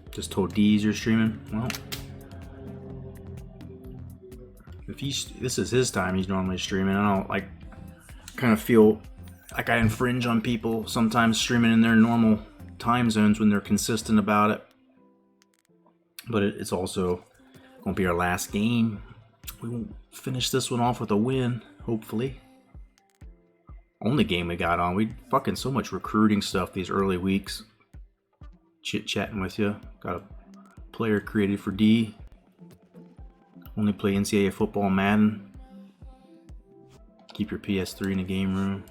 Just told D's you're streaming. Well, if this is his time, he's normally streaming. I don't like. Kind of feel like I infringe on people sometimes streaming in their normal time zones when they're consistent about it. But it's also going to be our last game. We won't finish this one off with a win, hopefully. Only game we got on. We fucking so much recruiting stuff these early weeks. Chit-chatting with you. Got a player created for D. Only play NCAA football and Madden. Keep your PS3 in the game room.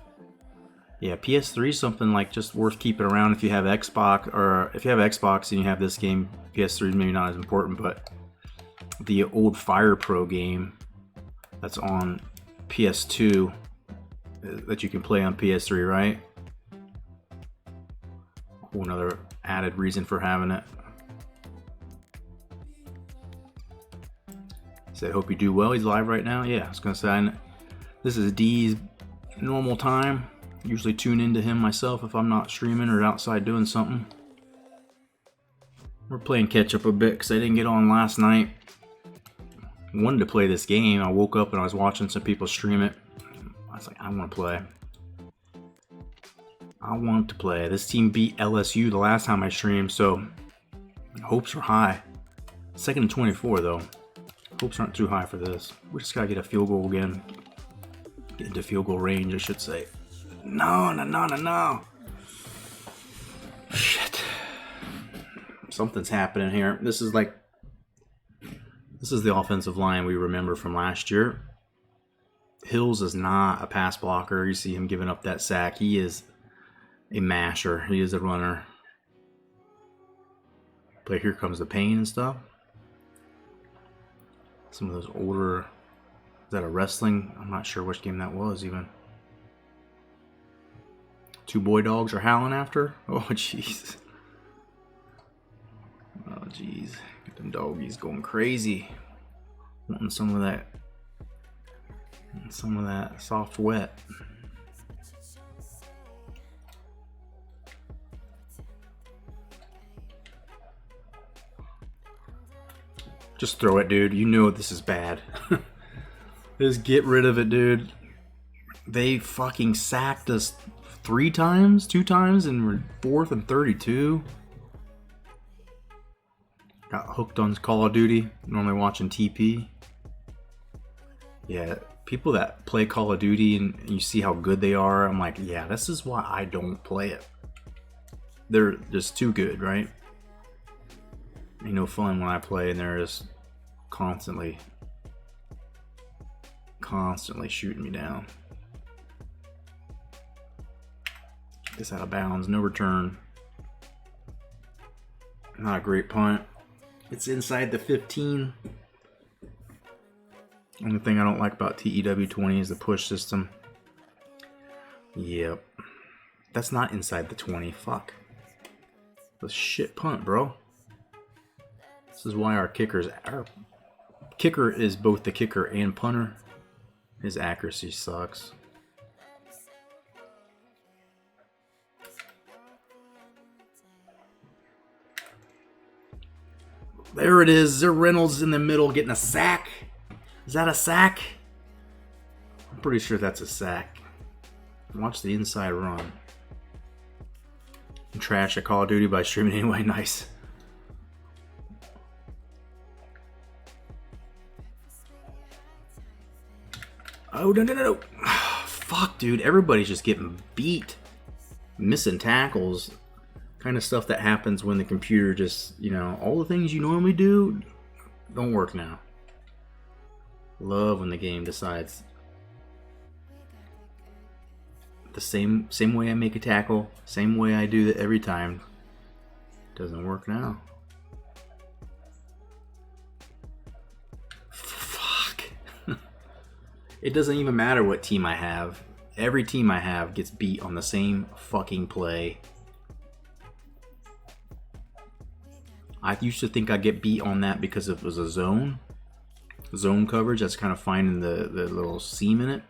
Yeah, PS3 is something like just worth keeping around if you have Xbox, or if you have Xbox and you have this game. PS3 is maybe not as important, but the old Fire Pro game that's on PS2 that you can play on PS3, right? Another added reason for having it. Said, hope you do well. He's live right now. Yeah, I was gonna say, this is D's normal time. Usually tune into him myself if I'm not streaming or outside doing something. We're playing catch up a bit because I didn't get on last night. Wanted to play this game. I woke up and I was watching some people stream it. I was like, I want to play. I want to play. This team beat LSU the last time I streamed, so hopes are high. 2nd and 24 though. Hopes aren't too high for this. We just gotta get a field goal again. Get into field goal range, I should say. No. Shit. Something's happening here. This is the offensive line we remember from last year. Hills is not a pass blocker. You see him giving up that sack. He is a masher. He is a runner. But here comes the pain and stuff. Some of those older... Is that a wrestling? I'm not sure which game that was even. 2 boy dogs are howling after? Oh, jeez. Oh, jeez. Get them doggies going crazy. Wanting some of that soft wet. Just throw it, dude. You know this is bad. Just get rid of it, dude. They fucking sacked us 2 times, and we're 4th and 32. Got hooked on Call of Duty. Normally watching TP. Yeah, people that play Call of Duty and you see how good they are, I'm like, yeah, this is why I don't play it. They're just too good, right? Ain't no fun when I play and they're just constantly shooting me down. This out of bounds, no return. Not a great punt. It's inside the 15. Only thing I don't like about TEW20 is the push system. Yep. That's not inside the 20. Fuck. The shit punt, bro. This is why our kicker is both the kicker and punter. His accuracy sucks. There it is. There Reynolds in the middle getting a sack. Is that a sack? I'm pretty sure that's a sack. Watch the inside run. Trash at Call of Duty by streaming anyway. Nice. Oh, no. Fuck, dude. Everybody's just getting beat. Missing tackles. Kind of stuff that happens when the computer just, you know, all the things you normally do don't work now. Love when the game decides the same way I make a tackle, same way I do it every time. Doesn't work now. Fuck. It doesn't even matter what team I have. Every team I have gets beat on the same fucking play. I used to think I'd get beat on that because it was a zone coverage. That's kind of finding the little seam in it.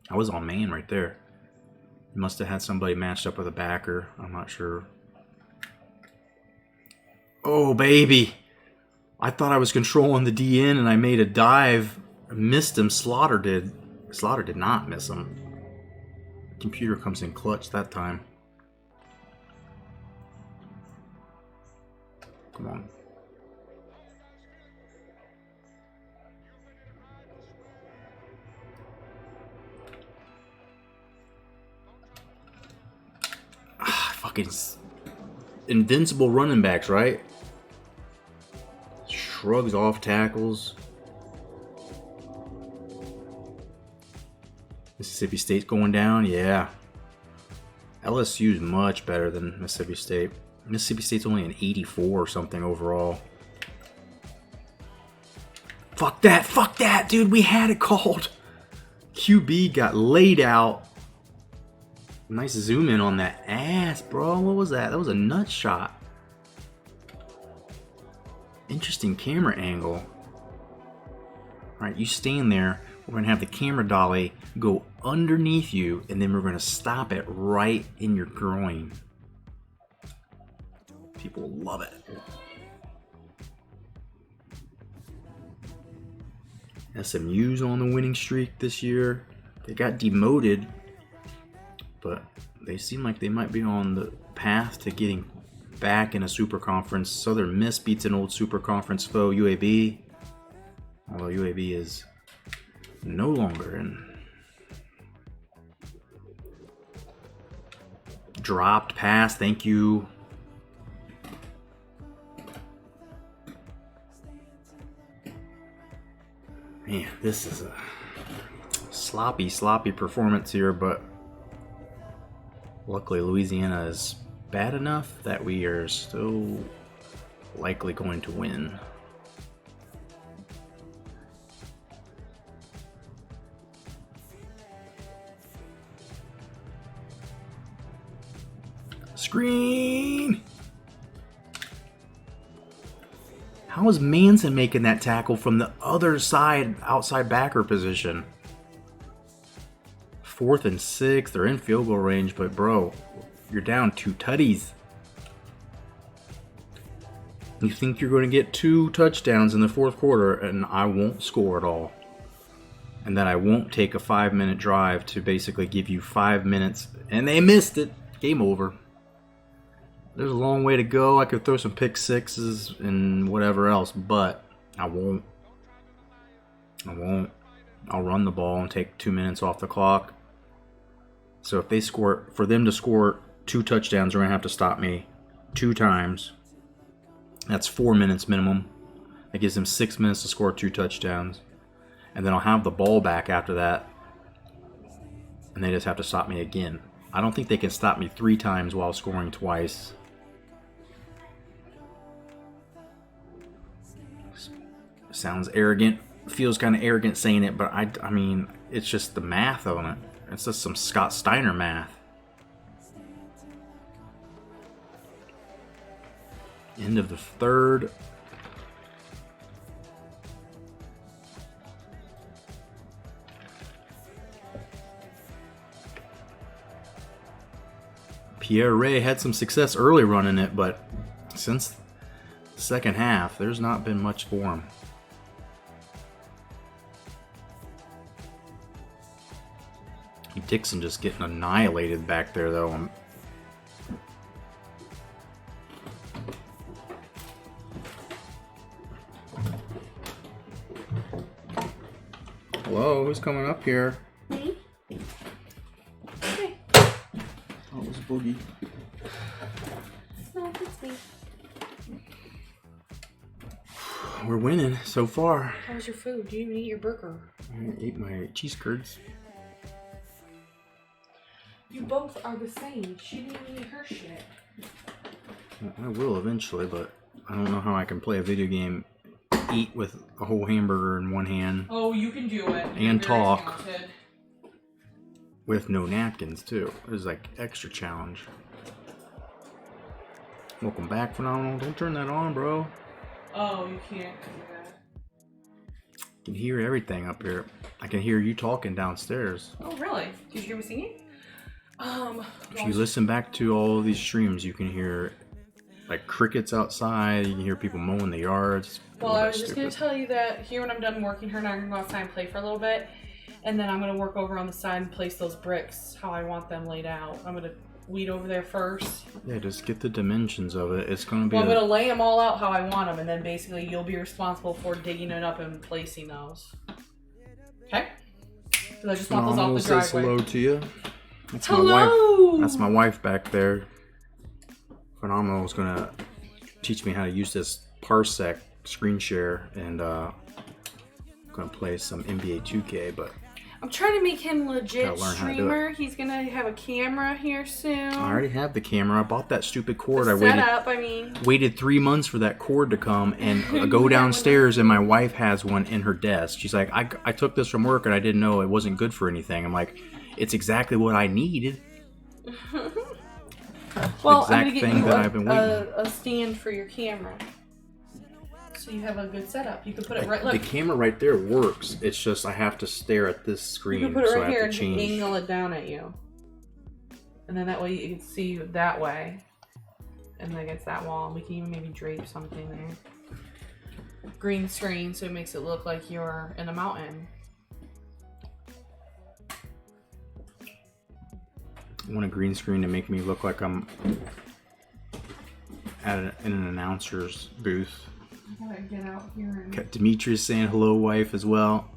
I was on man right there. Must have had somebody matched up with a backer. I'm not sure. Oh, baby. I thought I was controlling the DN and I made a dive. Missed him. Slaughter did. Slaughter did not miss him. Computer comes in clutch that time. Come on. Fucking invincible running backs, right? Shrugs off tackles. Mississippi State's going down, yeah. LSU's much better than Mississippi State. Mississippi State's only an 84 or something overall. Fuck that, dude. We had it called. QB got laid out. Nice zoom in on that ass, bro. What was that? That was a nut shot. Interesting camera angle. Alright, you stand there. We're going to have the camera dolly go underneath you, and then we're going to stop it right in your groin. People love it. SMU's on the winning streak this year. They got demoted, but they seem like they might be on the path to getting back in a super conference. Southern Miss beats an old super conference foe, UAB. Although UAB is no longer in. Dropped pass, thank you. Man, this is a sloppy performance here, but luckily Louisiana is bad enough that we are still likely going to win. Screen! How is Manson making that tackle from the other side, outside backer position? 4th and 6, they're in field goal range, but bro, you're down 2 tutties. You think you're going to get 2 touchdowns in the 4th quarter and I won't score at all. And then I won't take a 5-minute drive to basically give you 5 minutes. And they missed it. Game over. There's a long way to go. I could throw some pick sixes and whatever else, but I won't. I'll run the ball and take 2 minutes off the clock. So if they score, for them to score 2 touchdowns, they're going to have to stop me 2 times. That's 4 minutes minimum. That gives them 6 minutes to score 2 touchdowns. And then I'll have the ball back after that. And they just have to stop me again. I don't think they can stop me 3 times while scoring twice. Sounds arrogant. Feels kind of arrogant saying it, but I mean, it's just the math on it. It's just some Scott Steiner math. End of the third. Pierre Ray had some success early running it, but since the second half, there's not been much for him. Dixon just getting annihilated back there, though. Hello, who's coming up here? Me? Okay. Oh, it was Boogie. No, it's me. We're winning so far. How was your food? You didn't even eat your burger. I ate my cheese curds. You both are the same. She didn't even eat her shit. I will eventually, but I don't know how I can play a video game, eat with a whole hamburger in one hand. Oh, you can do it. And talk. Talented. With no napkins, too. It was like extra challenge. Welcome back, Phenomenal. Don't turn that on, bro. Oh, you can't do that. I can hear everything up here. I can hear you talking downstairs. Oh, really? Did you hear me singing? If you listen back to all of these streams, you can hear like crickets outside. You can hear people mowing the yards. Well, I was just going to tell you that here when I'm done working, her and I are going to go outside and play for a little bit. And then I'm going to work over on the side and place those bricks how I want them laid out. I'm going to weed over there first. Yeah, just get the dimensions of it. It's going to be Well, I'm going to lay them all out how I want them. And then basically you'll be responsible for digging it up and placing those. Okay? So I just want those off the driveway. Says hello to you. That's hello! my wife. That's my wife back there. Phenomenal is going to teach me how to use this Parsec screen share, and I'm going to play some NBA 2K, but I'm trying to make him legit streamer. it. He's going to have a camera here soon. I already have the camera. I bought that stupid cord. Waited 3 months for that cord to come, and I go downstairs, and my wife has one in her desk. She's like, I took this from work, and I didn't know it wasn't good for anything. I'm like, it's exactly what I needed. Well, I'm going to get you a stand for your camera. So you have a good setup. You can put it right. Look. The camera right there works. It's just I have to stare at this screen. You can put it right here and change. angle it down at you, and then that way you can see you that way, and then against that wall. We can even maybe drape something there. Green screen, so it makes it look like you're in a mountain. I want a green screen to make me look like I'm in an announcer's booth. I gotta get out here and... Got Demetrius saying hello, wife, as well.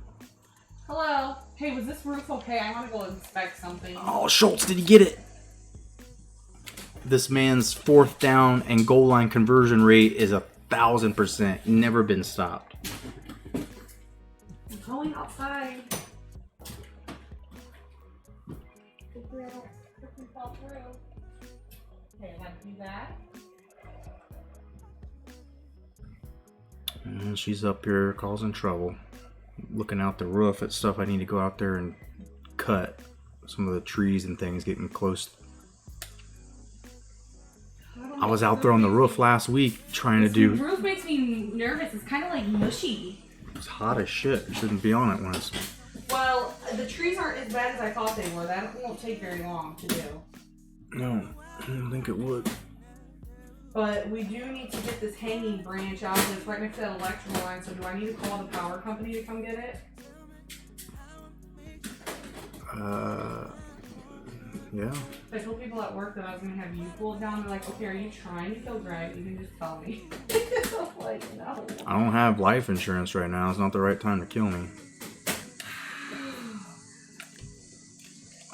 Hello. Hey, was this roof okay? I want to go inspect something. Oh, Schultz, did he get it? This man's 4th down and goal line conversion rate is 1,000%. Never been stopped. I'm going outside. Hopefully I don't freaking fall through. Okay, I gotta do that. And she's up here causing trouble. Looking out the roof at stuff I need to go out there and cut. Some of the trees and things getting close. I was out there on the roof last week trying to do... The roof makes me nervous. It's kind of like mushy. It's hot as shit. You shouldn't be on it when it's... Well, the trees aren't as bad as I thought they were. That won't take very long to do. No, I didn't think it would. But we do need to get this hanging branch out. It's right next to that electrical line. So do I need to call the power company to come get it? Yeah. I told people at work that I was going to have you pull it down. They're like, okay, are you trying to feel great? You can just tell me. I'm like, no. I don't have life insurance right now. It's not the right time to kill me.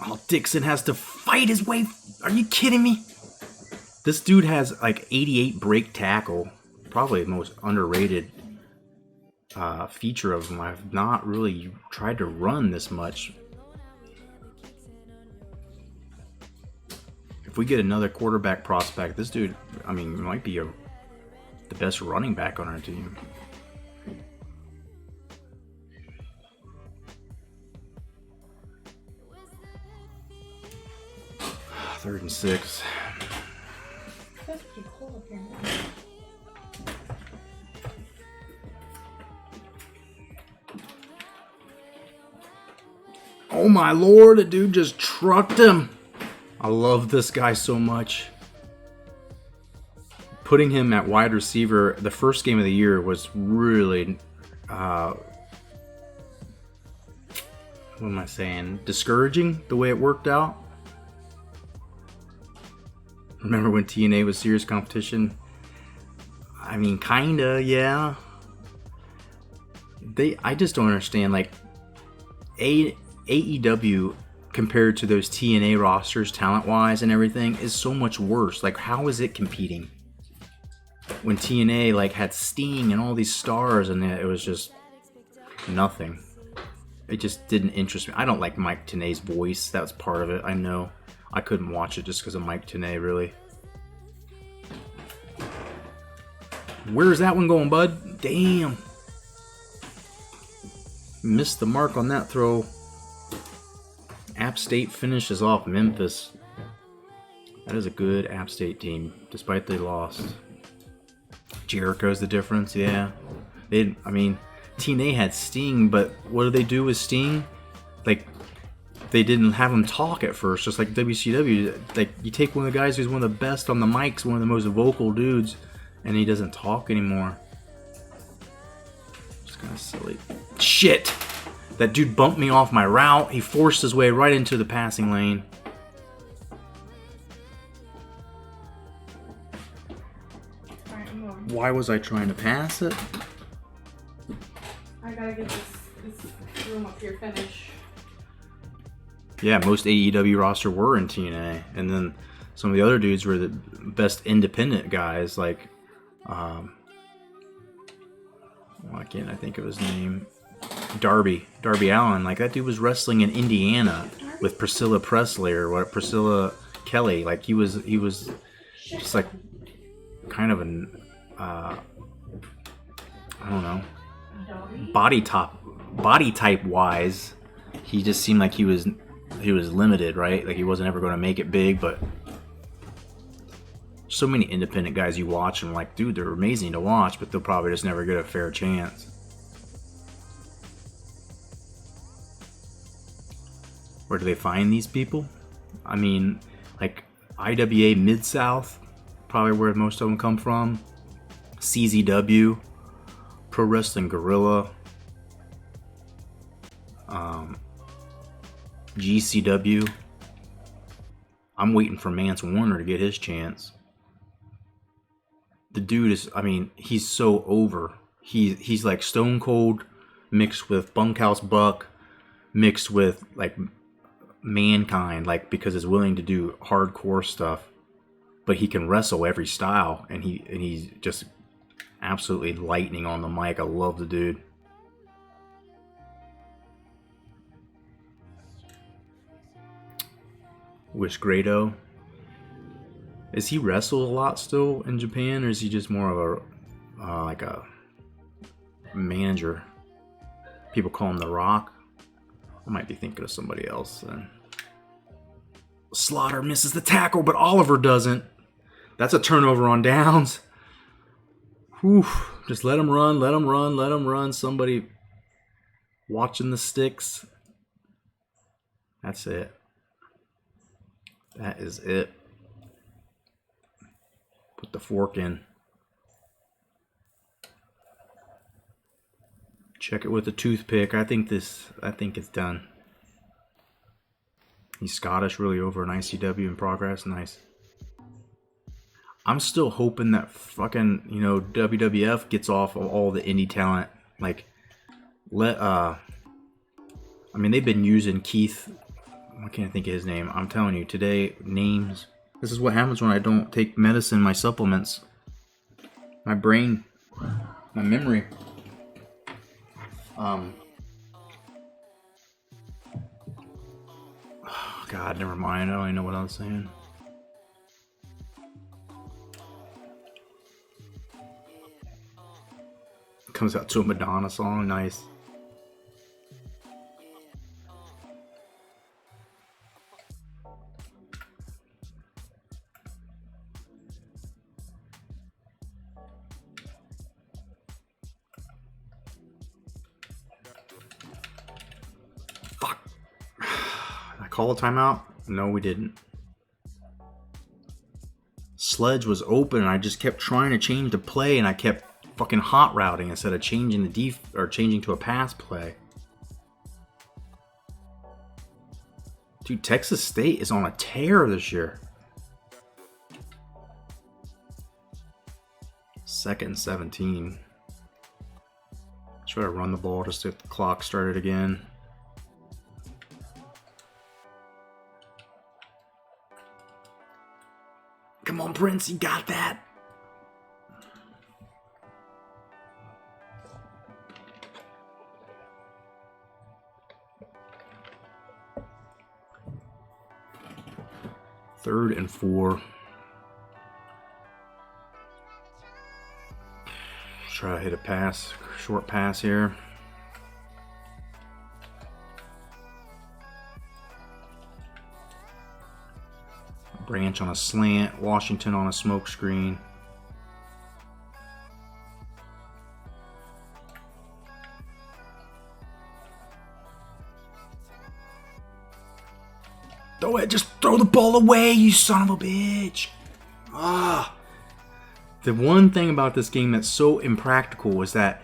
Oh, Dixon has to fight his way. Are you kidding me? This dude has like 88 break tackle. Probably the most underrated feature of him. I've not really tried to run this much. If we get another quarterback prospect, this dude, I mean, might be the best running back on our team. Third and 6. That's pretty cool up here. Oh my lord, the dude just trucked him. I love this guy so much. Putting him at wide receiver the first game of the year was really, what am I saying? Discouraging the way it worked out. Remember when TNA was serious competition? I mean, kinda, yeah. I just don't understand, like, AEW compared to those TNA rosters, talent-wise and everything, is so much worse. Like, how is it competing? When TNA, like, had Sting and all these stars, and it was just nothing. It just didn't interest me. I don't like Mike Tenay's voice. That was part of it, I know. I couldn't watch it just because of Mike Tenay, really. Where's that one going, bud? Damn. Missed the mark on that throw. App State finishes off Memphis. That is a good App State team, despite they lost. Jericho's the difference, yeah. I mean, TNA had Sting, but what do they do with Sting? Like, they didn't have him talk at first, just like WCW. Like, you take one of the guys who's one of the best on the mics, one of the most vocal dudes, and he doesn't talk anymore. Just kind of silly. Shit! That dude bumped me off my route. He forced his way right into the passing lane. Why was I trying to pass it? I gotta get this room up here finished. Yeah, most AEW roster were in TNA, and then some of the other dudes were the best independent guys, like, why can't I think of his name? Darby Allin. Like, that dude was wrestling in Indiana with Priscilla Presley or what? Priscilla Kelly. Like, he was just like kind of an I don't know, body type wise, he just seemed like he was limited, right? Like, he wasn't ever going to make it big. But so many independent guys you watch and like, dude, they're amazing to watch, but they'll probably just never get a fair chance. Where do they find these people? I mean, like, IWA Mid-South, probably where most of them come from. CZW, Pro Wrestling Guerrilla, GCW. I'm waiting for Mance Warner to get his chance. The dude is, I mean, he's so over. He's like Stone Cold mixed with Bunkhouse Buck, mixed with like Mankind, like, because he's willing to do hardcore stuff, but he can wrestle every style, and he's just absolutely lightning on the mic. I love the dude. Wish Grado. Is he wrestle a lot still in Japan, or is he just more of a like a manager? People call him The Rock. I might be thinking of somebody else then. Slaughter misses the tackle, but Oliver doesn't. That's a turnover on downs. Whew. Just let him run, let him run, let him run. Somebody watching the sticks. That's it. That is it. Put the fork in. Check it with a toothpick. I think it's done. He's Scottish, really over in ICW in progress. Nice. I'm still hoping that fucking, WWF gets off of all the indie talent. Like, I mean, they've been using Keith I can't think of his name. I'm telling you, today, names. This is what happens when I don't take medicine, my supplements. My brain, my memory. God, never mind. I don't even know what I was saying. Comes out to a Madonna song. Nice. Fuck. I call a timeout? No, we didn't. Sledge was open and I just kept trying to change the play and I kept fucking hot routing instead of changing the changing to a pass play. Dude, Texas State is on a tear this year. 2nd and 17. Try to run the ball just to get the clock started again. Come on, Prince, you got that. Third and 4. Try to hit a pass, short pass here. Branch on a slant, Washington on a smoke screen. Throw it, just throw the ball away, you son of a bitch. Ah. The one thing about this game that's so impractical is that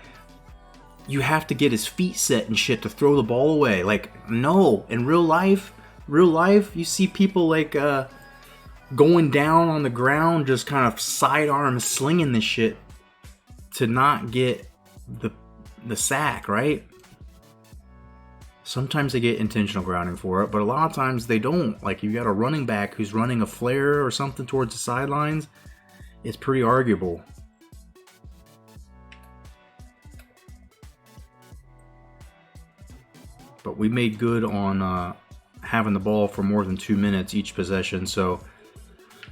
you have to get his feet set and shit to throw the ball away. Like, no, in real life, you see people like going down on the ground, just kind of sidearm slinging this shit to not get the sack, right? Sometimes they get intentional grounding for it, but a lot of times they don't. Like, you got a running back who's running a flare or something towards the sidelines. It's pretty arguable. But we made good on having the ball for more than 2 minutes each possession, so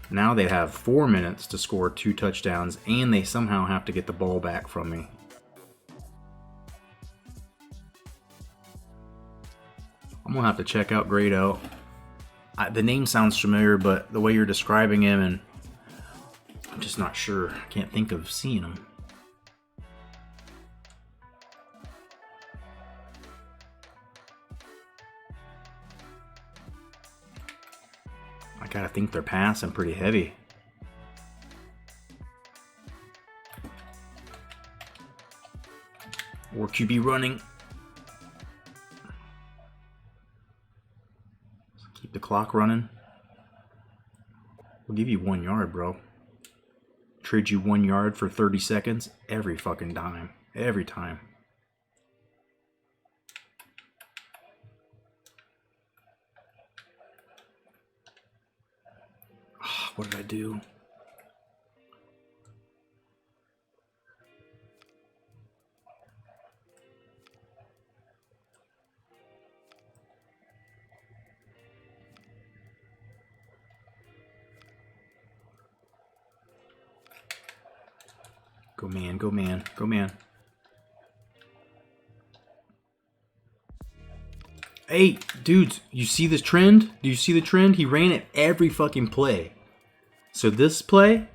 now they have 4 minutes to score 2 touchdowns, and they somehow have to get the ball back from me. I'm going to have to check out Grado. The name sounds familiar, but the way you're describing him, and I'm just not sure. I can't think of seeing him. I gotta think they're passing pretty heavy. Or QB running. Keep the clock running. We'll give you 1 yard, bro. Trade you 1 yard for 30 seconds every fucking time. Every time. What did I do? Go man, go man, go man. Hey, dudes, you see this trend? Do you see the trend? He ran it every fucking play. So this play,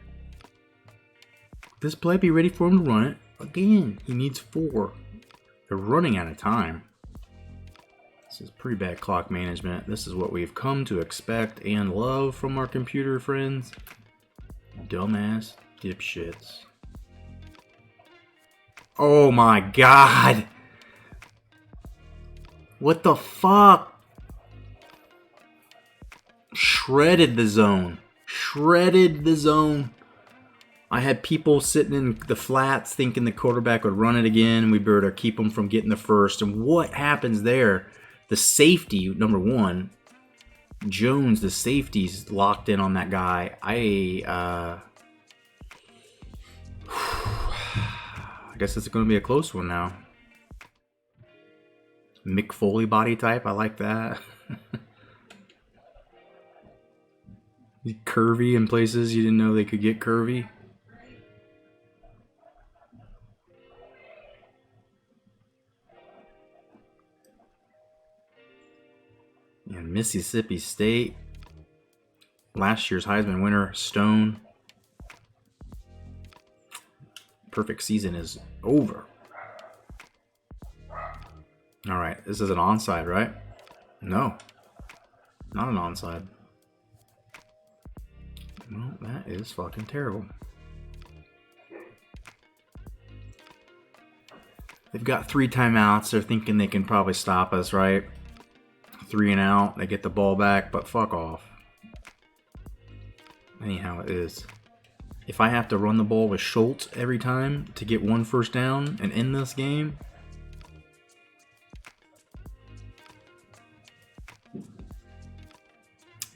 be ready for him to run it. Again, he needs 4. They're running out of time. This is pretty bad clock management. This is what we've come to expect and love from our computer friends. Dumbass dipshits. Oh my god! What the fuck? Shredded the zone. Shredded the zone. I had people sitting in the flats thinking the quarterback would run it again and we better keep them from getting the first. And what happens there? The safety, number one, Jones, the safety's locked in on that guy. I guess it's going to be a close one now. Mick Foley body type. I like that. Curvy in places you didn't know they could get curvy. And Mississippi State. Last year's Heisman winner, Stone. Perfect season is over. All right, this is an onside, right? No, not an onside. Well, that is fucking terrible. They've got 3 timeouts. They're thinking they can probably stop us, right? 3 and out. They get the ball back, but fuck off. Anyhow, it is. If I have to run the ball with Schultz every time to get 1 first down and end this game,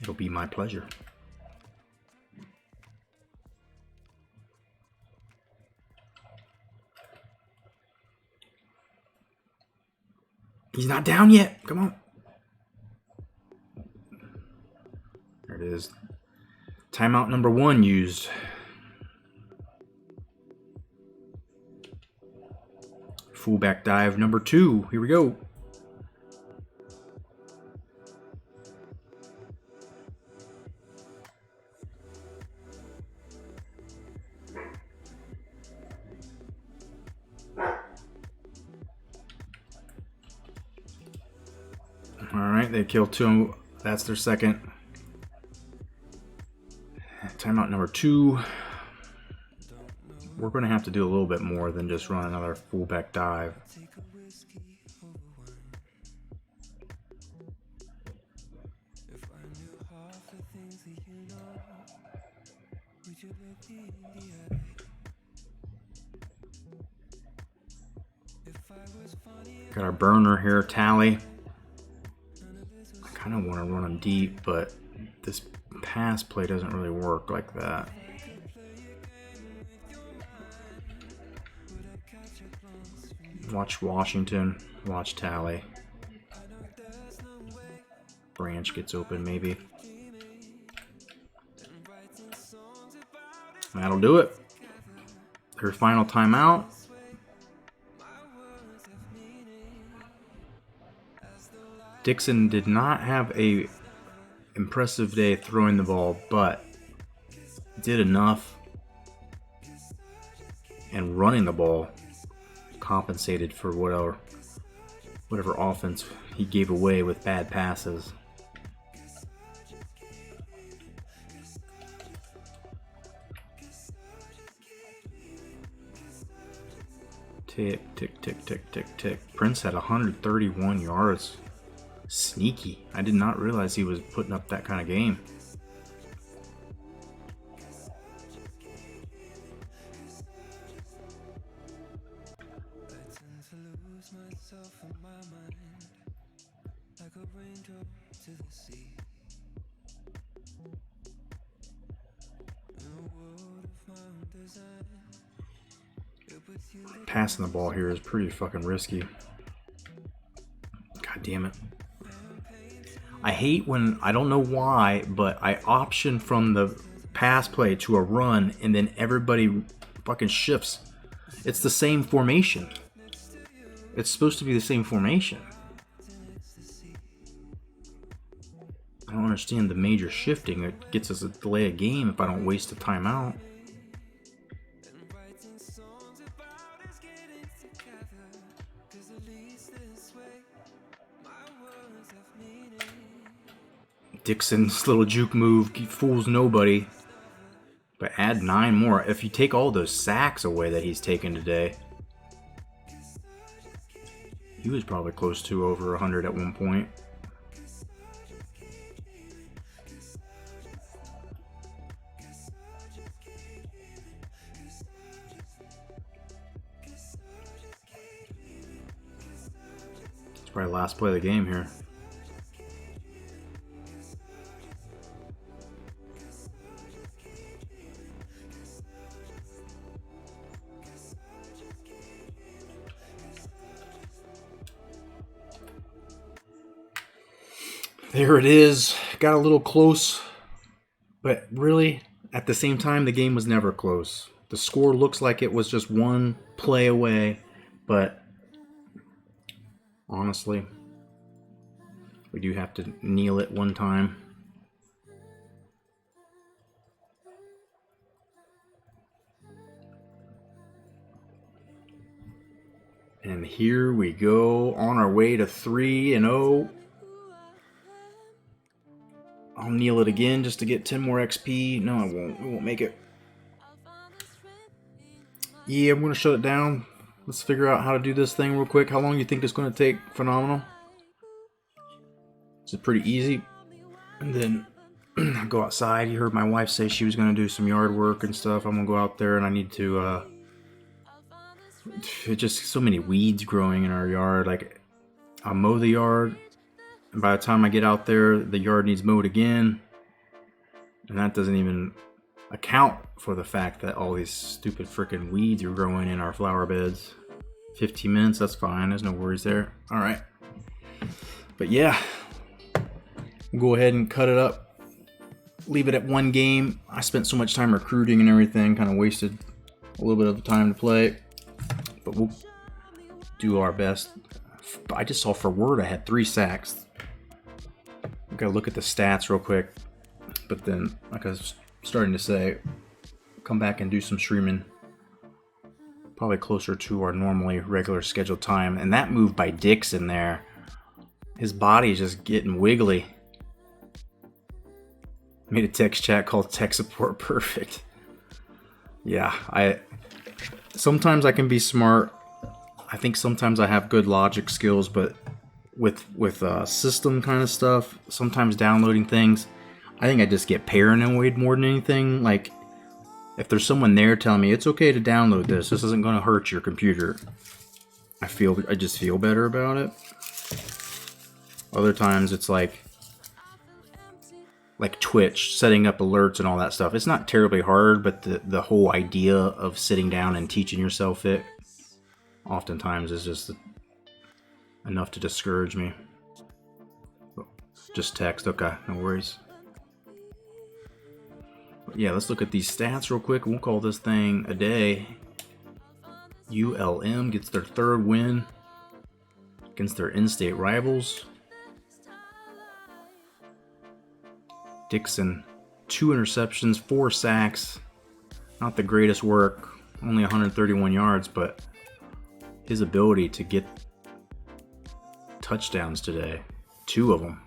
it'll be my pleasure. He's not down yet. Come on. There it is. Timeout number 1 used. Fullback dive number 2. Here we go. Alright, they kill 2. That's their second. Timeout number 2. We're going to have to do a little bit more than just run another fullback dive. Got our burner here, Tally. I kind of want to run him deep, but this pass play doesn't really work like that. Watch Washington, watch Tally. Branch gets open maybe. That'll do it. Their final timeout. Dixon did not have a impressive day throwing the ball, but did enough, and running the ball compensated for whatever offense he gave away with bad passes. Tick, tick, tick, tick, tick, tick. Prince had 131 yards. Sneaky. I did not realize he was putting up that kind of game. Passing the ball here is pretty fucking risky. God damn it. I hate when, I don't know why, but I option from the pass play to a run and then everybody fucking shifts. It's the same formation. It's supposed to be the same formation. I don't understand the major shifting. It gets us a delay of game if I don't waste a timeout. Dixon's little juke move fools nobody. But add 9 more. If you take all those sacks away that he's taken today, he was probably close to over 100 at one point. It's probably the last play of the game here. There it is. Got a little close, but really, at the same time, the game was never close. The score looks like it was just one play away, but honestly, we do have to kneel it one time. And here we go on our way to 3-0. I'll kneel it again just to get 10 more XP. No, I won't. We won't make it. Yeah, I'm going to shut it down. Let's figure out how to do this thing real quick. How long do you think it's going to take? Phenomenal. It's pretty easy. And then I go outside. You heard my wife say she was going to do some yard work and stuff. I'm going to go out there and I need to... just so many weeds growing in our yard. Like, I'll mow the yard, and by the time I get out there, the yard needs mowed again. And that doesn't even account for the fact that all these stupid freaking weeds are growing in our flower beds. 15 minutes, that's fine. There's no worries there. All right. But yeah, we'll go ahead and cut it up. Leave it at one game. I spent so much time recruiting and everything, kind of wasted a little bit of time to play. But we'll do our best. I just saw for Word I had 3 sacks. We gotta look at the stats real quick. But then, like I was starting to say, come back and do some streaming. Probably closer to our normally regular scheduled time. And that move by Dixon there, his body is just getting wiggly. Made a text chat called tech support perfect. Yeah, sometimes I can be smart. I think sometimes I have good logic skills, but with system kind of stuff, sometimes downloading things, I think I just get paranoid more than anything. Like, if there's someone there telling me it's okay to download this isn't going to hurt your computer, I just feel better about it. Other times it's like Twitch, setting up alerts and all that stuff. It's not terribly hard, but the whole idea of sitting down and teaching yourself it oftentimes is just enough to discourage me. Just text, okay, no worries. But yeah, let's look at these stats real quick. We'll call this thing a day. ULM gets their 3rd win against their in-state rivals. Dixon, 2 interceptions, 4 sacks. Not the greatest work, only 131 yards, but his ability to get touchdowns today, 2 of them.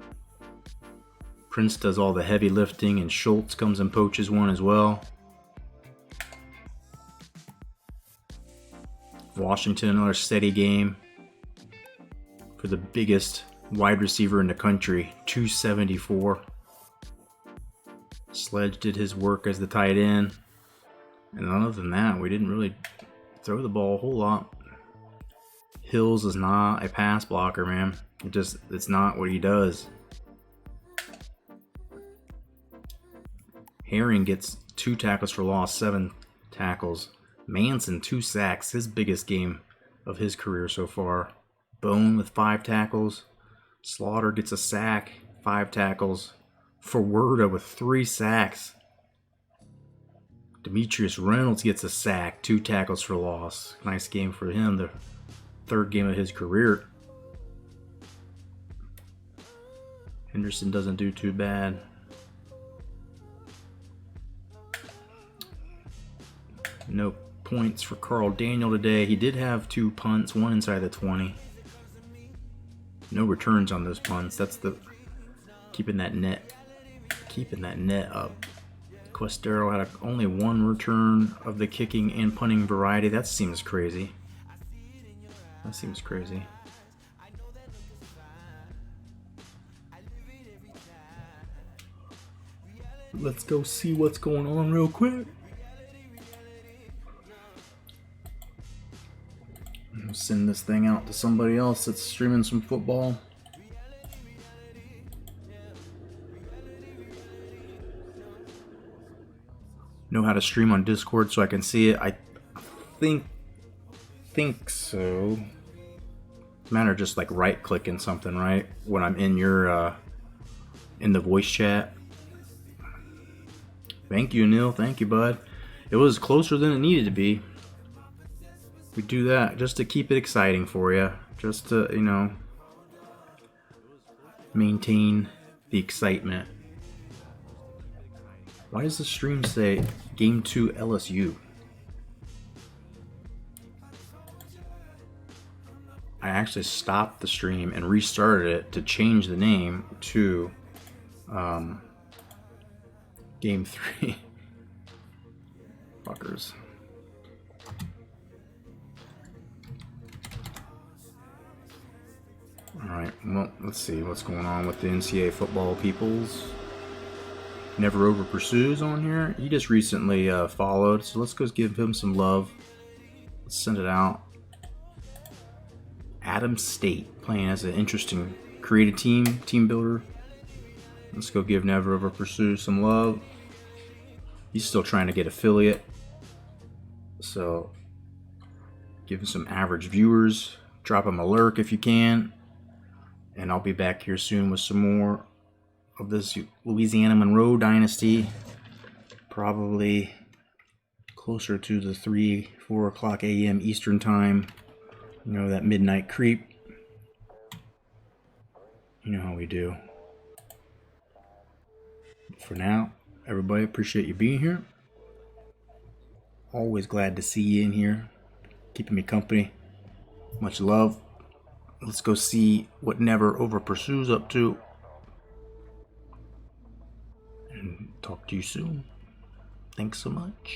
Prince does all the heavy lifting, and Schultz comes and poaches one as well. Washington, another steady game for the biggest wide receiver in the country, 274. Sledge did his work as the tight end. And other than that, we didn't really throw the ball a whole lot. Hills is not a pass blocker, man. It's not what he does. Herring gets 2 tackles for loss, 7 tackles. Manson, 2 sacks, his biggest game of his career so far. Bone with 5 tackles. Slaughter gets a sack, 5 tackles. Forwerda with 3 sacks. Demetrius Reynolds gets a sack, 2 tackles for loss. Nice game for him, the 3rd game of his career. Henderson doesn't do too bad. No points for Carl Daniel today. He did have 2 punts, 1 inside the 20. No returns on those punts. That's the keeping that net up. Questero had only 1 return of the kicking and punting variety. That seems crazy. Let's go see what's going on real quick. I'll send this thing out to somebody else that's streaming some football. Know how to stream on Discord so I can see it. I think so. It's a matter of just like right clicking something, right? When I'm in your in the voice chat. Thank you, Neil. Thank you, bud. It was closer than it needed to be. We do that just to keep it exciting for you. Just to, you know, maintain the excitement. Why does the stream say Game 2 LSU? I actually stopped the stream and restarted it to change the name to Game 3. Fuckers. Alright, well, let's see what's going on with the NCAA football peoples. Never Over Pursues on here. He just recently followed, so let's go give him some love. Let's send it out. Adam State playing as an interesting creative team builder. Let's go give Never Over Pursue some love. He's still trying to get affiliate, so give him some average viewers. Drop him a lurk if you can, and I'll be back here soon with some more of this Louisiana Monroe dynasty. Probably closer to the 3-4 o'clock a.m. Eastern time. You know, that midnight creep. You know how we do. For now, everybody, appreciate you being here. Always glad to see you in here, keeping me company. Much love. Let's go see what Never Over Pursue's up to. And talk to you soon. Thanks so much.